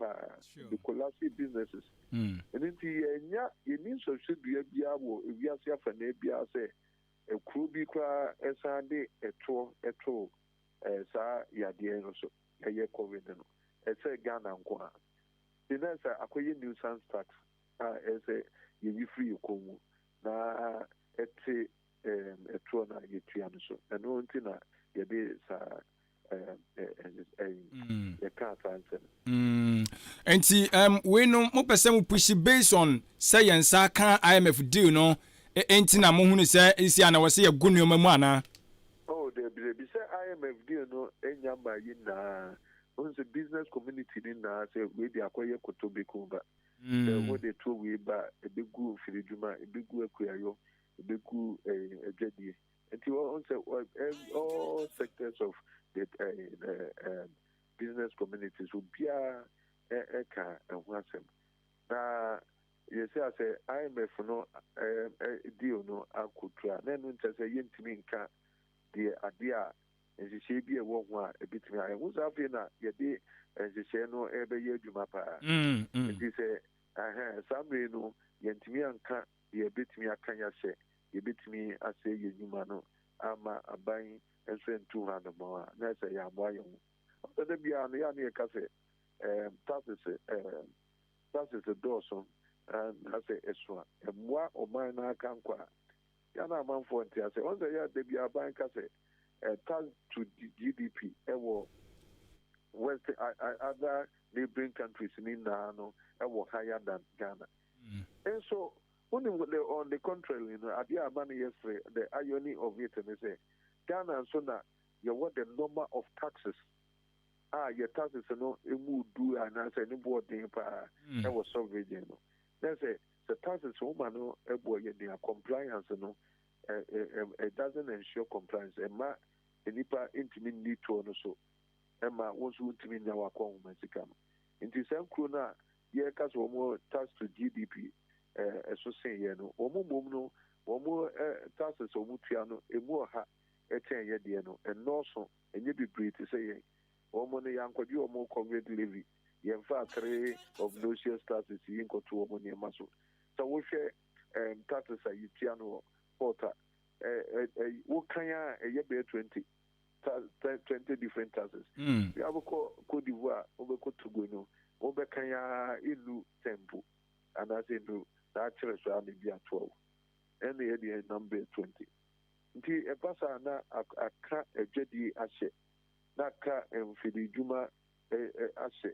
the collapse businesses and into you need so should be a biawo if you are for nebia say a crew be cry a Sunday a tour sa ya dear so a year COVID no a say Ghana nkwa the next akoye nuisance tax as a you free komu na ete a tour na yetuan so and no ntina ye be sa Enti we no mo pese mo push based on say yensa kan IMF deal no enti na mo hunu say isi ana wo say ye gunu mu ana oh the be say IMF deal no enya ma yi na on the business community ni na say we dey akoye kotobeko ba wo dey to we ba ebegu firiduma ebegu akuayo ebegu ejadie enti on say all sectors of the business communities will be eka enwasem na you say IMF no deal no akutra na no ntse yentimi nka de ade a nhihye bi ewo ho a ebitimi a wo zafi na ye de nhihye no ebe ye adwuma pa nti se samre no yentimi anka ye betimi akanya hye ye betimi ase ye adwuma no ama aban enso 200 more na say ya boy you the bia no ya na ka say taxes taxes the doorso and I say extra and what or mine I can qua yana man for I say on the year they be a bank I say tax to GDP west other neighboring countries in no higher than Ghana. And so only on the contrary, you know, at the money yesterday, the irony of it and they say Ghana and so now you what the number of taxes. Your taxes are no do and I say any board that was so region. They say the taxes woman no their compliance no it doesn't ensure compliance. Emma nipa intimate need to also Emma wants to mean our Mexican. In the same crona, yeah, cause one more tax to GDP, so say, you know, one more taxes or mutiano, a more ha, a 10 year, and also, and you be breed to say, one money uncle, you are more covered levy, yen far three of no share taxes, you ain't got 2 money muscle. So we share taxes are Utiano, Porter, what can a year be 20 different taxes. We have a Cote d'Ivoire, over Cotogo, no. Over Kenya Ilu Temple, and as in that church around the 12, and the area number 20. The Epasa na a car a jetty ashe, Naka and Fidijuma ashe.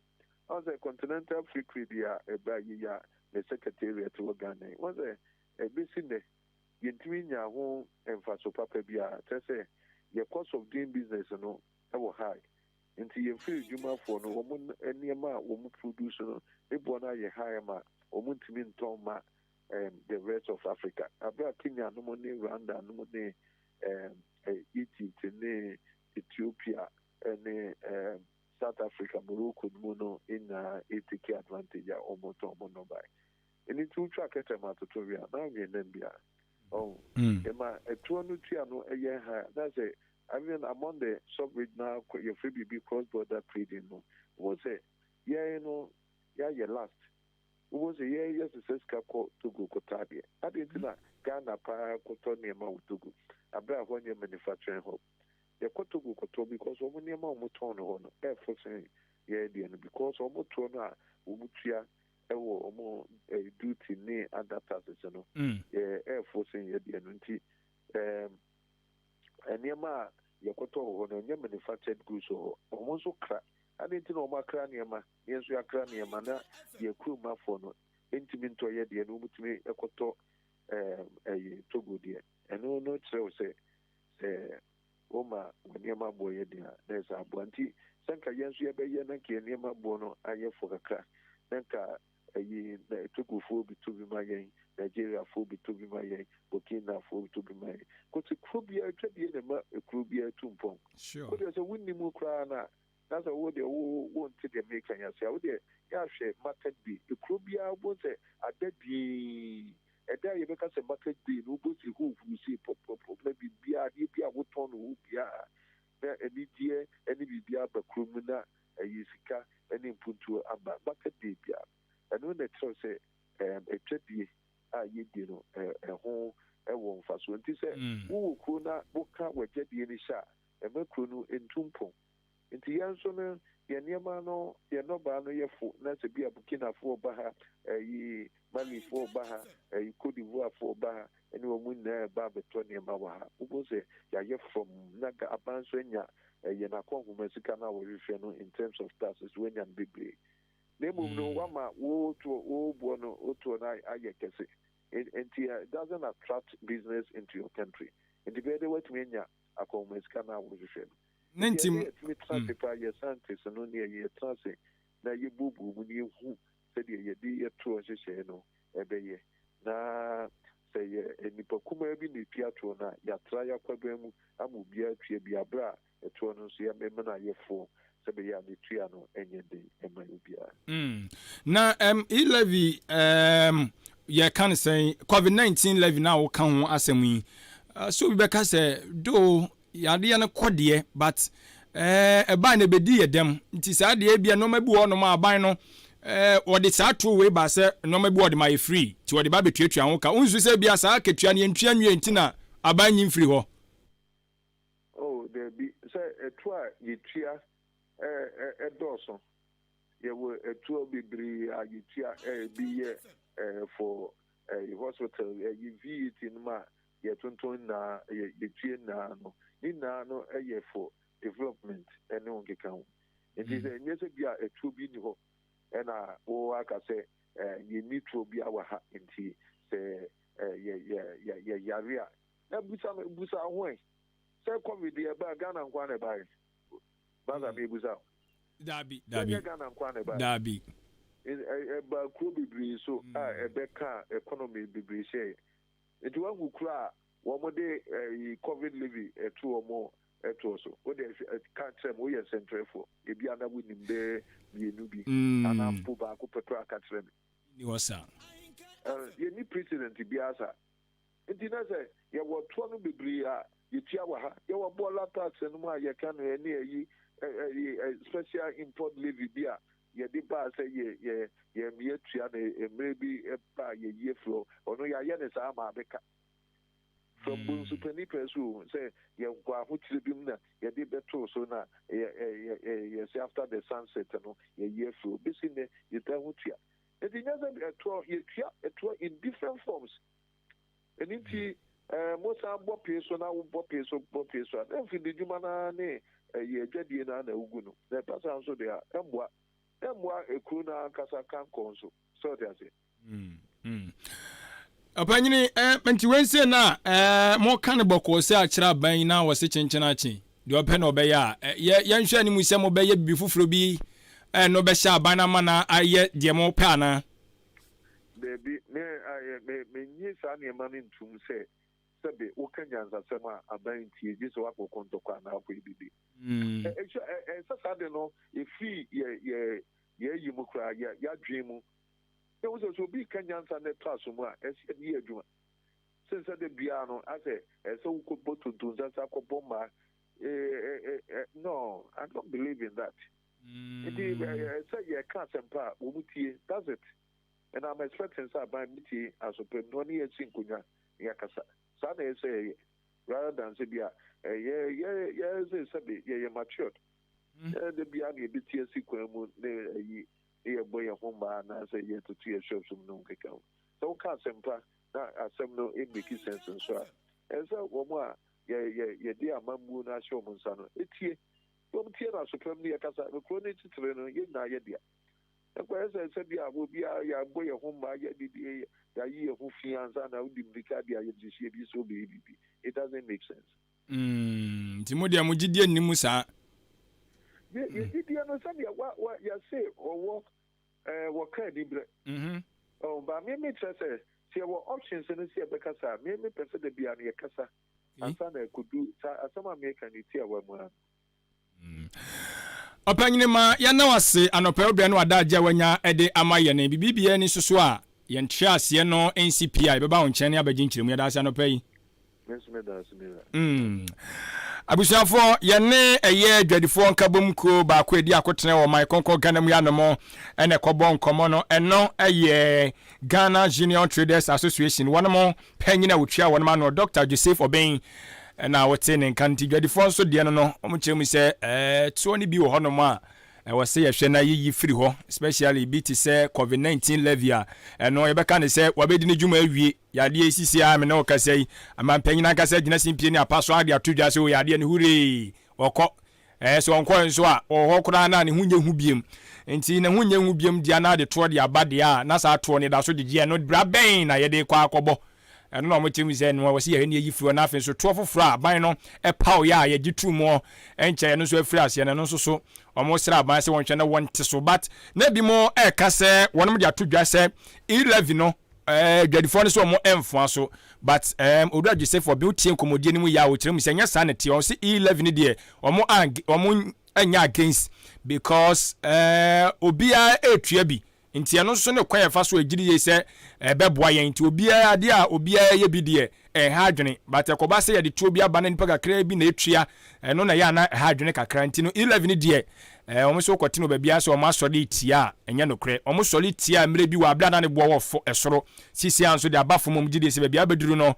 On the Continental Free Credia, a Bagia, the Secretariat to Ghana, was a business Yentiminia home and Faso Papa Bia, Tesse, your cost of doing business, no, ever high. Into your free Juma for no woman any amount woman producer, a bona ye higher ma, woman to mean Toma, the rest of Africa. About Kenya, no money, Rwanda, no money, Egypt, Ethiopia, and South Africa, Morocco, Mono in ATK advantage, or Moto Monobai. And it's 2 track at a Matoria, now in Nambia. Oh, Emma, a 200 a year higher. That's it. I mean, among the sub-regional, your free BB cross-border trading, was a yeah, you know, yeah, last. It was a year, yes, the Seska to go Kotabi. I didn't know Ghana, Pa, Kotonia, Mautugu, a brave one year manufacturing home. The Kotogu Koto because when your mom would turn on air force, yeah, because almost turn out, Umutia, or more duty near other taxes, you know, air force in the and Yama. Yakoto on a manufactured goods or almost so crack. I didn't know my cranium, yes, we are cranium, and your crew my phone, intimate to a year, the Numutime, a Koto, a Togo dear. And no, so say, Oma, when Yama boy, there's a bounty. Sanka Yans, we are by Yanaki and Yama Bono, I have for a car. Nanka, a Togo phobe to be my Nigeria phobe to be my Burkina phobe to be my. Because a crubia, a crubia tumpong. Sure. But there's a windy mukrana. That's a word they won't take a make and say, oh, dear, yeah, market be. The crubia was a dead be. A day you make us a market be, no good to who you see, maybe be a wood on who be any dear, any be a criminal, a Yisika, any put to a market be. And when they say, a trade ye know, a home, a one fast one. They say, who could not book out with Jetty any shot, and Macrono in Tumpo. Into Yansona, Yanamano, Yanobano, your foot, not to be a Burkina for Baha, a Mali for Baha, a Cote d'Ivoire for Baha, and you win there, Barbatonia Mawaha. Who was it? Yah from Naga Abanswenya, a Yanako Mexicana, in terms of taxes, when and big. Name no wama wo to bono to an I it doesn't attract business into your country. And the better way to mean ya a Mexicana was a Nentim paper, your scientists and only a year transit. Now you boo boo when you who said you be a true as you say no, a bay. Na say a Nipokuma be the Piatrona, ya try a quabremu, amu be a bra, a tonos, ya memana ye four. Na levy ye can say COVID-19 levy now can asemi so we beka say do yade na kodie but e ba na bedi yedem nti sa de bia no mabu wo no ma aban no wo de sa to we ba say no mabu wo de my free ti wo de ba betuatua ho ka unsu say bia sa ketua ne ntua nwie ntina aban nyim free ho oh there be say try ye tua Dawson. ye were a tour bibri agitia be for a hospital ye visit in ma ye tonton na ye na no ni na no for development and no gekau it is a yes be a tour bi ni ho and o aka say ye need to be our ha inti say yaria na busa ho say covid e ba Ghana nkwa na ba baza me busa dabi Ghana nkwa na ba dabi ba kuro bibiri so ebeka economy bibiri share it one who kura wo mo de covid levy etu omo etu so wo de kan trem wo ye central for e bia na wo nimbe bienu bi ana po ba ko petro aka trem ni wasa ye ni president bia sa ntina say ye wo to no bibiri a ye tia wa ha ye wo bola tax no ma ye kan e ni eyi special import levy bia ye di ba say ye me tua na maybe ba ye ye flow ono ya ye ne sa ma beka from bunsu penny pesu say ye kwa ho tiribim na ye di beto so na ye say after the sunset no ye flow bisine ye ta ho tua it is not a ye tua in different forms and it most are boppy so now boppy so then for the jumana ne ye jadi na uguno the person so they are emwa a kuna kasa kan konso so they say apanyini menti wense na mo kan boko se akira ban na wo se chenchena chi de open obeya ye nhwe ni mu se mo beye bi fufuro bi no be sha ban na mana aye de mo pa na baby me nyi sa ne ma ne ntum se sebe wo kanyanza sema aban tie ji so akọ kontokwa na akọ bibi sasa de no efi ye yi mu kra ya dwimu e wo so bi kanyanza ne taso mu a ese di adwuma sense de bia no ase so ko botuntu sasa ko bomba no I don't believe in that it is say ye can sempa wo mutie that's it and I'm expecting say by mutie asope no ne yin kunya ya kasa sana say rather than say bia say matured the bia be BTS kwemu ne ye boy homa na say ye to tie shop some no keka so ka sempa na asem no it make sense so so wo mo a ye dia amambu na show mo nsa no etie wo tie na so pem ne kasa ko ne titre no ye na ye dia ekwa say bia wo bia ya boy homa ye di ya yi hu fianza na udi mbika dia ye jisi bi so bi it doesn't make sense timodia mujidie nimu sa ye dia no say wa ya say owo wo ka di bre ba me say se wo options no se beka sa me pese de bia no ye kasa asa na kudu asama me kan ti awa mu opanyine ma ya na wase anopa obia no adaje wanya ede amaye ne bibibia ni soso a ye nthiase no NCPI beba wo nkyene abagye nkyeremu ya da asa no pai abusuafo yene eye adwadifo nkabom ko ba ko edi akotene wo mai konko Ghana mu yanom ene kobon komo no eno eye Ghana Junior Traders Association wonom panyina wotwa wonom no Dr. Joseph Oben na wote ne nkanti adwadifo nso de no omukyeremu se tuo ni bi wo honom a we say yehwe na yi free ho especially BT say COVID-19 levy a no ye beka ne say wabedi ne dwuma awie yade esisi a me na okasai amampanyina kasa gina simpie ne apaso ade atodwa se o yade ne hure okọ so onko nso a ho kura na ne hunye hu biem enti ne hunye hu biem dia na de to de abade a na sa to ne da so de gie no bra ben na ye de kwa akobo eno na omotim ze no wasi ye ne yi free na afen so to foforo aban no e paw ya ye gitu mo enche no so afri ase ne no so so omo sra aban se wonhwe na wonte so but na bi mo e ka se wonom de atodwa se 11 no dwadifo no so omo emfo so but Odua Joseph for built team komodie ni mu ya wo kirem se nya sa ne te o se 11 de omo anya against because obia etua bi nti eno so ne kwa fa so agiri ye se beboa yen nti obia ade a obia ye bi de ha adwene but ekoba se ye de tu obia ba na nipa kakra bi na etua eno na ya na ha adwene kakra nti no 11 de omo so kwotino ba bia so omo asode tia enye no kre omo sole tia mre bi wa abla na ne bo wo fo esoro sisi anso de abafo mom gidi se ba bia beduru no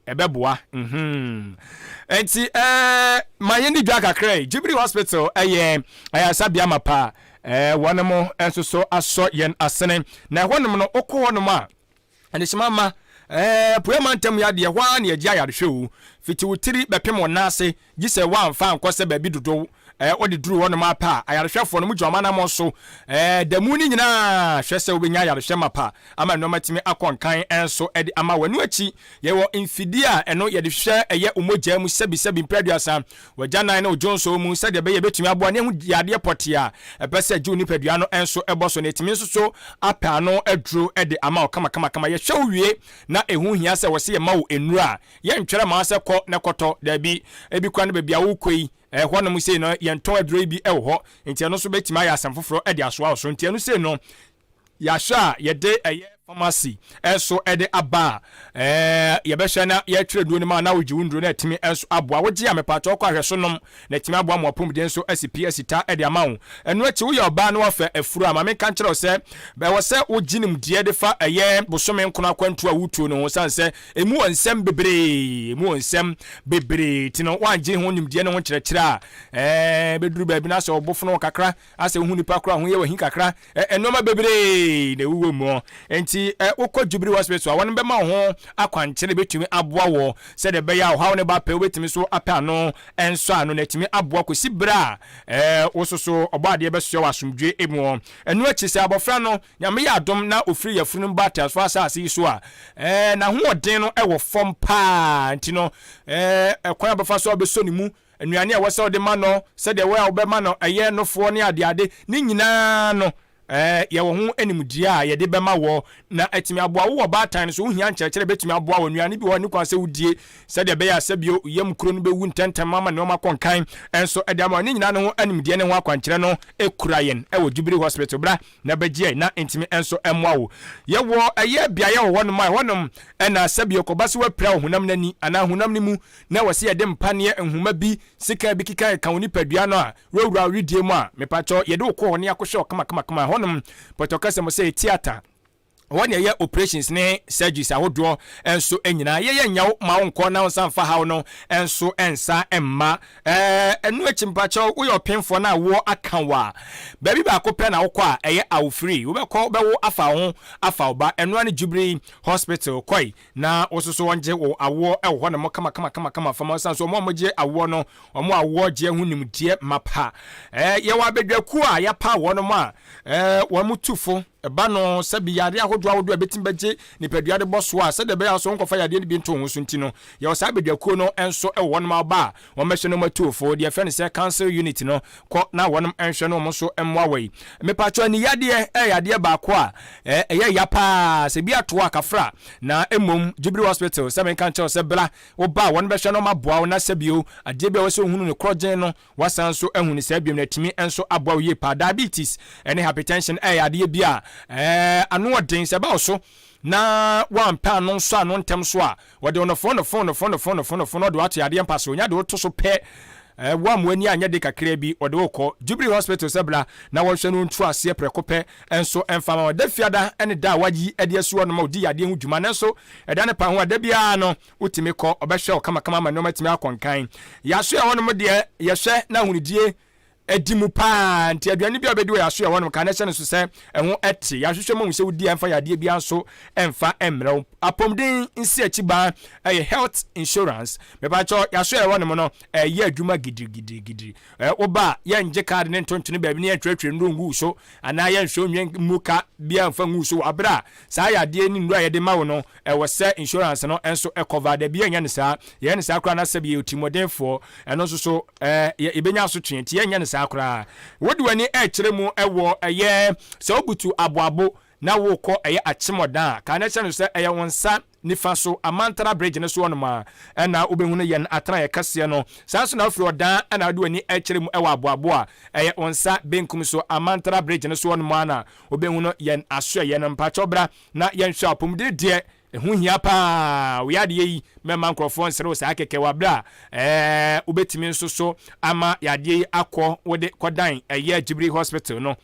ebeboa enti maye ni dwa kakra Jubilee Hospital aya sabia mapa wɔn mo nso so asɔ yɛn asene na wɔn no okɔ wɔn ma ɛne simama poema ntam ya de hwa na yɛgye ayarehwɛ o fiti wotiri bɛpem wɔn nase gye sɛ wɔamfa nkɔsɛ baabi dodo ɔde duru wɔn ma pa ayarehwɛfoɔ no mu dwama na mo so damu ni nyinaa hwɛ sɛ wobɛnya ayarehwɛ ma pa ama no matimi akɔnkan enso ɛde ama wɔn akyi yɛwɔ mfidie a ɛno yɛde hwɛ ɛyɛ umogya mu sɛbi mpraduasa wɔgya nan na ojonso mu sɛ de bɛyɛ betumi aboa ne ho yadeɛ pɔte a ɛbɛ sɛ gye nipadua no enso ɛbɔ so na etimi nso so apa no aduru ɛde ama kama yɛhwɛ wie na ehu hia sɛ wɔse yɛ ma wo enura yɛntwɛre ma sɛ kɔ na kɔtɔ dabi ebi kwa no baabi a wokɔyi hɔ no mu sei no yɛntɔn aduro bi ɛwɔ hɔ nti ɛno so bɛtumi ayɛ asɛm foforɔ ɛde asoa so nti ɛno sei no yɛahwɛ a yɛde ɛyɛ pharmacy ɛso ɛde aba yɛbɛhwɛ na yɛtwerɛ duro no ma na wogye wo nduro na ɛtumi ɛso aboa wogye a mepatɔ kɔ ahwɛ so nom na ɛtumi aboa ma ɔpɔmuden so asipi asita ɛde ama wo ɛno akyi woyɛ ɔbaa no wafɛ afuru a ma menka nkyerɛ sɛ bɛwɔ sɛ wogye nimdeɛ de fa ɛyɛ bosome nkono akwantu a wotuo no ho san sɛ ɛmu wɔ nsɛm bebree ti no wangye ho nimdeɛ no ho kyerɛkyerɛ a bɛduru baabi na sɛ ɔbofono kakra asɛ wo hu nipa kora ho yɛ wahi kakra ɛnɔma bebree na ɛwuwɔ mu nti wokɔ Jubilee Hospital a wɔn bɛma ho akwankyere betumi aboa wɔ sɛ de bɛyɛ ɔhaw ne ba pɛ wobɛtumi so apɛ ano ɛnso ano na etumi aboa kɔsi bra wososo ɔbaadeɛ bɛsoa wɔ asomdwe emu ɛno akyi sɛ abɔfra no nyame yɛ adom na ofiri yɛfunu no bata so asase yi so a na hoɔden no ɛwɔ fam paa nti no ɛkwan abɛfa so ɔbɛsɔ ne mu nnuane a wɔsɛ ɔde ma no sɛ de wɔ a wobɛma no ɛyɛ nofoɔ ne adeade ne nyinaa no yɛwɔ ho animdie a yɛde bɛma wɔ na atimi aboa wo wɔ baatan so wohia nkyerɛkyerɛ betumi aboa wɔ nnuane bi wɔ ne kwan sɛ wodie sɛdeɛ bɛyɛ asɛbio yam kuro no bɛwu ntɛntɛm ama ne ɔma kɔnkan ɛnso ɛde ama ne nyinaa no ho animdie ne ho akwankyerɛ no ɛkura yɛn ɛwɔ Jubilee Hospital bra na bɛgye na ntimi ɛnso ɛmoa wo yɛwɔ ɛyɛ biayɛ wɔ hɔnom a hɔnom ɛna asɛbio kɔba so wapira wo honam n'ani anaa honam ne mu na wɔse yɛde mpaneɛ nhoma bi sika bi kika ka wo nipadua no a wura redie mu a mepatɔ yɛde wo kɔ hɔ ne akɔhwɛ kama Potokasa mo say theater wɔn yɛ operations ne surgeries ahodoɔ nso nyinaa yɛyɛ nyawo ma wo nkɔ na nsa mfa haw no nso nsa mma ɛno akyi mpakyɛw woyɛ ɔpemfoɔ na wo aka wa baabi baako pɛ na wokɔ a ɛyɛ awofiri wobɛkɔ bɛwo afa ho afa oba ɛno ane Jubilee Hospital kɔi na wososo wɔngye wo awoɔ ɛwɔ hɔ no mo kama fama san so ɔmo gye awoɔ no ɔmo awoɔ gye ho nimdeɛ mapa yɛwɔ abedwaku a yɛpa wɔ no mo a wɔn mu tufo eba no sabi yade ahodoɔ betim begye nipadua de bɔ so a sɛ de bɛyɛ so nkɔfa yade ne bi nto ho so ntino yɛ wɔ saa bedwakuo no enso ɛwɔ no ma ba wɔn mɛhwɛ no matufo de afɛ ne sɛ council unit no kɔ na wɔn enhwɛ no mo so emmoa wei mepatwa ni yade yade baako a ɛyɛ yapa sɛ bi ato akafra na emom Jubilee Hospital sɛ men kan kyerɛ sɛ bla wo ba wɔn bɛhwɛ no ma boa wo na sabio ade bi a wɔsɛ hunu ne krɔgyen no wasan so ehunu sɛ biom na timi enso aboa wo ye pa diabetes ɛne hypertension yade bi a ano ɔden sɛ ba so na wampa no nso ano ntem so a wɔde on the phone de wato yadeɛ mpa so nya de woto so pɛ wamwani anya de kakra bi ɔde wokɔ Jubilee Hospital sebla na wɔhwɛ no ntu aseɛ prɛko pɛ enso emfama da fiada ɛne da wayi ɛde asuo no ma odi yadeɛ hu dwuma nanso ɛda ne pa ho ada bia no utimi kɔ ɔbɛhwɛ ɔkama ma no matimi akɔnkan yaso ya wɔno mo de yɛhwɛ na hunidie edimu pa nti aduane bi obedi we aso ya wonum ka na hye no so se eho ete ya hwehwe mo se wodi amfa yade bi anso emfa emrew apomden nsi achi ba health insurance me ba cho ya so ya wonum no ye adwuma gidi oba ye nje card ne ntontone ba bi ne twetwe ngu so ana ye nhwe onwen muka bi amfa ngu so abra sa yade ni ndu ayede ma wo no wo se insurance no enso cover da bi anya ne sa ye ne sa kra na sabi otimodenfo eno so ebenya so twen ti ye nya ne akra wodi wani kyerɛ mu ɛwɔ ɛyɛ sɛ obutu aboabo na wokɔ ɛyɛ achimodan ka na kyerɛ no sɛ ɛyɛ wonsa nifa so amantara bridge ne so onoma ɛna obɛhu no yɛn atana yɛ kase no saa so na afiri odan ɛna wodi wani kyerɛ mu ɛwɔ aboabo a ɛyɛ wonsa benkum so amantara bridge ne so onoma na obɛhu no yɛn aso yɛn mpachobra na yɛn hwɛ apomde deɛ ehu hia pa we yade yi mema nkrofo nsere saa keke wabra ubetimi nso so ama yade yi akọ wode kodan eye Jubilee Hospital no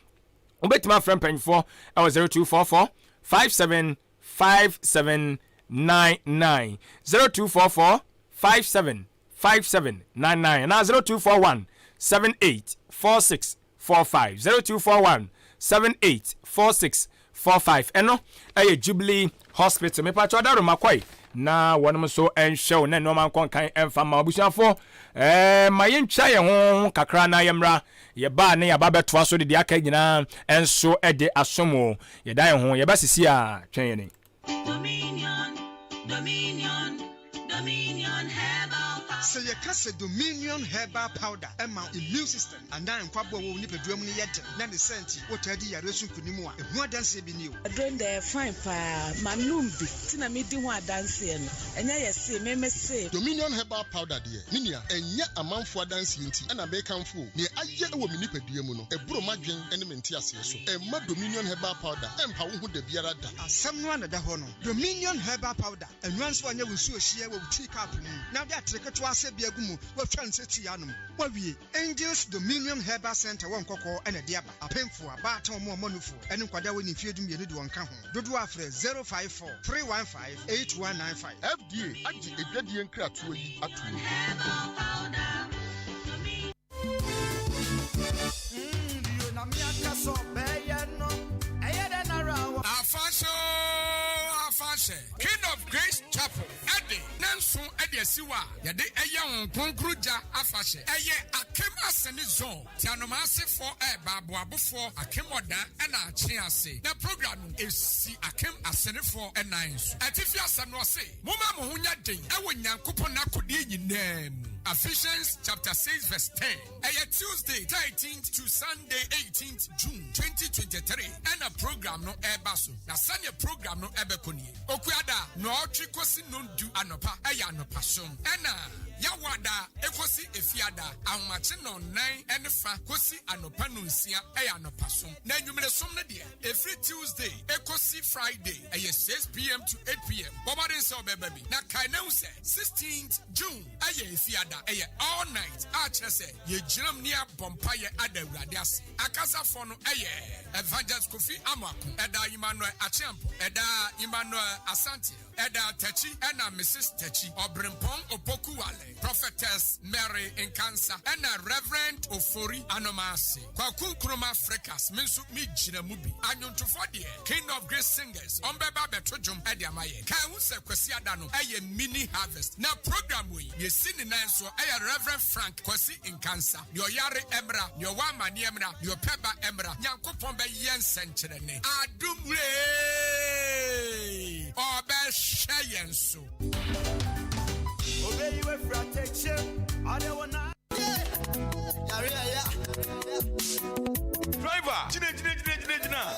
ubetimi afrem panfo 0244 575799 0244 575799 na 0241 7846 0241 784645 eno Jubilee Hospital me pa choda makwai na wonum so enhwe na no man kon kan emfa ma abusuafo mayin twa ye ho kakra na yemra ye ba ne ya ba beto aso de aka nyina enso ede asomo ye dan ho ye ba sisi a twen ye ne Say your casa Dominion Herbal Powder, Emma immune system, and then Quabo will nip a drum yet, then the senti, what I did, Yaresu Kunimua, and more than say be new. I don't dare find fire, Manumbi, Tina meeting one dancing, and I say, Meme say, Dominion Herbal Powder, dear, Ninia, and yet a month for dancing, and a bacon fool, near I yet a woman nip a diamono, a bromagin, and a mentias, so, and my Dominion Herbal Powder, and how would the Biara da? Someone at the honor, Dominion Herbal Powder, and once one you will see a share will take up. Now that trick to us. Biagumu, what fancy Yanum, what we Angels Dominion Herbal Center, one cocoa and a diaba, a painful, a baton more monufu, and Quadawin if you do me a little one count. Do 054 315 8195. FDA, Aji, a gradient crap to you at King of Grace Chapel, Eddie, Nansu Eddie Siwa, Yade Eyan Concruja Afashe, Eye Akim Aseni Zone, Tianomasi for Babu Abu Akim Oda, and Chiase. The program is see Akim Aseni for and Nines. Atifia Sanwase, Muma Muhunya Ding, Ewan Kupona Kudi name. Ephesians chapter 6 verse 10. Tuesday 13th to Sunday 18th June 2023. And a program no ebaso. Na Sunday program no ebekoni. Okuada no trikosi no do anopa anopa som. Ena Yawada ekosi efiada amache no 9 enfa kosi anopa no nsia anopa som. Na nwumere som na de. Every Tuesday ekosi Friday 6 p.m. to 8 p.m. Bobadin so baby. Na kaina use 16th June efiada all night. Say ye jam near Bompire Adewradias. Akasa fono Evangelist Kofi Amaku, Eda Emmanuel Achampo, Eda Emmanuel Asante, Eda Techi, Ena Mrs. Techi, Obrimpong Opokuwale, Prophetess Mary Nkansa, Ena Reverend Ofori Anomasi, Kwaku Kroma Frekas, Minsu Mijina Mubi, Anyun Tufodie, King of Grace Singers, Ombeba Betrojum Ediamaye, Kawuse Kwesiadano, Mini Harvest. Now program we, ye sin in so Reverend Frank Kwesi Nkansa, your Yare Emra, your Wama Niemra, your Peba Emra, Yankopombe Yen Senchene, Adumre, Obe Shayensu. Obey you for protection. I don't want to. Driver,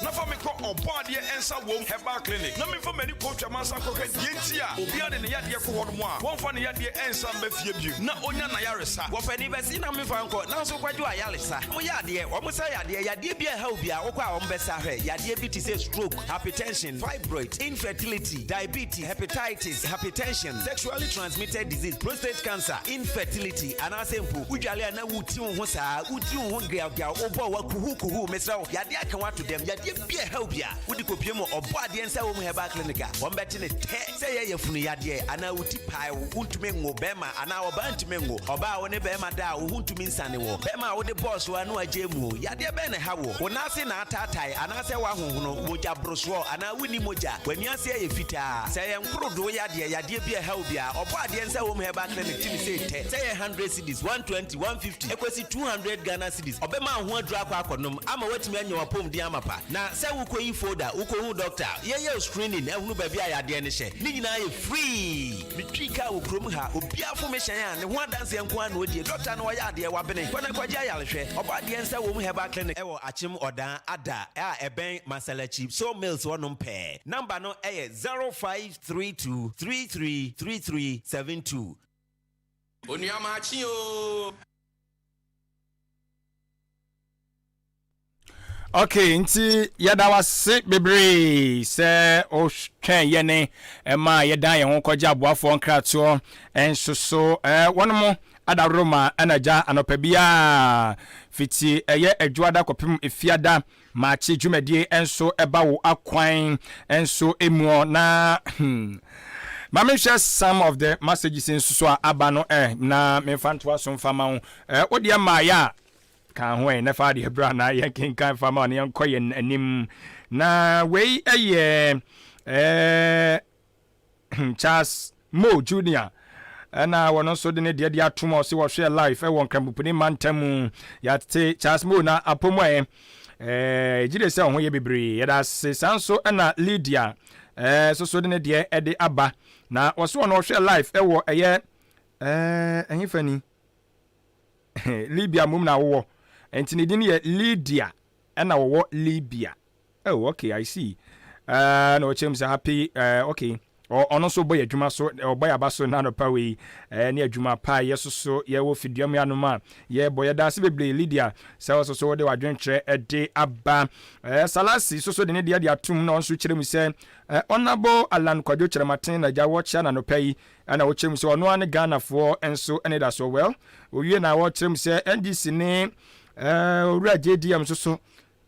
na for me call on body and some herbal clinic. No me for many coach a master cook yentia. Obia de ya de ko hono mo. Won fa ne ya de ensa mafie bi. Na onya na yaresa. Wo pani be si na me fa nko. Na so kwadwo ayaresa. Mo ya de, wo mo say ya de bi ha obi a wo kwa wo mbesa hwe. Ya de bi ti say stroke, hypertension, fibroid, infertility, diabetes, hepatitis, hypertension, sexually transmitted disease, prostate cancer, infertility, and asempu. Ujale na wuti ho saa, wuti ho gria obo wa kuhu mesra ya de aka wa to dem ya de bi ha obi a wudi kopie mo obo ade nsa wo mu heba clinic a wo mbeti ne te say ye yefunu ya de ana wuti pai wuntumi ngo bema ana oba ntumi ngo oba wo ne bema da wo wuntumi nsane wo bema wo de boss wa no agye mu ya de be ne ha wo wona se na atatai ana se wa honhono moja broso ana wuni moja wani ase ye fita say ye nkrodo ya de bi ha obi a obo ade nsa wo mu heba clinic timi say te say ye 100 cedis 120 150 ekwesi 200 Ghana cedis obema ho adura kwa akonom ama watimi anya wapom di amapa na say wo koyi folder wo ko hu doctor ye screening ehunu ba bia ya de ne hye ni nyina ye free bitwika wo krom ha obi afomehyan a ne ho adanse enko an odie doctor no ya de wa bene kwana kwaja yalehwe oba de nsa wo mu heba clinic ewo achim odan ada a eben masalachi so mills wonom pe number no 0532333372 Onyamachi o. Okay, nti yada wase bebre se o twen yene ma yeda ye ho kwaja aboafo nkrato enso so wonomo adaroma anaja anopabia fiti eye adwada kopim efiada machi dwumadie enso eba wo akwan enso emuo na Mama share some of the messages in so abano na me fanto aso mfama ho odia ma ya ka ho e na fa de bra na ye kenkan fa ma ne yenkoye anim na wei eye Charles Mo Junior na wono so de ne de atom o se wo hwe live e won krampupuni mantamu ya te Charles Mo na apomo jide se ho ye bebre ya da se sanso na Lydia so de ne de de aba na wo so no hwe live e wo eye ehifani Libya mum na wo enti din ye Lydia na wo Libya. Oh okay, I see. No chem say happy okay. Ono so boy adwuma so boy abaso na no pawe ne adwuma pa yeso so ye wo fidiam ya no ma ye boy da se beble Lydia se so de wadwentre de aba salasi so de ne de atum na onso kire mu se onabo alan kwadwo kire maten na ja wo chia na no pai ana wo kire mu se ono ane Ghana fo enso ene da so well owie na wo kire mu se NDC ne owura JDM so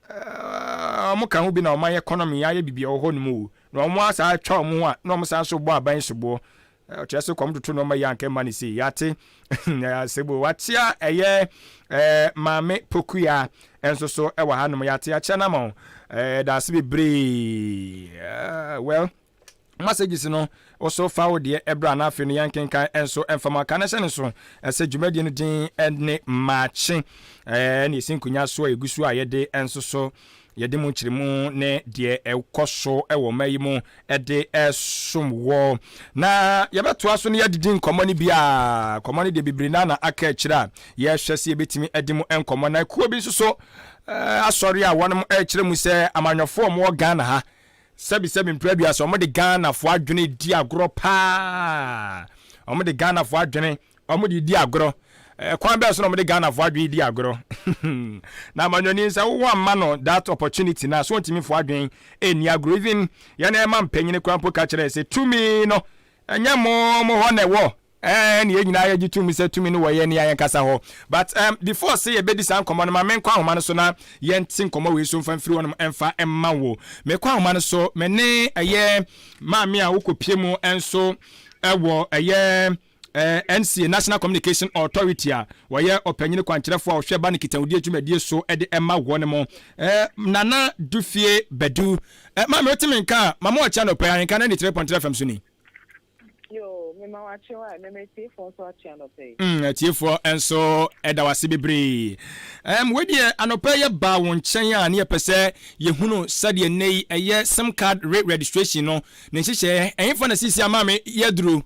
amuka hu bi na oman economy ya ye bibia ho nmu no mo asa atwa mo a no mo san so bo aban sobo chese kom tutu no ma yanke mani si yate ya sebo watia eye mame pokuya enso so e wa hanom yate acha na mo da se bebre well messages no also found the ebra na afi no yankenkan enso enfama kanese so ese dwumadi no din ene matching ne sinkunya so egusu ayede enso so yede mu chirimu ne de ekoso ewo mayimu ede esomwo na yebeto aso ne yadidi nkomo ne bia komo ne de bibrina na aka kira ye hwese ebetimi edimu enkomo na kuo bi so asori a wonum ekiremu se amanyofo mo Ghana ha sebi mpradua so mo de Ghana fo adwene di agro pa mo de Ghana fo adwene mo de di agro kwan be so no mo de Ghana fo adwene di agro na manyoni nsa wo amma no that opportunity na so ntimi fo adwene eni agro even ya na ma mpanyine kwanpo ka kire se tumi no anya mo ho na wo ni enyina ya gitumi se tumi no wo ye ni ya kasa ho but before say e bedi san komo no ma men kwa homa no so na ye ntin komo we so mfa mfiri wonum emfa emma wo me kwa homa no so me ne eye ma me a wokopie mu enso ewo eye NCA National Communication Authority a woye opanyine kwankyerefo a wohwe ba ne kitawudi adwumadie so de emma wone mo nana dufie bedu ma me otimi nka mama ocha no pa nka na 3.3 FM so ni yo me ma wache wa me meti for so achi anope atiefo enso edawase bebre wedi anope ye ba won nchen a ne yepese ye hunu sade nei eye sim card rate registration no ne hihye enfo na sisi ama me yeduru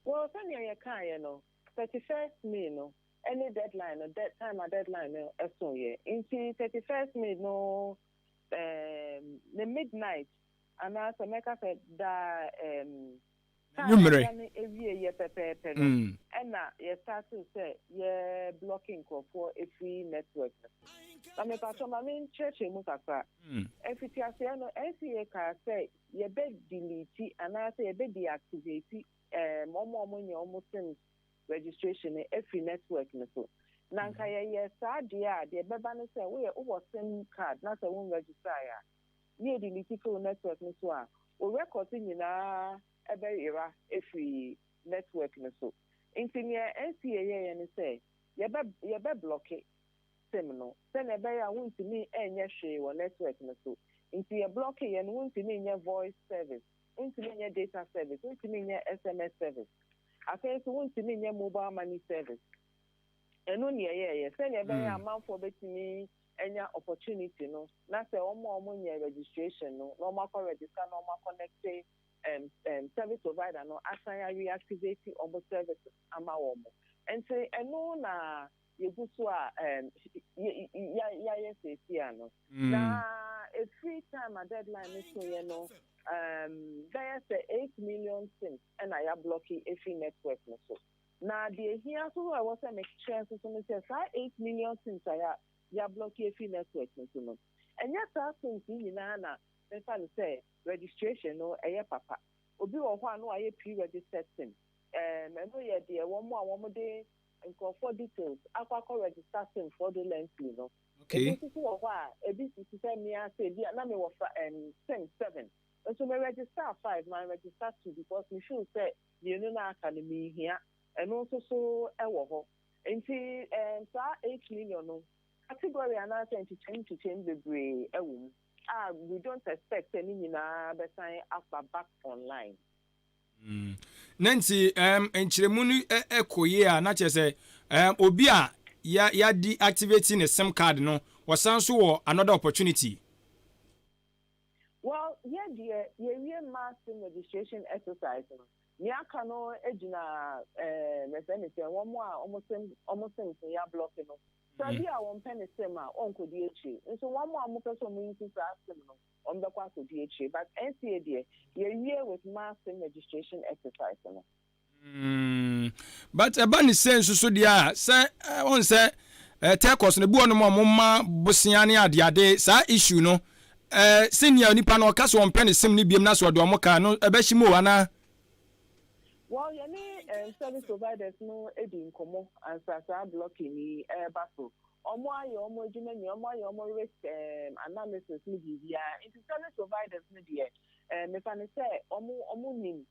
well sani ye kan ye no 31st May no any deadline no that time a deadline no eso ye inti 31st May no the midnight and as a maker said that numere every year pepe and you start to say yeah blocking for a free network. I mean, because my main church in Mukaka, if it is no NCA can say you bed delete and I say you bed deactivate more money almost registration every network so. Nanka ye sad dia the bebane say we over SIM card not a one register ya. Near the little network so o recording na ebe era every network so intinia NCA and say ye be block it sim no then ebe ya want me enye hwe wo network so inti ye block it and want me nye voice service want me nye data service want me nye SMS service after so want me nye mobile money service eno ne ye say ebe ya amount betimi enya opportunity no na say omo nye registration no normal register normal connect service provider no assign reactivate omo service ama omo and say eno na yeguso a ya no na a free time a deadline so you know there say 8 million SIMs and I blocking every network no so na the here so I was make chance so me say 8 million SIMs ya block every network no and yet that things you na if I say registration no papa obi wo ho anu aye pre-registered SIM no ye de one more day and for details akwa register SIM fraudulently no okay this is wo ho a ebi say me say bi na me wo SIM 7 so me register 5 man register 2 because me feel say you know na academy here and also so e wo ho Nti saa 8 million no category anasa into change the bray we don't expect any nyina be sign after back online. Nancy enchiremu nu ekoye a na chese obi a ya deactivating the SIM card no wasan so wo another opportunity. Well, yeah, the mass registration exercise. Niaka no ejina mesenese one more almost ya blocking no. So dia one penny sema on ko DH. So one more mo person mo use system no on the kwa ko DH. But NCA there year with mass registration exercise no. But abani sense so dia say on say tekos ne bu ono mo ma bosiane ade sa issue no senior nipa no ka so on penny sim ni biem na so do mo ka no ebehimo ana. Well, you need service providers no edin komo and sasa blocking ni baso. Omo jime ni omo risk analysis ni bibia. Into service providers ni die me fa ne say omo nim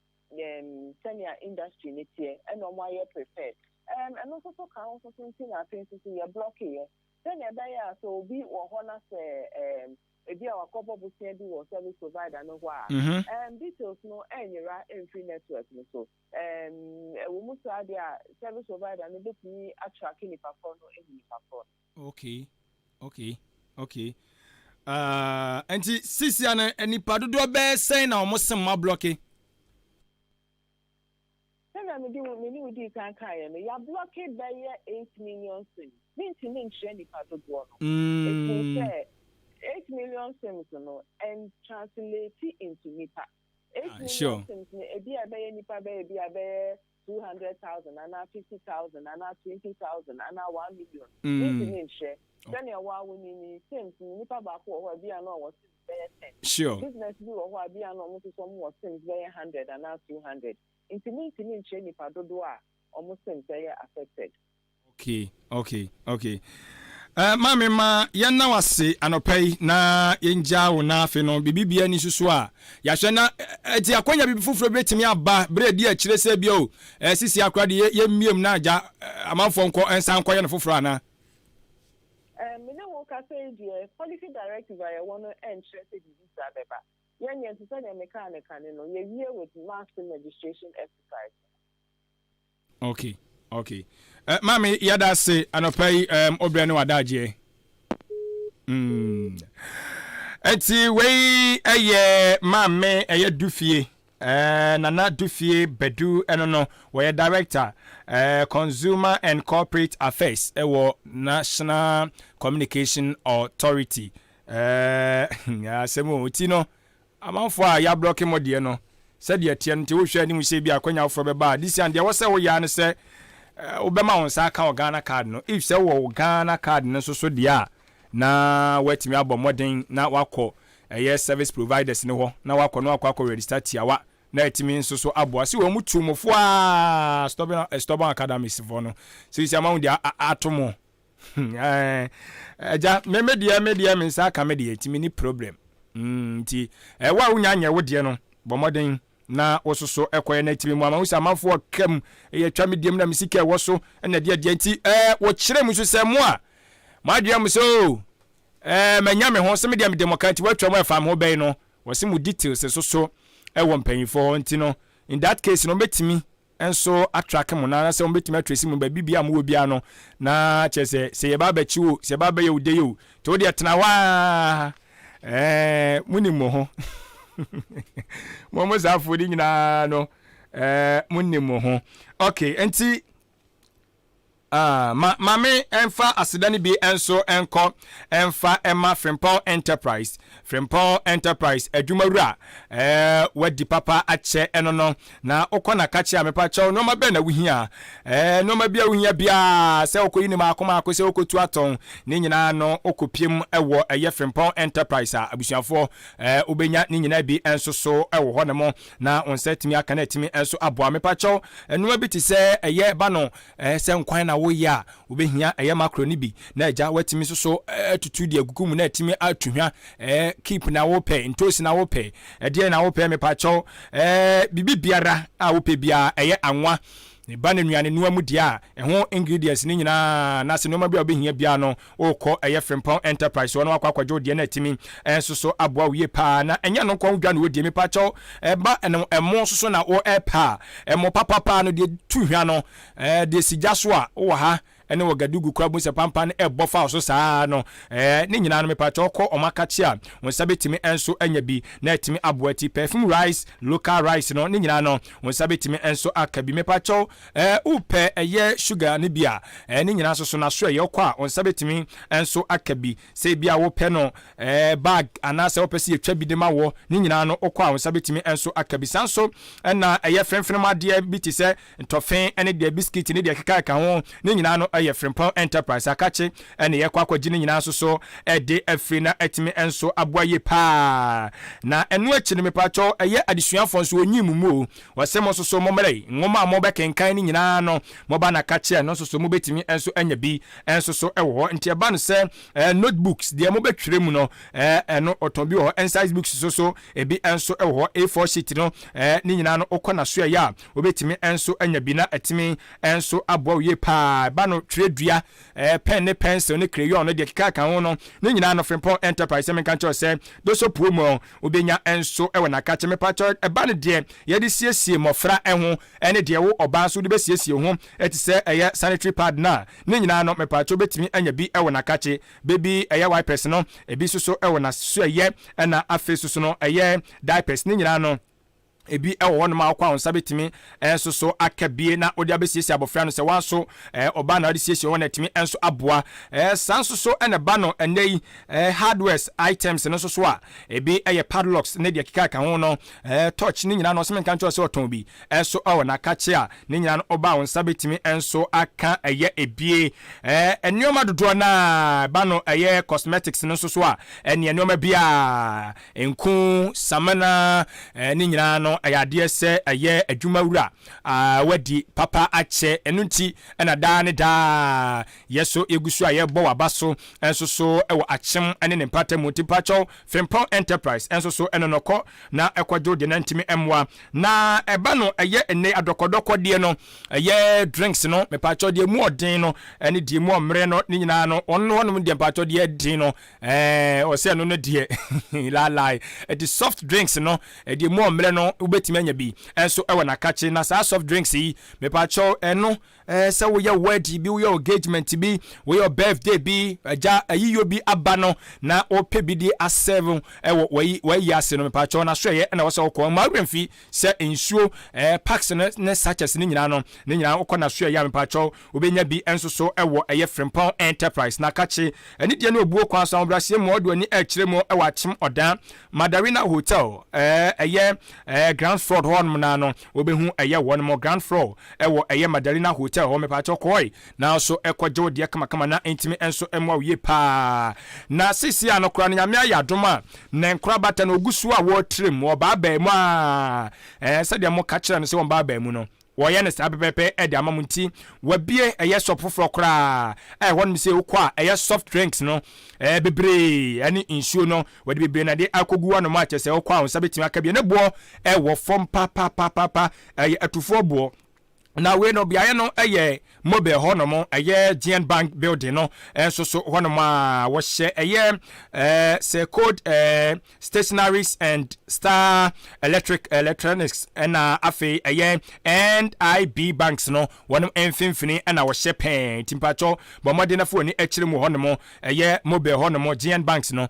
senior industry ni tie and omo aye prepared. And also can also something I think is you blocking. Then ya so be wo hona say ebi a wakopo busia bi wo service provider no wa details no enyira free network no so wo mu sa dia service provider no betimi attract ni perform no eni perform. Okay anti sisi ana eni padodo be sen na omo sem blocking na me di kan ya blocking by 8 million things minti ni nche ni padodo no 8 million SIMs no and translate into nipa. 8 million SIMs no ebi abe nipa be ebi abe 200,000 and 50,000 and 20,000 and 1 million. This is share. Then you wa winning SIMs nipa ba ko wa bi ano wa SIMs be 10. Sure. Business bi wa bi ano mo so mo SIMs be 100 and 200. Intimi share nipa dodo a omo SIMs be affected. Okay. Mami ma yana wase anopai na yenja wo na afi no bibibia ni susu a ya hwe na eti akonya bibi fufuro betimi aba bredi a kire se bia o sisi akrade ye miem na aja amanfo nko ensa nko ye no fufuro ana me ne wo ka say die policy directive I want to ensure say visa beba yenye to say the mechanic no ye wie with mass registration exercise. Okay. Mami yada se anopai obre ne wadaje. Eti we mame dufie. Nana Dufie Bedu enono we director Consumer and Corporate Affairs National Communication Authority. Semo tino amanfo a ya block mo de no. Said ye tie nti wo hwe ani mu se bi akonya ofro be ba this and there was say wo ya no say obema won sa ka Ghana card no if say wo Ghana card no so dia na wetimi abomoden na wakọ service providers ne ho na wakọ no akọ register tiawa na etimi nso so aboa se wo mutu mofo a stubborn academies for no so isi amount dia atomo eja media me sa ka media etimi ni problem nti wa unya anya wo de no bomoden na wososo ekoye na timi mu ama usa amafo kam twa mediem na misika woso na de nti wo kire mu so semu a madua mu so manya me ho se media me democracy watwa mu afam ho bɛn no wose mu details so wo mpanyifo nti no in that case no betimi enso attract mu na se betimi atresi mu ba bibia mu obia no na chese se ye ba bachi wo se ba ba ye ude yo to de tena wa muni mo ho Momo za fodi nyina no munni mo ho okay enti mame enfa asedani bi enso enko enfa Emma Frimpong Enterprise adwumawura wadi papa ache enono na okona kache amepa chaw no ma be na wuhia no ma bia wuhia bia se okoyi ni makoma akose okotu aton ni nyina no okopiem ewo eye Frimpong Enterprise abusuafo obenya ni nyina bi enso so ewo ho ne mo na onsetimi aka na etimi enso abo amepa chaw no bi ti se eye ba no se nkwan na wo ya obehia eye macro ni bi na eja watimi so tutu di agugu mu na etimi atuhwa keep na wo pay ntosi na wo pay de na wo pay me pa chaw bibi biara a wo pay bia eye anwa ne ba ne nuane no amu dia ɛho ingredients ni nyina na se no ma bia obehia bia no okɔ ɛyɛ Frimpong Enterprise wɔn akwakwagye odie na atimi ɛnso so aboa wie pa na ɛnya no nkɔn dwa no odie me pa kyɛw ɛba ɛno ɛmo so na wo ɛpa ɛmo papa no de tu hwa no de sigya so a wo ha ene wagadugu kwa bunse pampa ne ebofa so saa no ne nyina no mepa choko omakachi a wonsa betimi enso anya bi na etimi aboati perfume rice local rice no ne nyina no wonsa betimi enso akabi mepa cho upe eye sugar ne bia ne nyina so na so eye kwa wonsa betimi enso akabi se bia wo pe no bag anase wo pese etwa bi de ma wo ne nyina no okwa wonsa betimi enso akabi sanso na eye fremfrem ade bi ti se ntofen ene de biscuit ne de keka ka ho ne nyina no ye Frimpong Enterprise akache ene ye kwa kwagine nyina so ede afri na etimi enso aboaye pa na enu achi ne mepacho eye adesuafo nso onyimumu wasem so momere ngoma mo bekenkan ni nyina no mo ba na kache no so mo betimi enso anya bi enso so ewo nti e ba no se notebooks de mo betwere mu no eno otombi ho size books so ebi enso ewo A4 sheet no ni nyina no okona so ya obetimi enso anya bi na etimi enso aboaye pa ba no dua pen ne pencil ne crayon no de keka kan ho no ne nyina no Frimpong Enterprise me kan cho se do so promo obenya enso e wona ka che me pa cho e ba ne de ye de siesie mofra ho ene de wo oba so de be siesie ho eti se eye sanitary pad na ne nyina no me pa cho betimi anya bi e wona ka che baby eye wipers no e bi so e wona so eye na afi so no eye diapers ne nyina no ebi ewo no ma kwa on sabetimi enso so akabie na odi abesiesie abofra no se wanso oba na odi siesie wona timi enso aboa sanso so ene ba no enei hardware items no so a ebi eye padlocks ne de kika ka ho no touch ni nyina no se menka ncho se oton bi enso awo na kache a ni nyina no oba on sabetimi enso aka eye ebie enioma dodo na ba no eye cosmetics no so a ene enioma bia enku samana ni nyina no ayade se aye adwumawura wadi papa ache enunti na da ne da yeso egusu aye bo wabaso enso so ewo achem ene ne pata multipacho Frimpong Enterprise enso so enonoko na ekwadwo de nantimi emwa na eba no aye ene adokodoko de no aye drinks no me pacho de mu odin no ene de mu omre no ni nyina no onno hono de pacho de din no o se no no de la la the soft drinks no de mu omre no ubetimi anya bi enso ewo na kache na sa soft drinks yi me pa cho eno se wo ya wedding bi wo ya engagement bi wo ya birthday bi aja ayiyo bi abano na ope bi di a7 ewo wo ya se no me pa cho na so ye na wo se wo ma remfi se ensuo packs ne sachets ni nyina no ni nyina wo na so ya me pa cho obenya bi enso so ewo eye Frimpong Enterprise na kache eni die na obuo kwa so obrasie mo odo ni akire mo ewo achim odan Madarina Hotel eye ground floor hon na no obehu eye won mo ground floor ewo eye Madarina Hotel ho me pa cho koi na so ekwaje odi kama na intimi enso emwa wie pa na sisi anokra na nyame ayadoma na nkra bata na ogusu a wo trem wo ba ba mu a se de mo ka kire no se wo ba ba mu no woye ne sabepepe e de amamunti wabie eye sopofro kra won mi se ukwa eye soft drinks no bebre ani insuo no wade bebre na de akogu ano ma chese ukwa on sabetima aka bie ne bo wo fom pa eye atufo bo na we no bia ye no eye mobile honomo eye GN Bank building no so honoma wo hye eye say code stationaries and Star electronics and afi eye and IB banks no one emfimfini and wo hye pen timpacho bo modena fo ni akire mu honomo eye mobile honomo GN banks no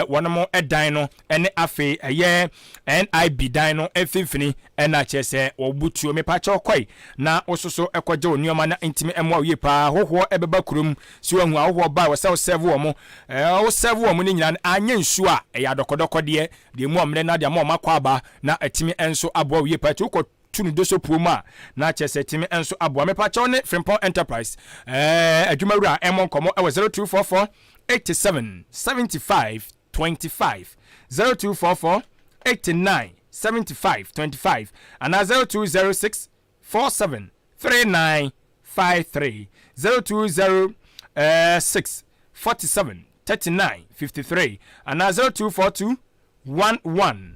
one mo edan no ene afi eye NIB dan no emfimfini and achese wo butuo me pacho koi na ososo ekwaje onioma na intimi emwa wie pa hoho ebeba kurum si wahu ahoho ba wo se serve wo mo wo serve wo mo ni nyina anya nsu a ya dokodoko de mu omre na de ma kwa ba na atimi enso abo wie pa ti ko tunu doso proma na chese timi enso abo me pa cho ne Frimpong Enterprise adwumawura emon komo e 0244 87 75 25 0244 89 75 25 and 0206 473953 0206 47 39 53 and 0242 11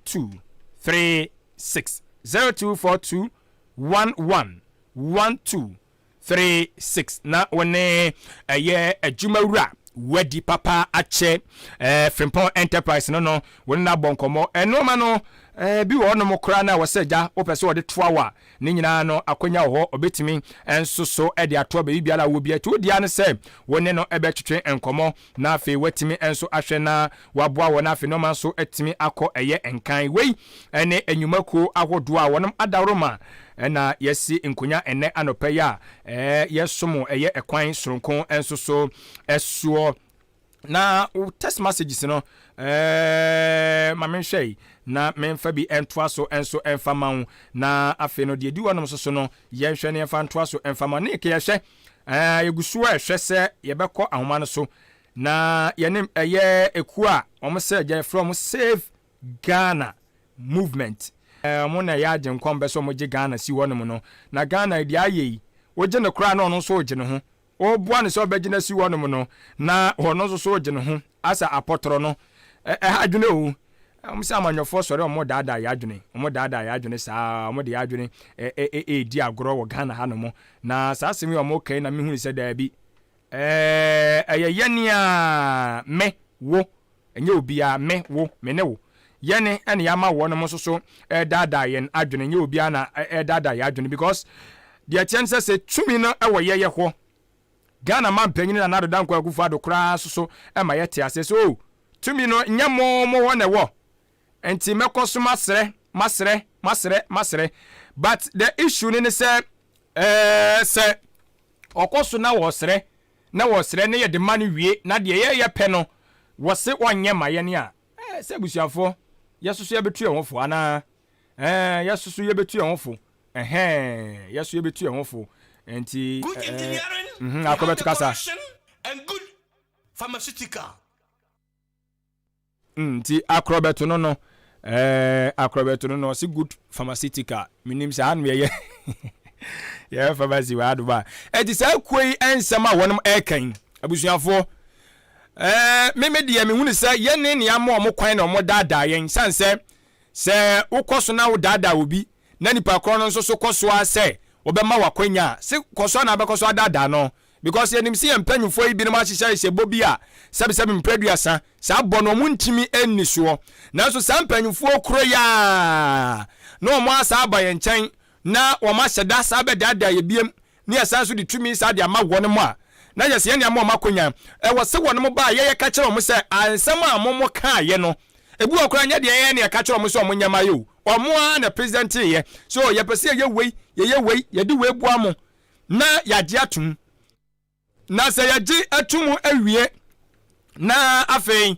12 36 0242 111236 na wone adwumawura wadi papa ache Frimpong Enterprise no wone na bonkomo enoma no bi wo no mokra na woseja opese wo de toawa ne nyina no akonya ho obetimi enso so e de ato ba bibia la wo bia ti odia ne se wone no ebetwetwe enkomo na afi watimi enso ahwe na waboa wo na afi no man so etimi akọ eye enkan wei ene enyumako ahodo a wonom adaroma na yesi nkonya ene anope ya yesomo eye ekwan soronko enso so esuo na text messages no mamenhwei na memfa bi entoa so enso emfa mawo na afi no de di wonom so no yenhwe ne emfa ntoa so emfa ma ne ke yehwe yegusu a ehwe se yebekọ ahoma no so na yenim eye eku a omse je from Save Ghana movement mo na ya agye nkom beso mo je Ghana si wonom no na Ghana di aye woje ne kra na ono so oje ne ho obua ne so beje na si wonom no na ono so oje ne ho asa apotro no adwene o amsa amanyofo sori omo daada ya adwene saa omo de ya adwene di agoro wo Ghana ha no mo na saa semi omo kai na me hu se da bi yenia me wo enye obia me wo me ne wo yene ene ya ma wo no mo so daada yen adwene nye obia na daada ya adwene because the chance say tumi no ewo ye ho Ghana man panyin na nado dan kwa akufa do kra so e ma yete ase so tumi no nyamo mo wo ne wo enti mekoso masre but the issue ni say say okoso na wo sre ne ye de mani wie na de ye pe no wo se wonye ma ye ne a se busuafo yesusu ye betu ye hofo ana yesusu ye betu ye hofo yesusu ye betu ye hofo enti good engineering akobetu kasa and good pharmaceutical enti akrobetu no si good pharmaceutical minim sa anu ye ye pharmacy wa aduba enti sa kwei ensema wonum ekan abusuafo meme de me hunu se ye ne ama omo kwan na omo dada yen sanse se ukoso na wo dada obi na nipa kro no so koso ase obema wakwanya se koso na bekoso dada no because yenim se empanyufo ibi no ma hihya se bobi a sebi mpraduasa sa bono mu ntimi enni so na so sa empanyufo kro ya no mo asa aba ye nchen na wo ma hyeda sa be dada ye biem ne asa so de tumi sa de ama wone mo a na yes ye ne ama makonya wo se wone mo ba ye ka kire mo se ansam a mo ka ye no ebu okra nya de ye ne ka kire mo so mo nyama yo omo a na president ye so ye pese ye wei ye di wei bua mo na ya de atum na se ya ji atum awie na afei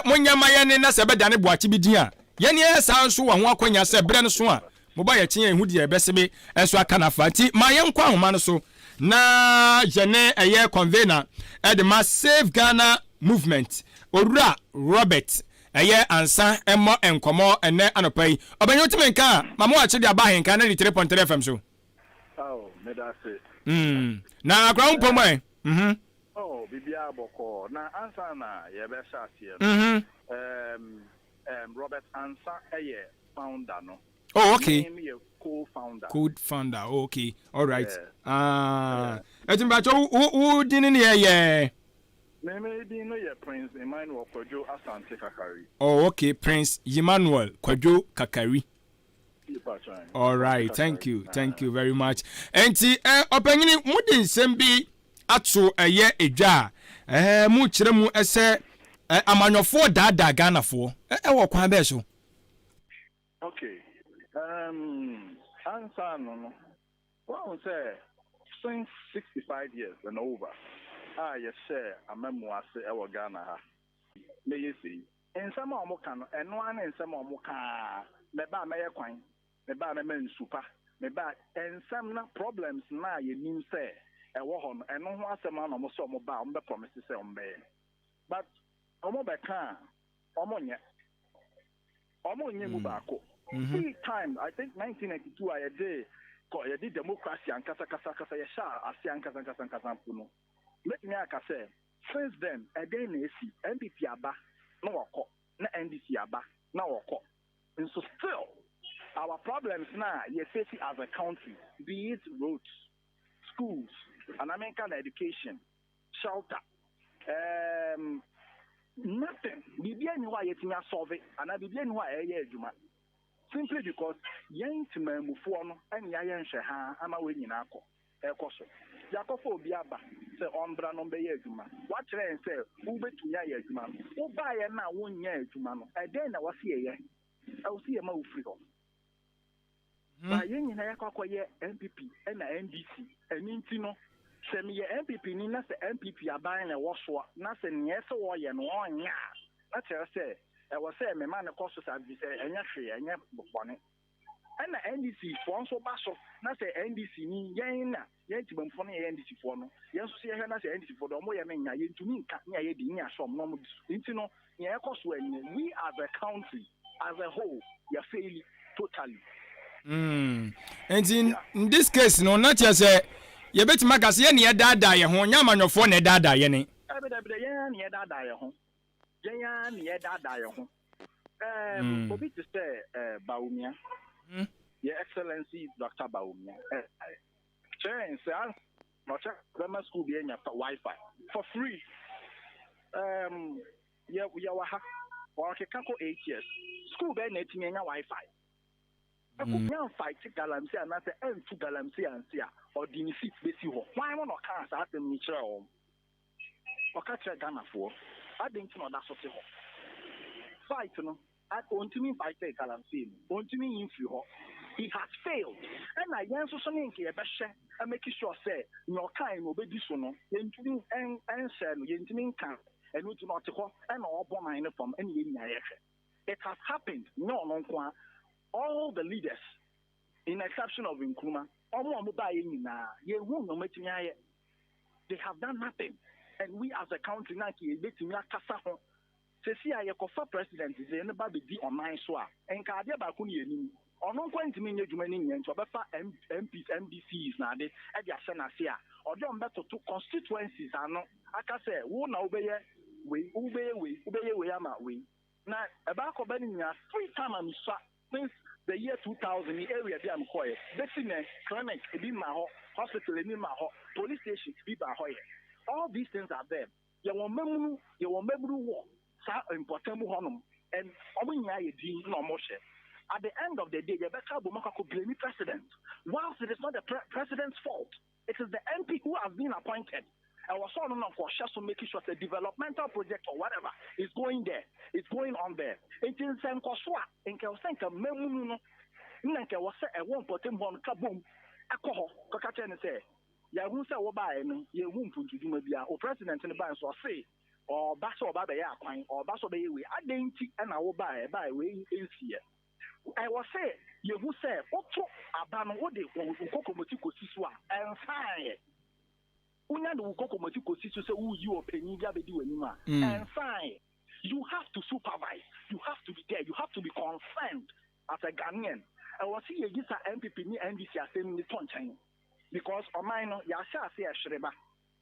mo nyama ye ne na se be dane boachi bi din a ye ne sa nso wo ho akonya se bre no so a mo ba ye kyen ehu de ye besebe enso aka na fati ma ye nkwa homa no so na jene eye convener the Save Ghana movement Owura Robert eye ansa emo enkomo ene anopai obanyo timenka mamo ache de aba henka na 3.3 FM so me da se na akra mpomai bibia boko na ansa na ye be shasie Robert Ansa eye founder no okay co-founder okay all right etimbacho u dini ye me din no ye Prince Emmanuel Kwadwo Asante Kakari okay Prince Emmanuel Kwadwo Kakari all right thank you very much enti opanyini mudin sembi ato eye edwa mu kire mu ese amanyofo dada Ghana fo wo kwan be so okay answer no well say since 65 years and over yes share a memoir say e Ghana ha me yesi ensama omo kan eno an ensama omo ka me ba me kwan me ba me nsupa me ba ensam na problems na ye nim say e wo ho no eno ho asema na omo so omo ba omo be promise say omo be but omo be kan omo nye mu ba ko time I think 1992 I did democracy and kasa ya sha asian kasa puno let me say since then again esi NPP aba na wako na NDC aba na wako and so still our problems now, you face it as a country, be it roads, schools, and American education, shelter, nothing. Bibia ni wa yetimi solve it, and Bibia ni wa ejuma. Simply because yen timemufo no and yayen hwe ha ama we nyina akọ ekoso. Yakofo obi aba se ombra no be ejuma. What train say ubetumi aye ejuma. Wo ba ye na wo nya ejuma no. E den na wase ye. E wo se ye ma wo free ho. Ba yen nyina yakokoye MPP na NDC. Eni nti no se me ye MPP ni na se MPP aban na wo so na se ne se wo ye no onya. Na chere se I was saying, my man, of course, I say, and yes, bonnet. And the NDC for so basso, not say NDC, yen, yet to be funny NDC for no. Yes, see, I have NDC for the more I mean, I to me, near some normal, you know, yeah, of course, when we as a country, as a whole, you're failing totally. And in this case, no, not just say, you bet magazine, near dada, your home, yaman your phone, dada, yenny. Near dada, your home. Jaya near dada, your home. For me to say, Baumia. Your Excellency, Dr. Baumia. Chair and sir, not grammar school being after Wi-Fi for free. Yeah, we are or a couple 8 years. School being 18 years Wi-Fi. I could now fight Galamsia and I say, and to Galamsia and Sia or Dinisi Bessy. Why not cast at the nature home? Or catch a gunner for. I think not that sort of fight, no. I want to mean fight a Galamsia. Want to mean info. He has failed. And I answer something here, but I make sure say, no kind will be this one, then to me and answer, yen to me can, and we do not talk and all bomb from any. It has happened, no, all the leaders, in exception of Nkrumah, they have done nothing. And we as a country, president is anybody be on my soa, and Kadia Bakuni. Or no point to mean you and to MPs, MDCs now, they at your senasia, or don't better to constituencies are not. I can say, won't obey we, now, about Obania 3 times since the year 2000, the area they am quiet. Betting clinic, be my hospital, in my police station, be my all these things are there. You will remember war, so important honum, and no motion. At the end of the day, you better blame the president. Whilst it is not the president's fault, it is the MP who has been appointed. I was on for just making sure the developmental project or whatever is going there. It's going on there. It is in Koswa, in Kelsenka, Memuno, Nanka was a one potem one kaboom, a coho, Kokatan say, Yahunsa Oba, ye womb to Jumabia, or president in the bands or say, or Basso Baba Yaquine, or Basso Bay, I didn't and I will buy way is here. I was say, you who say, Otto Abano, what they want to Kokomotiko Siswa, and fine. Unya do Kokomotiko Sisu say, who you open, and fine. You have to supervise, you have to be there, you have to be concerned as a Ghanaian. I was here, this MPP, NDC, are saying the tongue because on mine, Yasha say a Shreba,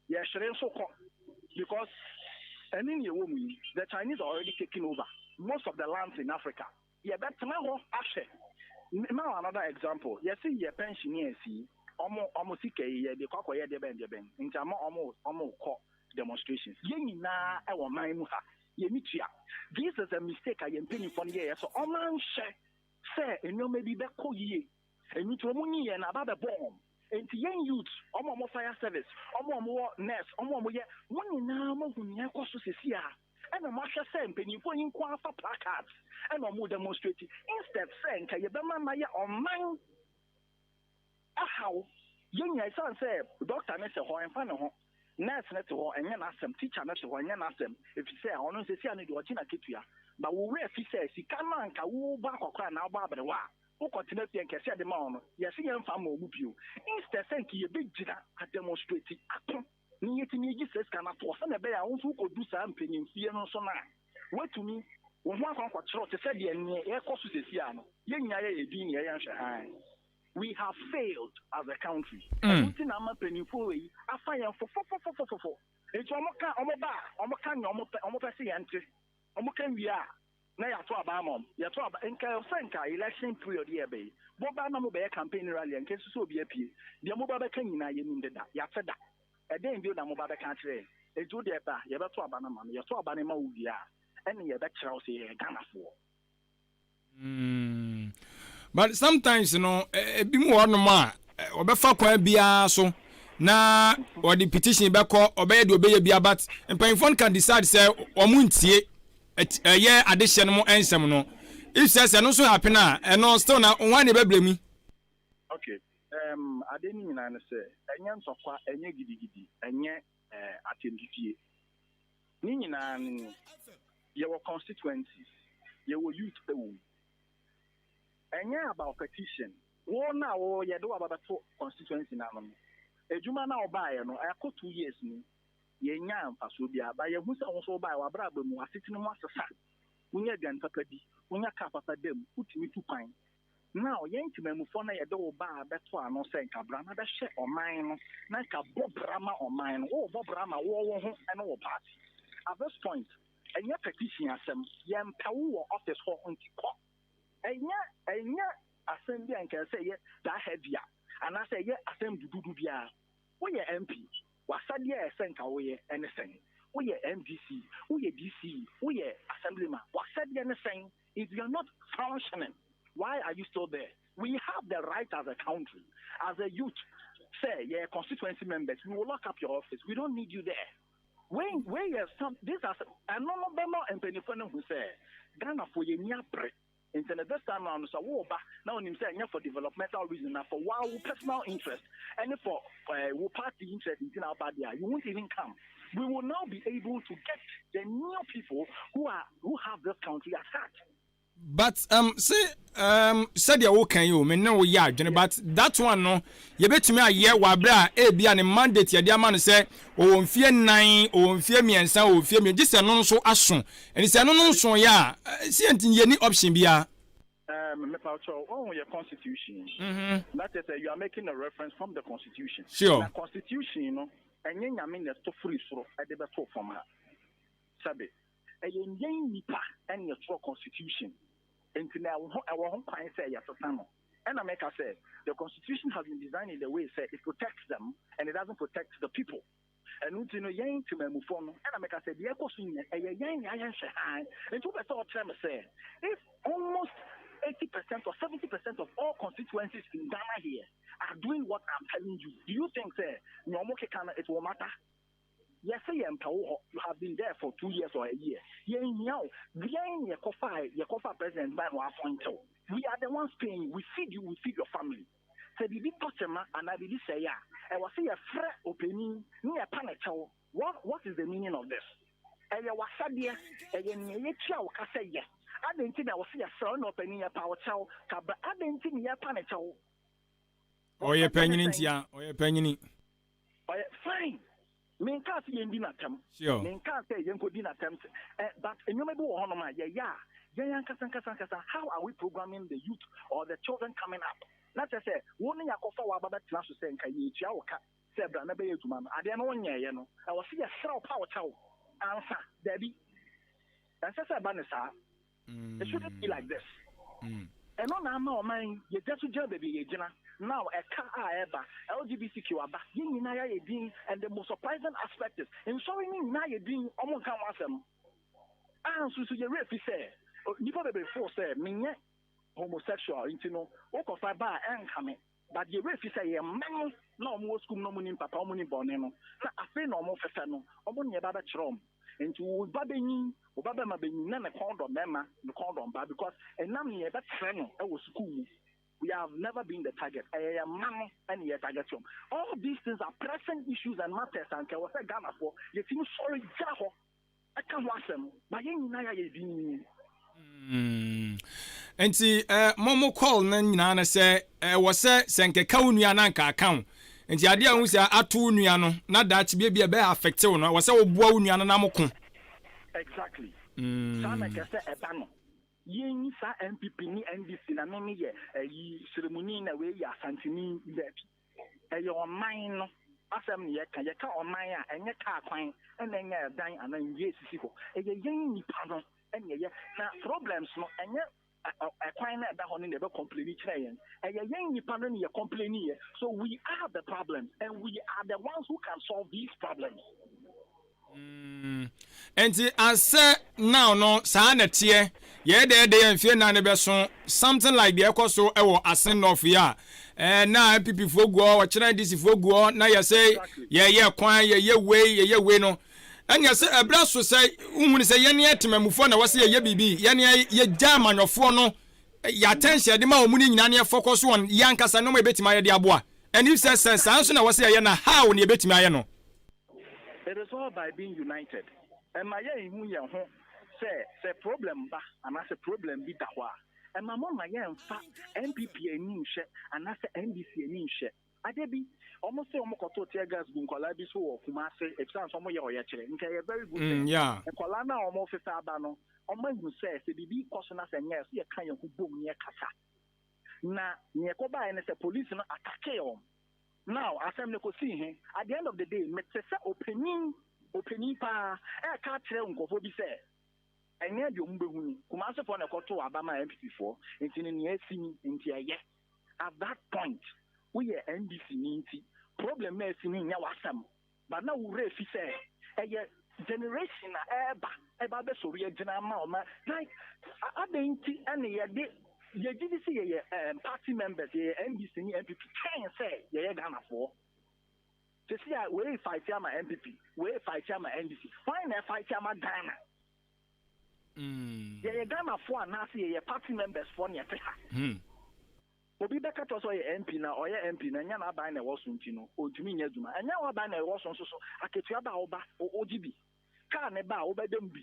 Yashren so called because and in your woman, the Chinese are already taking over most of the lands in Africa. Yeah, but now, another example. You see, your pensioners see almost the cocoa de ben, into almost demonstrations. Our mind, this is a mistake I am paying for years. So, say, and you may be back ye, and you to money and about the bomb. And to young youth, more fire service, more nurse, more one now, when you have to see. And a marshal saying, penny for inquire for placards, and no more demonstrating. Instead, saying, can you be my on mine? How young I say, Doctor Nessa Ho and Fano, nurse net or and then ask them, teacher net or and then ask them, if you say, I want to see any Dortina Kitia, but we if he says, he can't man, can woo back or cry now, Barbara. Who continue and can say the man, yes, he and family move you. Instead, thank you, big dinner at demonstrating. Ni says cannot force and a bear who could do something in fear no so now. Wait to me, when one conquer to say the air course is Yano, young we have failed as a country. I'm penny for I find for. It's Omoka, Omoba, Omokan, Omopasi entry, Omokan we are. na yato aba mom yato aba nka franka election period here be boba na mo be campaign rally nka so obi apie de mo ba be kan nyina ye nim deda yafe da eden bi na mo ba be kan kire eju de ba ye beto aba na ma no yato aba ne ma wo bia ene ye be kire o se ye ganafo. But sometimes ebi mu wono ma obefa kwan bia so na or the petition be call obey the obey bia but mpanyfon can decide say omuntie ye addition mo ensem no if says no so happen na no still na one e bebremi. Okay, ade ni nyina ne say enye nsokwa enye gidigidi enye atendifie ni nyina ni ye wo constituencies ye wo youth ewu enye about petition wo na wo ye do ababato constituency na no ejuma na obaye no akọ 2 years ni ye nya mfaso bia ba ye hu se wo so obaye wa bra ba mu asetene mu asesa unya gan papa di unya ka papa dem utimi tu kwan now ye ntimamu fo na ye do ba beto ano se nka bra na be hye oman no na nka bobrama oman no wo bobrama wo ho ene wo party at this point enye petition asem ye mpawo wo office ho ntiko enye asem bia nka se ye da heavy and I say, yeah, asem dudu bia. We ye MP. Wasadi ye senka we ye anything. We ye MDC. We ye DC. We ye assemblyman. Wasadi anything. If you are not functioning, why are you still there? We have the right as a country, as a youth. Say, yeah, constituency members. We will lock up your office. We don't need you there. When you have some, these are and no and penifone who say Ghana for ye nyapre. Instead of this time around, so now him saying for developmental reason, for wow personal interest, and for party interest in our body, you won't even come. We will now be able to get the new people who have this country at heart. But said you can you me no ya but that one no you bet me a year wa bra e bia ne mandate ya dia man say o mfie 9 o mfie miensa o mfie me gise no so aso and say no so ya see antin ye ni option bia me paucho on your constitution that is you are making a reference from the constitution. Sure. The constitution you know enye nyame na to free soro e de beto from ha sabe e yen nipa en your constitution. And now, I won't say yes or no. And America said the constitution has been designed in the way that it protects them and it doesn't protect the people. And you know, yang to move on. And America said the echo swing a yang and to the thought term say if almost 80% or 70% of all constituencies in Ghana here are doing what I'm telling you, do you think say no more it will matter? Yes, you have been there for 2 years or a year. Behind your coffee president by one point. We are the ones paying. We feed you, we feed your family. So the big customer and I will say, yeah, I was say a fresh opening near panic. What is the meaning of this? And you was sadia, and you chow say yes. I didn't think I was see a front opening a power chow, but I didn't think you panic. Oh, you're penning it, yeah, or you're penning it. Fine. Men can't see in dinner term. Sure. Men can't say you could dinner terms. But you may go on my how are we programming the youth or the children coming up? Not just say, one year of our Baba class to say, can you chow? Sebra, never you to man. I didn't know you know. I was see a show power chow. Answer, Debbie. That's just a banner. It shouldn't be like this. And on our mind, you just to baby, now a car ever LGBTQ aba yin na ya edin and the most surprising aspect is in showing na ya edin omo kan wasem so you refi say nipa be before say menye homosexual intino o ko fa ba enkame but you refi say ye man na omo school no munim papa omo ni bone no na afi na omo fefe no omo ne ba ba chrom into ba benyin o ba ba ma benyin na condom mema no condom ba because enam ne ba tre no e wo school mu. We have never been the target. And yet target. All these things are pressing issues and matters. And I was Ghana for you think sorry, Jaho. I can't watch them. But you and see, Momo call Nana say, was Senke Kauniananka account. And the idea was at 2 Nuano, not that baby a bear affected, was so Buanianamoko. Exactly. Some I can say a banner. Yin sa MPP ni NDC na me ye ceremony na we ya santini that e your mind asem ye ka on mind a enye ka kwan enye dan ana ye sisi ko e ye yin nipa no ɛne ɛyɛ na problems no ɛnyɛ ɛkwan na ɛda hɔ no na ɛbɛ complain kyerɛ yɛn ɛyɛ yɛn nipa no ne yɛ complain yɛ so we are the problems and we are the ones who can solve these problems. Enti ase now no saa na tie ye de yɛmfie na ne beso something like the ekoso ewo asen of ya na MPP fo guo wɔkyerɛ DC fo guo na yɛ say ye kwan ye we no anya say ebra so say uhunu say ye ne etemamufo na wɔse ye bibi ye ne ye gya manofo no ya attention de ma omuni nyina ne focus on yankasa no ma betima ye de aboa and if say sanso na wɔse ye na how ne betima ye no. It is all by being united. And my young who say problem ba and I say problem be that wa. And my mom my young fat MPP and I say NDC and share. I did be almost say almost tear gas bunkola be so Kumase if some of your yachere. Okay, a very good thing. Yeah. And Kolana almost a sabano. Oman who says the be caution us and yes, see a kind of boom near Kasa. Na near Koba and it's a police no attack him. Now, as I'm not seeing at the end of the day, Mr. Opening pa, can't tell Uncle be said. And yet, you come answer for a quarter Obama MP4, it's in the yet. At that point, we are NDC problem is in Yawasam. But now, we say, a generation, about the Soviet general, like, I didn't see any ye GDC party members ye NDC ni MPP can say ye Ghana for to see we fight my MPP we fight my NDC why na fight my Ghana ye Ghana for na say ye party members for ne te obi beka to so ye MP na or ye MP na nya na ban na wo so ntino ontumi nya dwuma anya wa ban na wo so so aketua ba oba ogibi ka ne ba obedem bi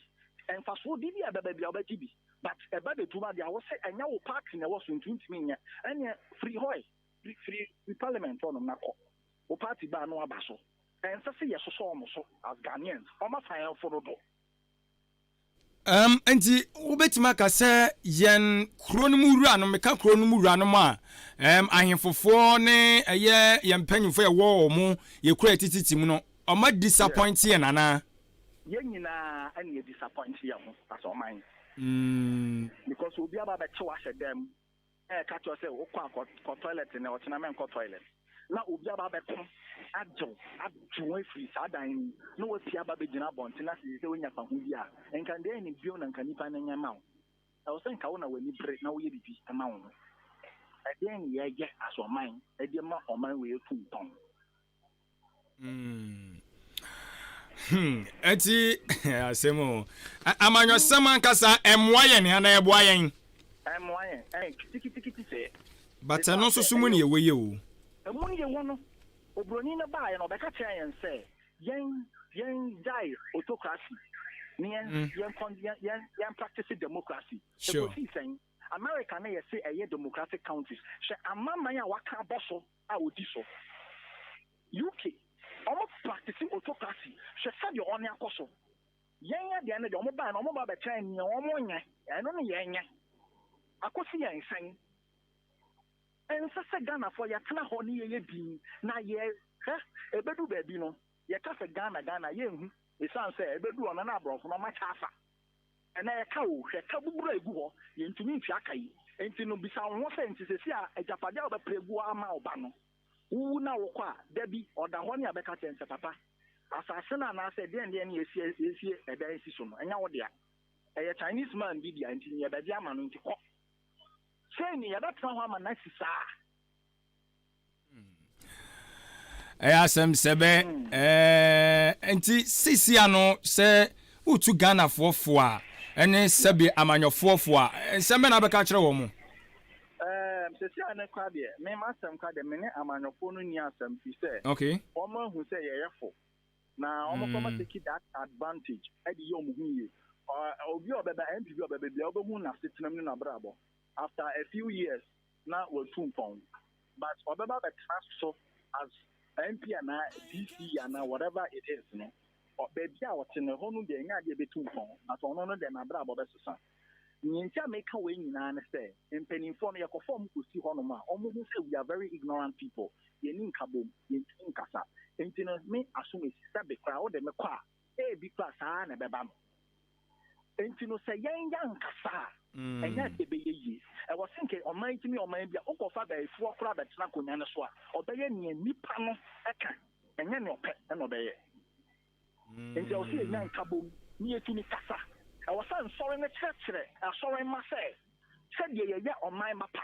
enfa so di bi ababa bi obagibi. But about the Tuma, I was saying, and now parking I was in Twinsmania, and free hoy, free parliament on Nako, or party bar no abaso, and so say yes, so almost as Ghanaians, almost I am for the door. Enti ubetimaka se yen kronomura no meka kronomura no ma ahemfofo ne eye yempanyimfo ye wo mu ye kura tititi mu no o ma disappoint ye nana yen nyina ane disappoint ye ho as o man because obi aba be chewa them ka to say wo kwa toilet ne o tena men ko toilet na obi aba be kom adwo free sadan no wo ti aba be gina bonte na se wonya fa ho bia enka de ni bio na nka nipa na nya ma wo I was saying ka wo na wani break na wo ye bibi ma wo ade ni ye ge aso man ade ma o man we tu ton eti asemo amanyo sama nkasa emwaye ne ana eboayen emwaye tikiti se but no so sumu ne yeweye o emu ne yewo obroni na ba ye no be ka kire yen se yen die autocracy ne yen practice democracy sure. America na ye say a democratic countries she amama ya waka boso a odi so UK almost practicing autocracy she said your own akoso yen ya de na de omo ba na omo ba be try ni omo nya eno ne yen nya akosi yen san en se Ghana for ya tena ho ne ye bi na ye ebedu ba bi no ye ka se Ghana ye hu esan se ebedu ona na abrofo no ma cha afa ena ye ka wo hwe ka bubura egu ho ye ntumi nfi akai enti no bisa ho se enti se sia ajapade a obepregu ama oba no wu na wo kwa dabi oda ho ne abeka chense papa asase na na se den ne esi eda esi so no enya wo dia eye Chinese man bi dia enti ye bedi ama no enti ko say ni ya da tran ho ama na sisa asem sebe enti sisia no se utu Ghana fofo a ene sebe amanyofofo a sembe na beka kire wo mu sisia ne kwa de me masem kwa de me ne amanyofo no ni asem fi se okay omo hu se ye yefo na omo ko ma take that advantage e di yo mu hu ye obi obeba MPP obeba bia obehu na setenam ni na brabo after a few years na we too pon but obeba be transfer as MP and DC and whatever it is no baby a what ne ho no de nya de be too pon at ono no de na brabo be sesa nyintia meka we nyina na say mpanimfo no yakofo mu kosi ho no ma omo hu say we are very ignorant people ye ni nkabom ye tin kasa entino me assume sabe kwa o de me kwa e bi kwa sa na beba no enti no sɛ yɛn yankasa ɛnyɛ ɛbɛyɛ yie ɛwɔ sɛ ɔman timi ɔman bia wokɔfa bɛyifoɔ kora bɛtena akonnwa no so a ɔbɛyɛ nea nipa no ɛka ɛnyɛ ne ɔpɛ ɛna ɔbɛyɛ nti ɛwɔ sɛ yɛnya nkabom ne yɛtumi kasa ɛwɔ sɛ nsɔre no kyerɛkyerɛ asɔre ma sɛ sɛdeɛ yɛyɛ ɔman mapa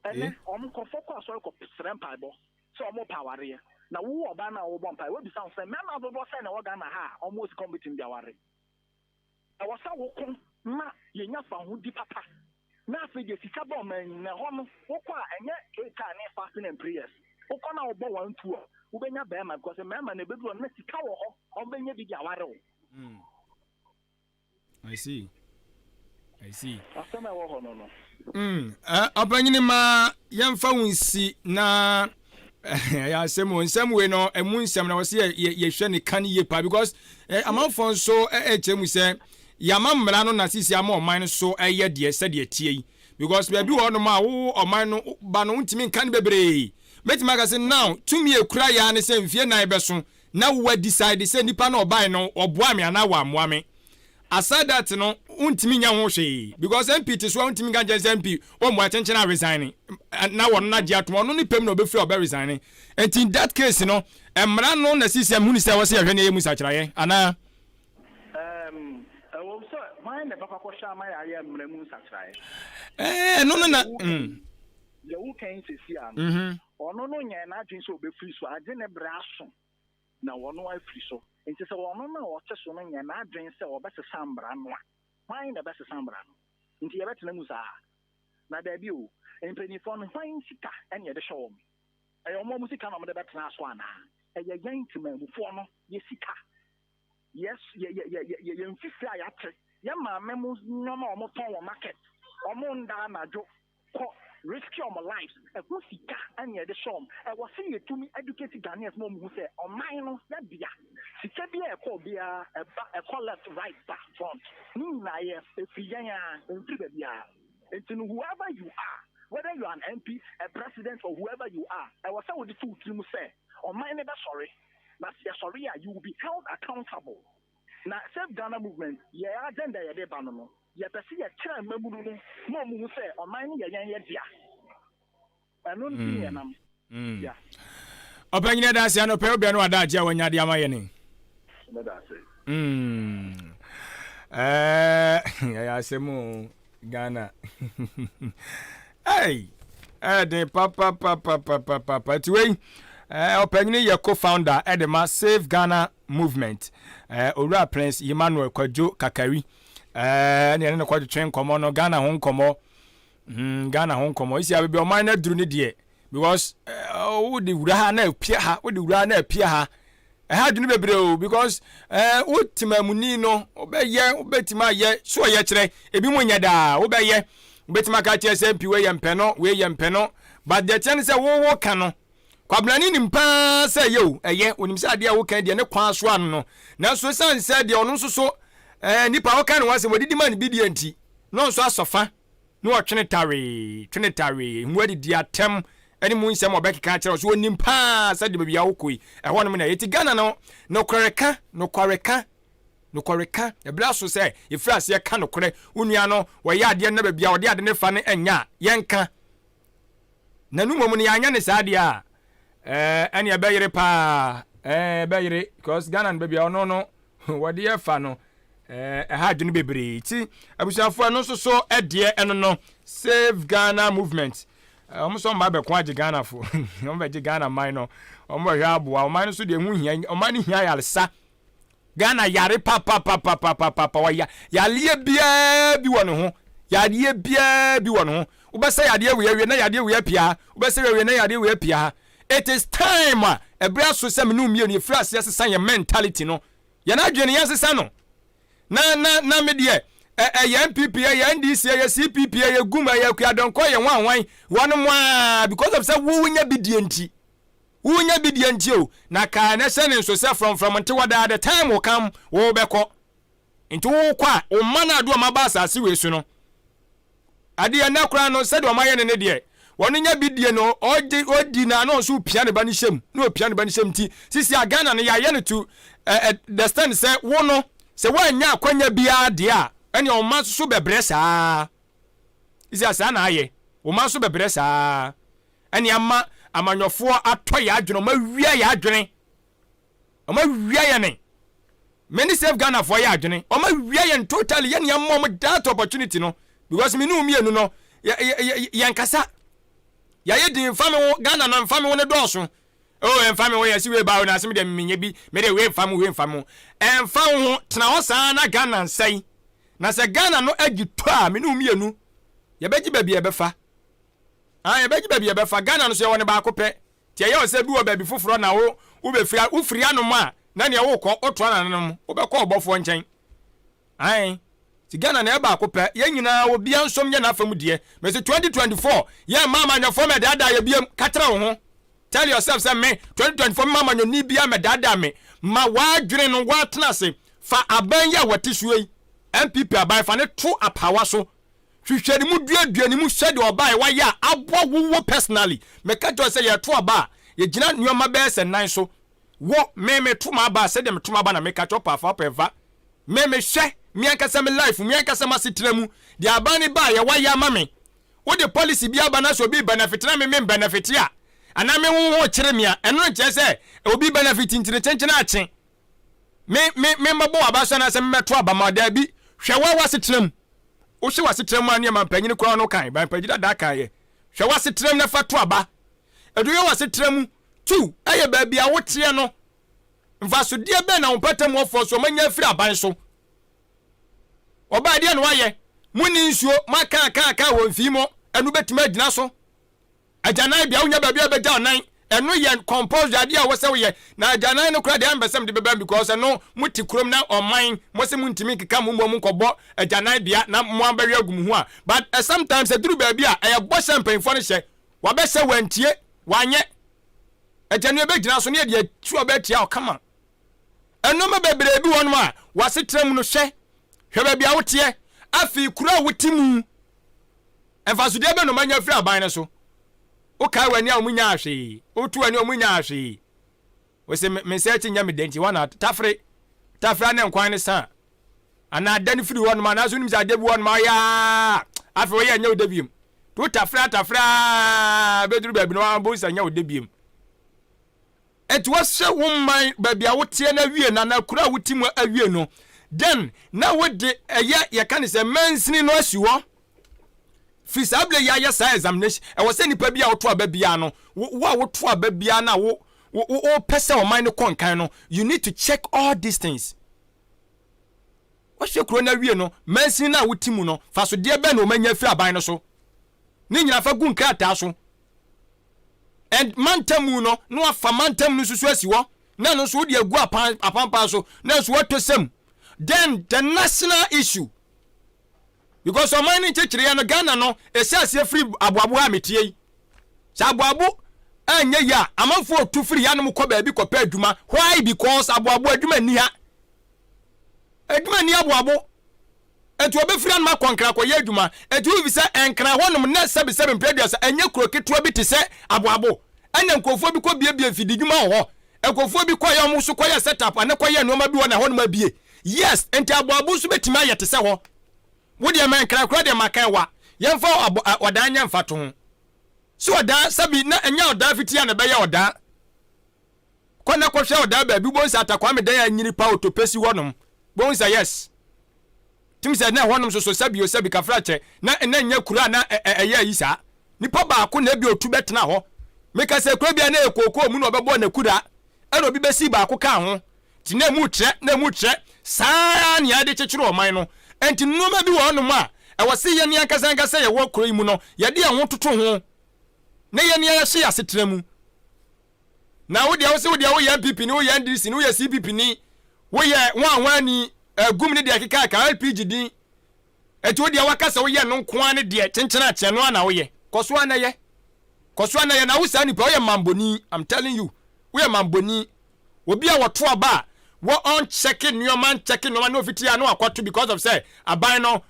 ɛnɛ ɔmo kɔfɔ kɔ asɔre kɔ srɛ mpaebɔ sɛ ɔmo pa awareɛ na wo ɔbaa no a wobɔ mpae wobisa wo sɛ mɛma dodoɔ sɛ na wɔga na ha a ɔmo osi kɔmpitin bi aware ɛwɔ sɛ woko na yɛnya fa ho di papa na afei deɛ sika bɔ ɔman na hɔ no wokɔ a ɛnyɛ eka ne fasting and prayers wokɔ na wobɔ 1 2 a wobɛnya bɛrima because bɛrima na ɛbɛduru ɔno na sika wɔ hɔ ɔbɛnya bi di aware wo I see. asɛm a ɛwɔ hɔ no no ɔbɛnyini ma yɛmfa wo nsi na nsɛm wei no ɛmu nsɛm na wɔ sɛ yɛhwɛ ne ka no yie paa because amanfoɔ nso ɛkyerɛ mu sɛ yɛama mmara no na sisi ama ɔman no so ɛyɛ deɛ sɛdeɛ tie yi because baabi wɔ nom a wo ɔman no ba no wontumi nka no bebree mɛtumi aka sɛ now tumi ekura yɛ ne sɛ mfie nan bɛso na wo decide sɛ nipa na ɔban no ɔboa me anaa wɔamoa me aside that no untimi nya ho hwe because MP to so untimi ga je MP o mo attention a resign na won na je atom no ni pem na obefri obe resign and in that case no emra no na system hu ni say wo say hwe na yemu sachiraye ana wo so man na baka ko sha ma ya emra mu sachiraye no na ye wo kan sesi an ono no nya na adwen so obefri so ade ne bra so na wono afri so nti sɛ wɔn na wɔte so no nyɛ n'adwen sɛ wɔbɛsesa mbra no a hwan na ɛbɛsesa mbra no nti yɛbɛtena mu saa na daabi o mpanyinfoɔ no hwan sika ɛne yɛde hyɛ wɔn ɛyɛ wɔn mu sika na wɔde bɛtena so anaa ɛyɛ yɛn temamufoɔ no yɛ sika yɛ mfifiri a yɛate yɛ maame mu nneɛma a wɔtɔn wɔ market wɔn ndaa anadwo kɔ risky on my lives ɛho sika ɛne yɛde hyɛ wɔn ɛwɔ sɛ yɛtumi educate Ghanaians ma ɔmo sɛ ɔman no yɛbea sika bi a ɛkɔ biara ɛkɔ left right back front ne nyinaa yɛ efiri yɛn a mfiri baabi a nti no whoever you are whether you are an MP a president or whoever you are ɛwɔ sɛ wɔde to tirim sɛ ɔman no bɛsɔre na yɛsɔre a you will be held accountable na Save Ghana movement yɛ agenda yɛde ba no no yɛpɛ sɛ yɛkyerɛ mmamunu no ma ɔmo hu sɛ ɔman no yɛ yɛn yɛ dea ɛno nti yɛ nam ɔpɛnyina da ase ano pɛ obia no ada agye a wanya de ama yɛ ne ya asɛm Ghana hey de papa tiwei ɔpɛnyina yɛ co-founder de ma Save Ghana movement Owura Prince Emmanuel Kwadwo Kakari ne kwadwo nkɔmɔ no Ghana ho nkɔmɔ isi abebe ɔman na duru ne deɛ because wo de wura ha na apia ha ɛha dunu bebree o because wo timamuni no obetima ye so ye kyerɛ ebi mo nya da wo bɛyɛ obetima ka kyerɛ sɛ mpi we yɛ mpɛ no but the chance sɛ wo ka no kwablani ni mpa sɛ yo ɛyɛ onim sɛ ade a wo kan deɛ ne kwan so ano no na so san sɛ deɛ ɔno nso so nipa wo kan no wasɛ modidi man bi deɛ nti no nso asɔfa no ɔtwene tare nwadi di atem ani mu nsɛm ɔbɛkeka kyerɛ so onim pa sɛ de bia wo koi ɛhɔ no na yɛti Ghana no kwareka ebla so sɛ efra se ka no kore onua no wɔyɛ ade na bia ɔde ade ne fa ne anya yɛnka na nu mom ne yanya ne saa de a ɛne ɛbɛyere pa ɛbɛyere because Ghana no bia ɔno no wɔde yɛ fa no ɛha dwene bebree ti abusuafo no so ɛdeɛ ɛno no Save Ghana movement ɔmo so mba bɛko agye Ghana fo ɔmo bɛgye Ghana man no ɔmo hwɛ aboa ɔman no so de hu hia ɔman no hia yaresa Ghana yare pa waya yale bia bi wɔ ne ho yade bia bi wɔ ne ho wobɛsɛ yade awie na yade awie pia wobɛsɛ awie na yade awie pia it is time ebra so sɛ me no mie no efra ase sesa yɛ mentality no yɛ na adwene yɛ sesa no na me de yɛ MPP yɛ NDC yɛ CPP yɛ guma yɛ kuadonko yɛ wanwan wɔn mo because of say wunya bidianti o na ka na sɛ ne nso sɛ from nti wada the time will come wo bɛkɔ nti wo kwa o mana do ma ba asase we su no ade ya na kura no sɛ de o ma yɛ ne deɛ wɔn nya bidie no odi na no so pia ne ba ne hyem no pia ne ba ne hyem ti sisi Ghana no ya yɛ ne to the stand sɛ wo no se wanya akwanya bia de a ene o ma so bebre saa isi asa na aye o ma so bebre saa ene ama amanyofo atɔ ya adwene ma wia ya adwene o ma wia ya ne many save Ghana for ya adwene o ma wia ya totally ya ne am that opportunity no because me no mienu no ya nkasa ya ye din fami wo Ghana no fami wo ne dɔɔso oh fami wo ya si we ba wo na se me de menye bi me de we fami ho tena ho saa na Ghana nsai na se Ghana no agito a me no mienu ya beji ba bi e befa ya beji ba bi e befa Ghana no so ye woni ba akopɛ tie ye o se bi wo ba bi foforo na wo be fria wo fria no ma na ne wo kɔ oto na no wo be kɔ obɔfo nkyɛn ti Ghana na eba akopɛ ye nyina wo bia nsom ye na afam die me se 2024 ye mama nya fo me dada ye bia katra wo ho tell yourself say me 2024 mama nya ni bia me dada me ma wa dwene no wa tena se fa aban ya wate suei MPP aban fa ne to apawa so hwehwɛ ni mu duadua ni mu hyɛde obai wa ya abɔ wo personally me ka jo say ye to aba ye gina nneoma be se nan so wo me to ma ba se de me to ma ba na me ka cho pa fa peva me hwɛ mi ankasa me life mi ankasa ma sitremu de abani ba ye wa ya ma me wo de policy bi aba na so bi benefit na me benefit ya ana me wo kyere me a eno nche se obi benefit ntire chenchen a chen me mabo aba so na se me to aba ma da bi hwe wa sitrem wo hwe wa sitrem ane ma panyini kro no kan ba pagida da kan ye hwe wa sitrem na fa to aba edu ye wa sitrem 2 eye ba bia wo tie no mfa so die be na wo patam wo fo so manya firi aban so oba dia no waye muni nsuo maka wo mfimo enu betima agina so ajanai bia wonya babia beja onan enu ye compose ade a wo se wo ye na ajanai no kura de ambesam de beba because no muti krom na oman mo se muntimi keka mo mo nkobo ajanai bia na mo abawe agum ho a but sometimes aduru babia e bo champagne fo no hye wa be se wantie wanye ajanu be gina so ne de tu obetia o kama enu ma bebre bi won ma wasetrem no hye hweba bia wotie afi kura wotimu emfasude be no manya firi aban ne so o kai wani a omunya ahwe o tu wani omunya ahwe we se me search nya me denti wana tafre ne nkwan ne sa ana dan firi won ma na so nim sa de bi won ma ya afi wo ya nya odabiem to tafre beduru ba bi no abo sa nya odabiem et was she woman ba bia wotie na wie na kura wotimu awie no then na wode ye kan say mansini no asiwo fisable ya sa examination e wo se nipa bia wo to aba bia no wo to aba bia na wo pese o man no konkan no you need to check all these things wo hwe kuro na wie no mansini na wotimu no fa so de be na o manya firi aban no so ni nyina fa gu nkrata so and mantamu no afa mantamu no susu asiwo na no so de agu apampa so na so wato sem. Then the national issue, because so many churches no Ghana no esase free abuabu ametie sa abuabu anya ya amanfo tu free ya no ko ba bi ko pa adwuma why because abuabu adwuma ni ha adwuma ni abuabu etu obe free no konkra ko ya adwuma etu vi se enkra honom na 77 previous anya kuro ketua bi te se abuabu anya nkofo bi ko bie fidi dwuma ho nkofo bi ko ya mo so ko ya setup ane ko ya no ma bi wona honom bie. Yes, enti abuabu so betima yete se ho. Wo de man kra de makan wa. Yemfa odan nya mfa to ho. So odan sabi na enya odan fitia na be ya odan. Kwana ko hwe odan ba bi bonsa atakwa me dan ya nyini pa otopesi wonom. Bonsa yes. Tim se na wonom so sabi o sabi kafra che na nya kura na eya yisa. Nipa ba ko na bi otu betena ho. Meka se kura bia na ekoko mu na obebo na kura. Eno bi besi ba ko ka ho. Ti na mu tre saa ni ade chechiro oman no enti nnoma bi wo no ma e wose ye ni ankasa ye wo kro imu no ye de ho toto ho na ye ni ya hye asetremu na wo de wo ye MPP ni wo ye NDC ni wo ye CPP ni wo ye wanwani gum ni de akeka ka LPG din enti wo de wakasa wo ye no nko ane de chenchena che no na wo ye koso ana ye na wo sa ni pa wo ye mamboni I'm telling you wo ye mamboni obi a wo to aba what on checking your man checking no no fitia no akwatu because of say aban no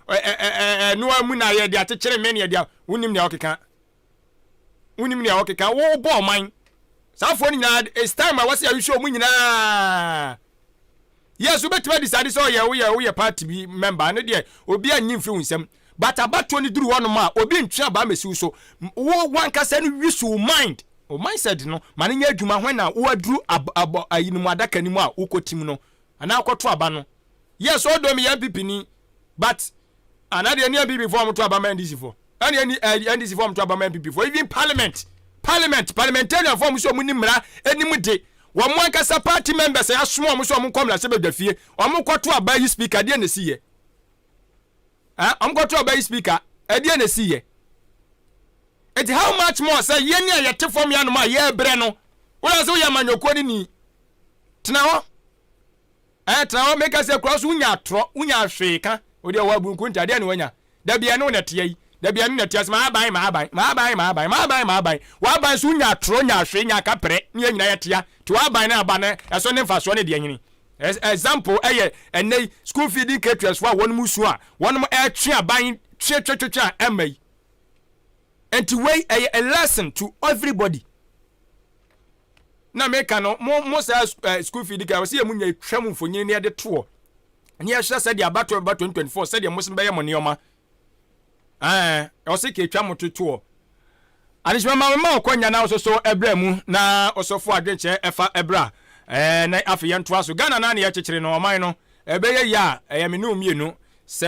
no amu na ye dia chechere me ne dia unim ne okeka wo bo man safo ni na it's time I was you show mu nyina yes wobɛtumi decide sɛ woyɛ party bi member no deɛ obi anyi mfiri wo nsɛm but abatoɔ no duru hɔ nom a obi ntwe aba mɛsiw so wo wankasa no use wo mind o mindset no ma no nyɛ adwuma hwan na woaduru ayinmu adaka ni mu a wokɔtim no anaa wokɔto aba no yes ɔdɔ me yɛ MPP ni but another any MPP form to aba NDC for any NDC form to aba MPP for even parliamentarian form so mu ni mra enimu de wo mo ankasa party members ya somo mo so mo komla se bedafie o mo kwoto aba yi speaker de na siye o mo kwoto aba yi speaker e de na siye it how much more say ye ni ayete form ya no ma ye bre no wo la so ya manyoko ni tena ho tena ho make us cross unya tro unya hweka odi awa bunku ntade na wanya da bia no na tie yi da bia no na tie ma aban wa ban so nya tro nya hwe nya kapre ne nyina ya tia to aban na aba na eso ne mfa so ne de nyini example enei school feeding caterers for one musu a one mo twe aban twe amai and to way a lesson to everybody na make no mo school feeding caterers say munya twam mfonyin ne de to ni ya sha said about 2024 said muslim be yemo nioma o se ke twa mototo anishima mama okonya na ososo ebra mu na osofo adwenche efa ebra na afi yento aso Ghana na ya chechire no oman no ebe ye ya menu mienu se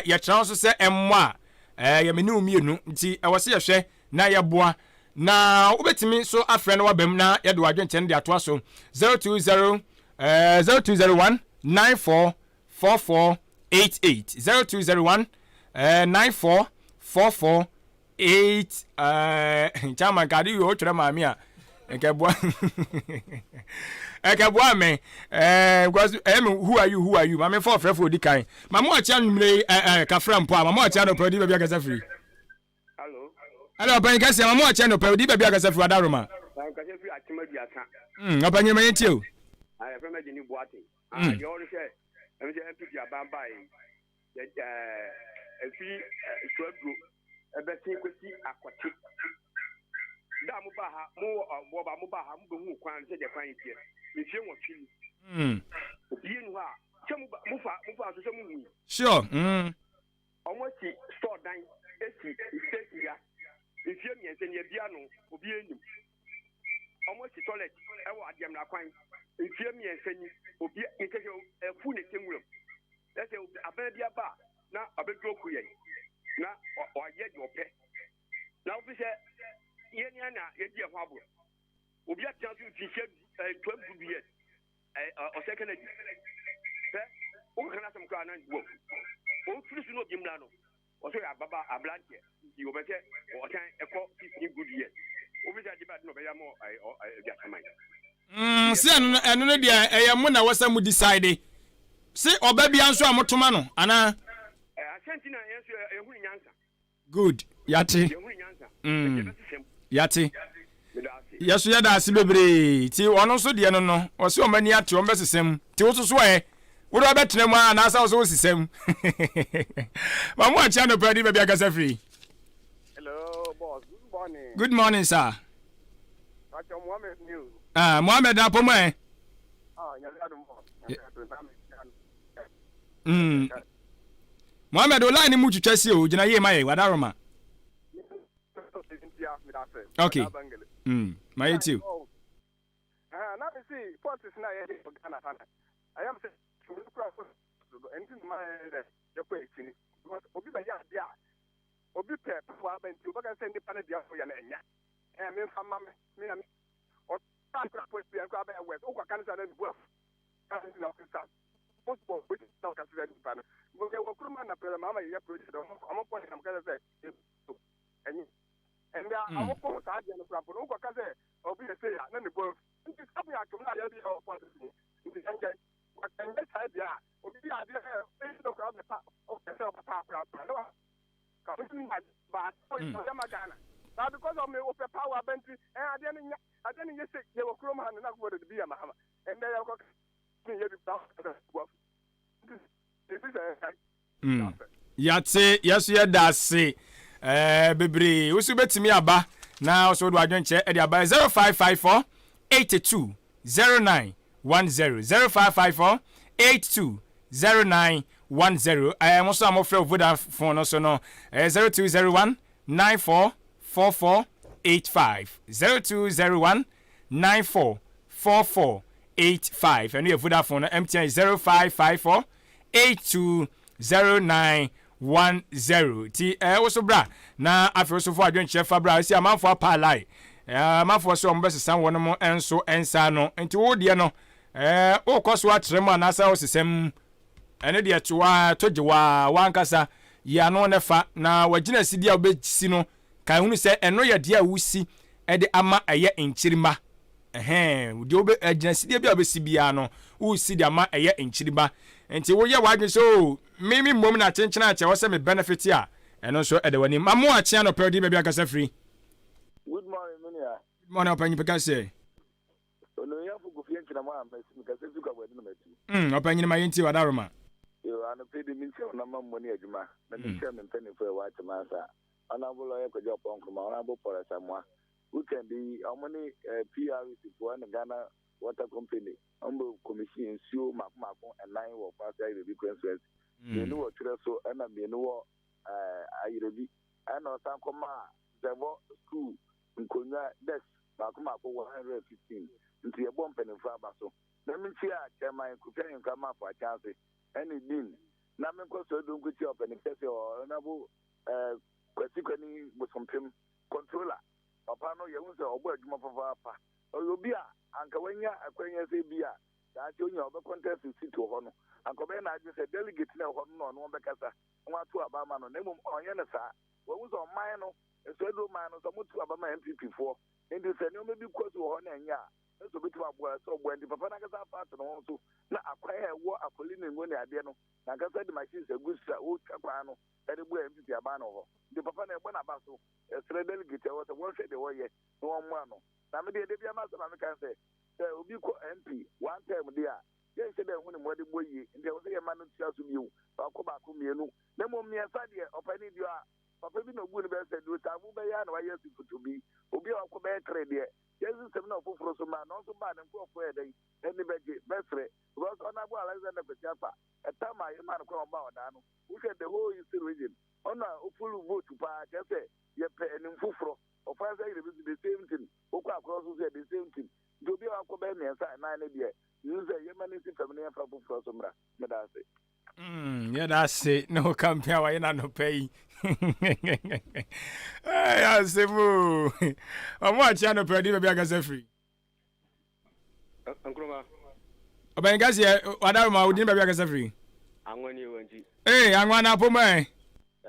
ye transo se emwa ye menu mienu nti e wose ye hwe na ye boa na obetimi so afre no wabam na ye de wadwenche ne de ato aso 0201 94 4488 0201 944488 chama kadi yo tire mami a ekeboa me because who are you mami for frefo di kan mama acha numre kafra mpo a mama acha no podi bia gasa free hello ban gasa mama acha no podi bia gasa free adaroma gasa free atima biasa abanye manye tie o I from me ni boate you already say I'm just MPP abamba efi swagro ebesi kwesi akwati da mu ba ha mu ba ha mu be hu kwan se de kwan tie efie nwotwi obi enu ha che mu fa so che mu hu sure almost store dan esi ya efie miense ne bia no obi enu almost toilet ewo adiem na kwan efie miense ni obi nkeke efu ne temwuram ese aban bia ba na abedro ku yen na oye jope na obi se yeni na yedi e ho abo obi atia so ti se 12 years o second edi o kana sam kwa na wo o firi su no bi mla no o so ya baba ablante di obete o tan eko 15 good years obi se di bad no be ya mo bia tamai si anu no dia mo na wasa mu decide si oba bia nso amotoma no ana asentina yenso ehunu nyansa good yate yate yeso ya da ase bebre ti ono so de no o se o mani ate o mbesesem ti wo so wo do betena mu ana asa so sisem mamu acha no padi be bia gasa free hello boss good morning sir acha Mohammed news Mohammed na pomo Mohammed online mu twetwa si o gina ye maye wadaroma okay my too na be see forces na ye Ghana sana I am say to look for anything my the question because obi ba ya dia obi pe for abenti obi ka send panel dia for ya na enya me fama me o ta kra post bi akwa ba west o kwa kanisa na bu kanisa na officer football which now can see that panel we kuruma na pela mama ya project amo point na mkaza say and amo ko sa dia no kra no kwa kaze obi say na ne bo nti sabu ya kumna ya bi o point nti sanje kwa kanje sa dia obi ya dia no kra be pa o kase o pa no ka ni ba o ya magana na because of me o pe power benti ade ni yese ye wo kuruma na ko de bi ya mahama and there ya ko ni ye bi ba yate yeso ye dase bebre usu betimi aba na oso do adwenche e de aba 0554 82 0910 0554 020910 mo so amofre Vodafone no so no 0201 944485 0201 944485 and you Vodafone MTN 0554 820910 ti also bra na afi so fo adwen chef bra si amanfo apalai amanfo so mbese san wono mo enso ensa no enti wo de no o koso atrem na asa o sesem ene de toa tojewa wankasa ya no ne fa na wagina sidi a obesi no kan hunu se eno ye de a wusi e de ama eye enchirima de obe agina sidi bia obesi bia no wusi de ama eye enchirima enti wo ye wadwen so mimi mom na chenchena ache wo se me benefit a eno so e de wani mamu ache no pedi bia akasa free. Good morning, Minia. Good morning, Open Peka say. Ono ya fugu fi enchina ma amesi ka se fuka wadi no meti. Open ma yenti wadaroma. Yo ano pedi minche ona mamoni adwuma. Na minche me mpeni fo wa chama sa. Ona bulo ye kwaje oponko ma ona bo pora samwa. Weekend bi amoni PRC for na Ghana Water Company. Ambo commission nsuo mako enan wo pasa irebi conference. Menu wo tire so na menu wo ayirebi. Ana sankoma Zebo school nkonya desk mako 115 nti ebo mpenimfa abaso na mintia chairman kufia nkama for chance any din na menko so do nkuti open pese o na bo kwasikwani bosompem controller papa no ye hunse obo adwuma fafa pa obi a anka wanya akwanya se bia da ati onya obe contest sit ho no anka be na age se delegate na ho no no be kasa nwa to abama no na mum onye ne sa wo hunse o man no so do man no so mutu abama MPP for ndi se no me bi kwaso ho na nya so bitu abua so bo ndi papa na kasa part no so na akwa he wo akoli ne ngo ne ade no na kasa di machine se gusa wo kakwa no e de bo MPP aba no ho ndi papa na egbo na ba so esre delegate wo so wo hwe de wo ye no mo ano na me de bia ma so na me kan se obi ko MP one time dia ye se de hu ne mo de boyi ndi wo se ye ma no tia so biu ba ko mienu na mo miesa de opani dio a papa bi no bu ne be se do ta bu be ya na wa yesu futubi obi a ko be kre de yesu sem na ofoforo so ma no so ba ne ko ofo e dey eni beje besre because ona bu Alexander Betiafa etama ye man ko ba oda no wo hwe the whole eastern region ona ofulu vote pa kese ye pe eni foforo ofa say the same thing o ko across so the same thing do bi a ko be me sa na ne de use ye man si family fa foforo so mra me da say yeah, that's it. No compare why not no pay. I say mo. I'm watching no pay maybe I can free. Uncle Oben gasi Adwuma udin maybe I can free. Angwani wanji. Eh, angwana po mai.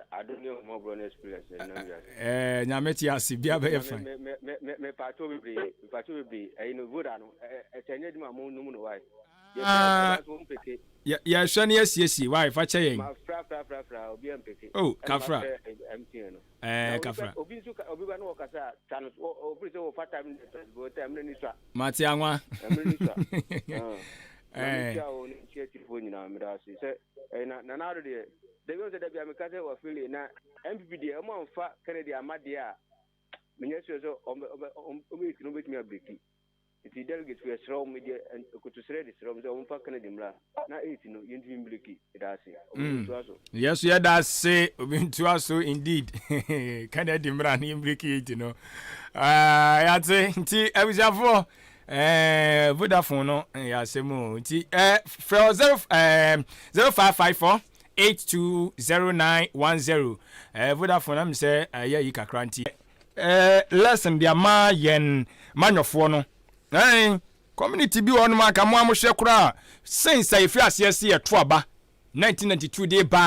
I don't know more brown experience nyameti asi bia be fine. Me pato be e no voda no e tenye di ma mo no no why. Ya shani yes why fa che yen fra obi empeke oh kafra MTN kafra obi ba no kasa tano obi se o fa time go time ni swa mati anwa ni swa ya o ni che ti fo nyina mi da si se na na de go se da bia me kase wa fili na MPP de mo anfa Kennedy amade a menye so o me ti no betimi abeki iti delegate for strong media and kutusre this from the umfa Kennedy mra na 8 no yenti mbleki idase yes yeah that say obintu aso indeed Kennedy mra na mbleki 8 no ya say nti abijafo Vodafone no ya say mo nti for 0554 820910 Vodafone am say ya yi kakra nti lesson dia ma yen manyofo no community bi won ma ka mo amhwe kura since I free asese ye to aba 1992 dey ba